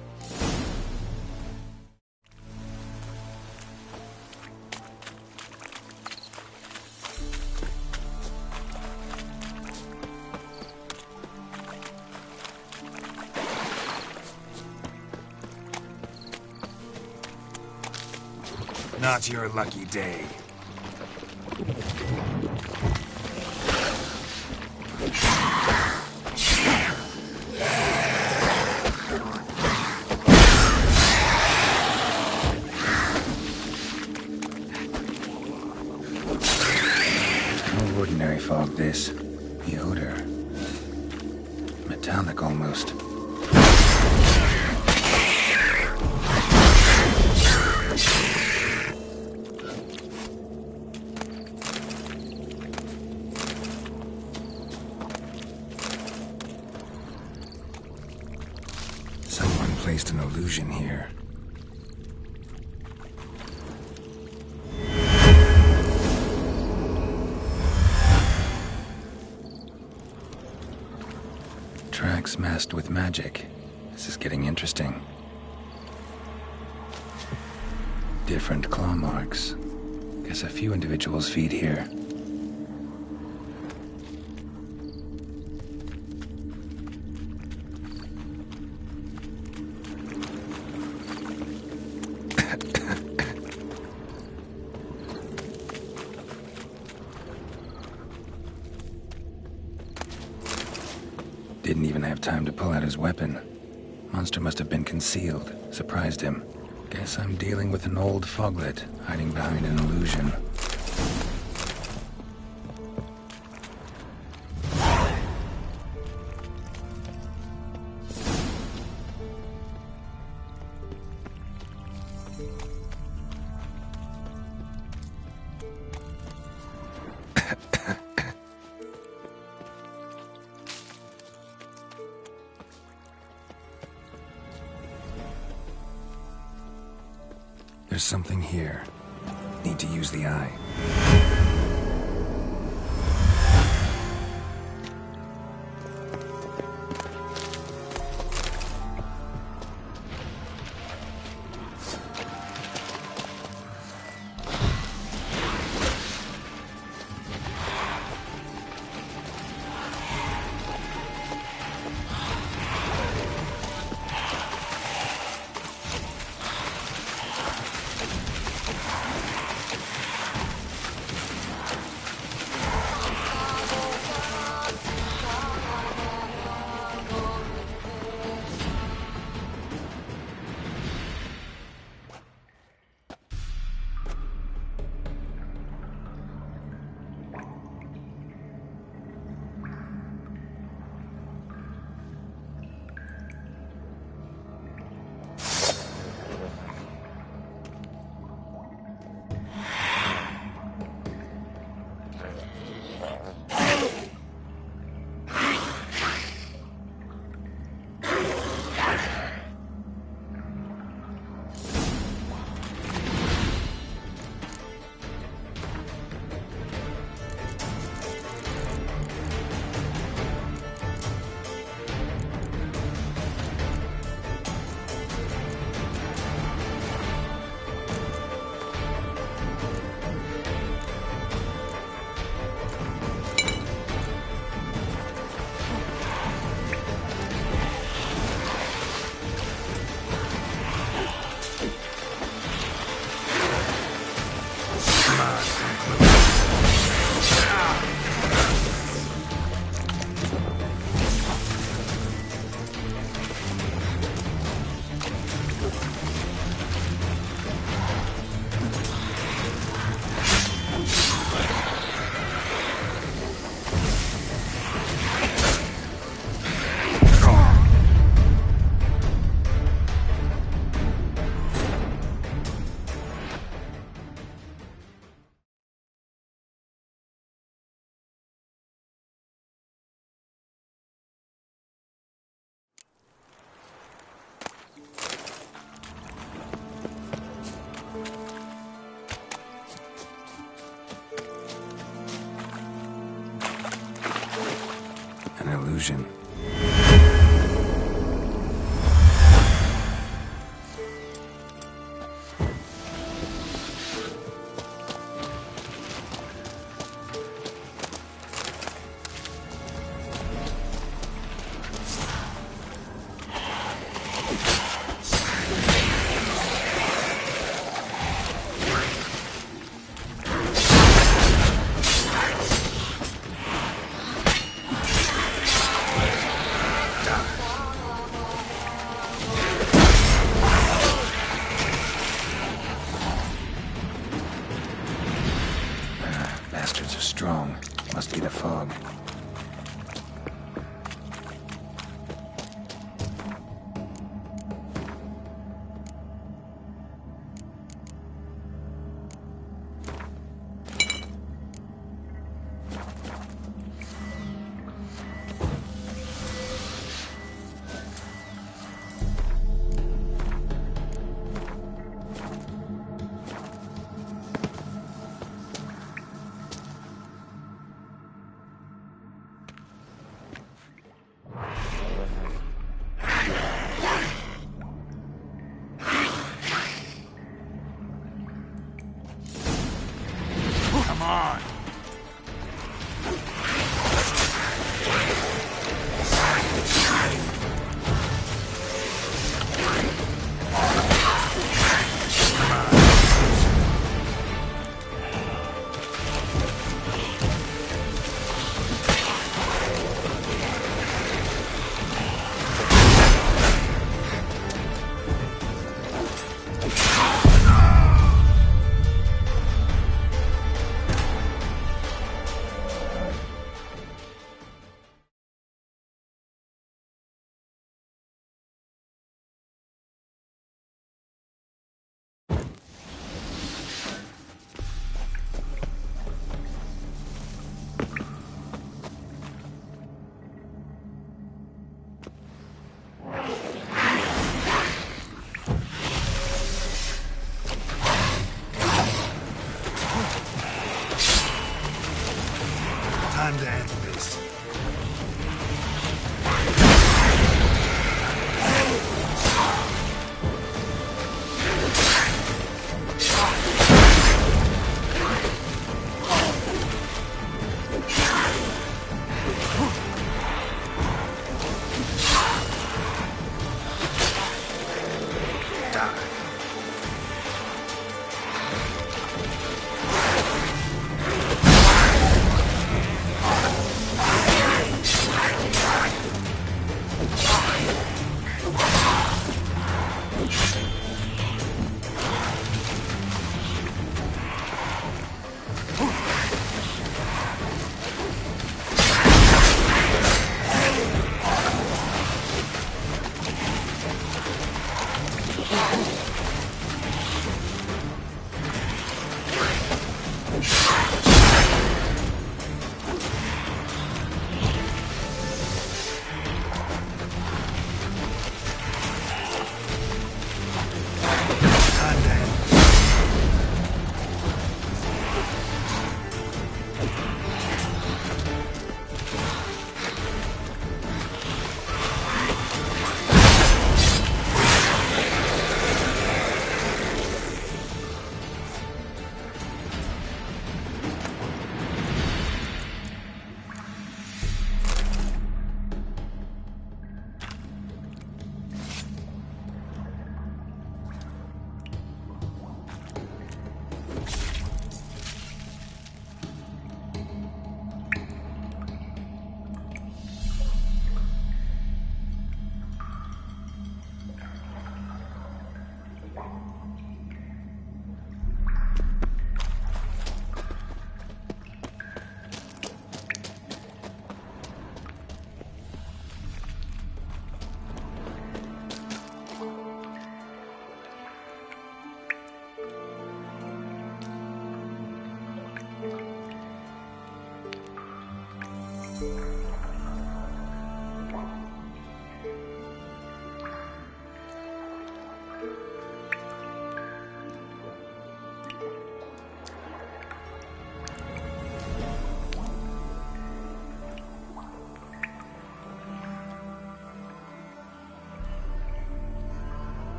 Not your lucky day. No ordinary fog, this. The odor. Metallic almost. Someone placed an illusion here. Tracks masked with magic. This is getting interesting. Different claw marks. Guess a few individuals feed here. Didn't even have time to pull out his weapon. Monster must have been concealed, surprised him. Guess I'm dealing with an old foglet, hiding behind an illusion. There's something here. Need to use the eye. An illusion.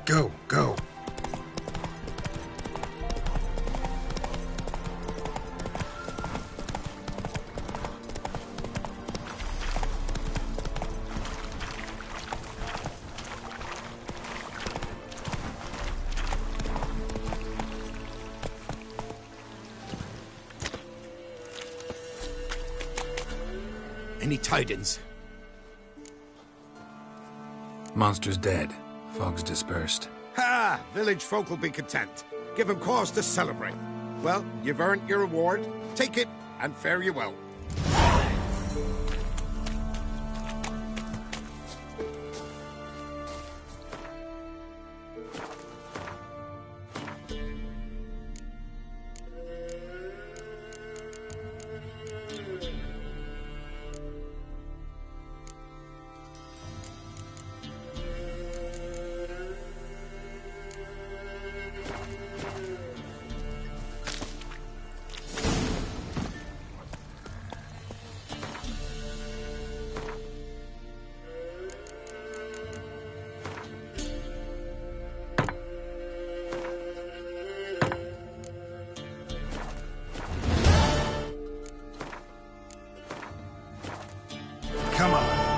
Go, go. Any tidings? Monster's dead. Fog's dispersed. Ha! Village folk will be content. Give them cause to celebrate. Well, you've earned your reward. Take it, and fare you well. Come on.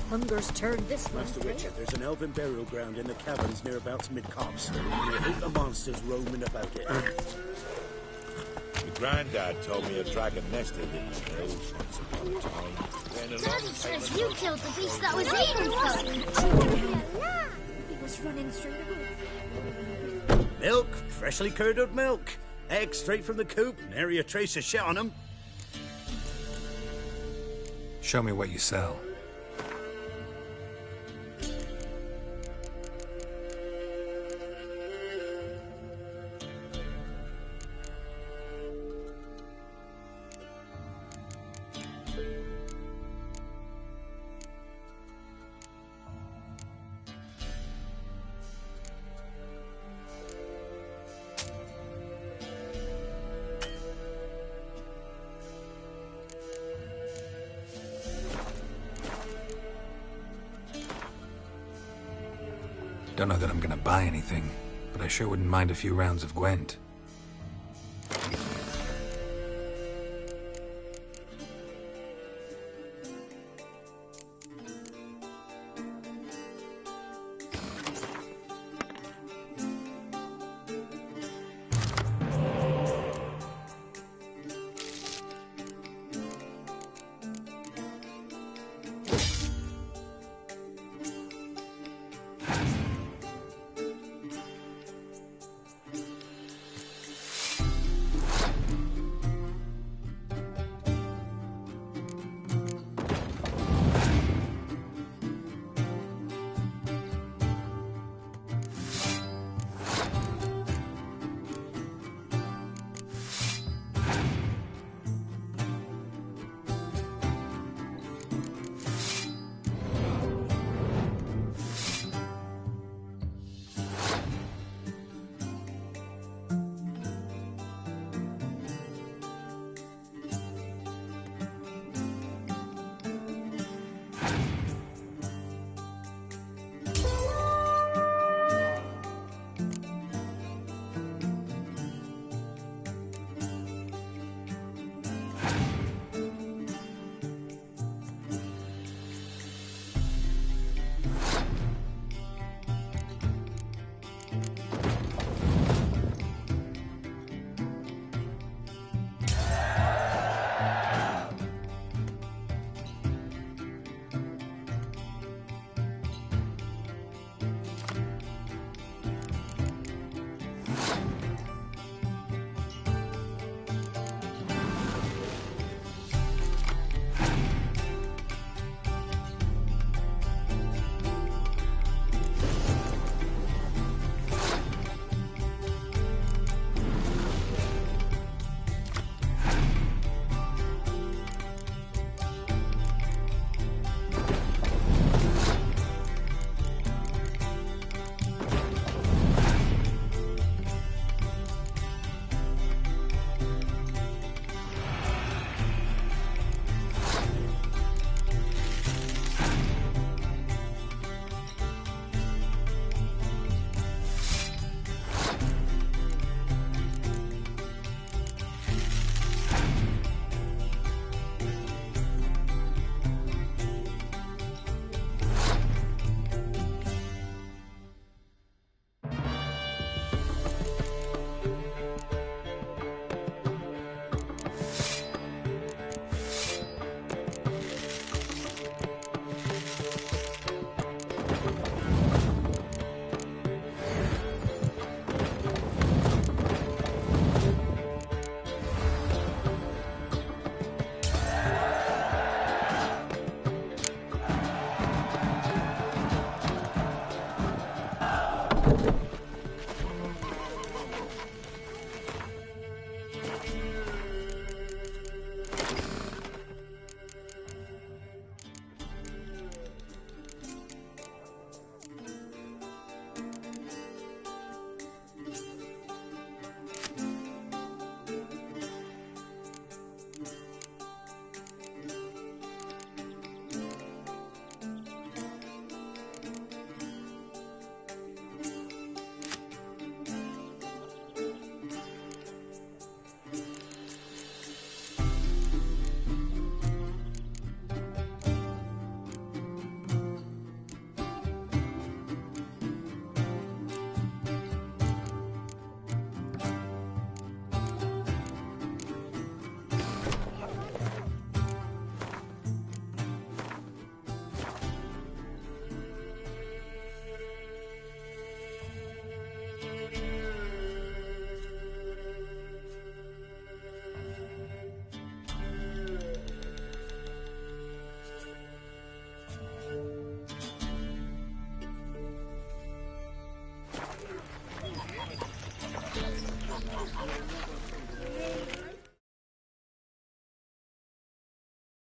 Hunger's turned this one. Master Richard, there's an elven burial ground in the caverns nearabouts mid-copse. I hate the monsters roaming about it. My granddad told me a dragon nested in the hills once upon a time. Then a Daddy long says time you ago- killed the beast that was eating folk. He was running through the woods. Milk, freshly curdled milk. Eggs straight from the coop, nary a trace of shit on them. Show me what you sell. Don't know that I'm gonna buy anything, but I sure wouldn't mind a few rounds of Gwent.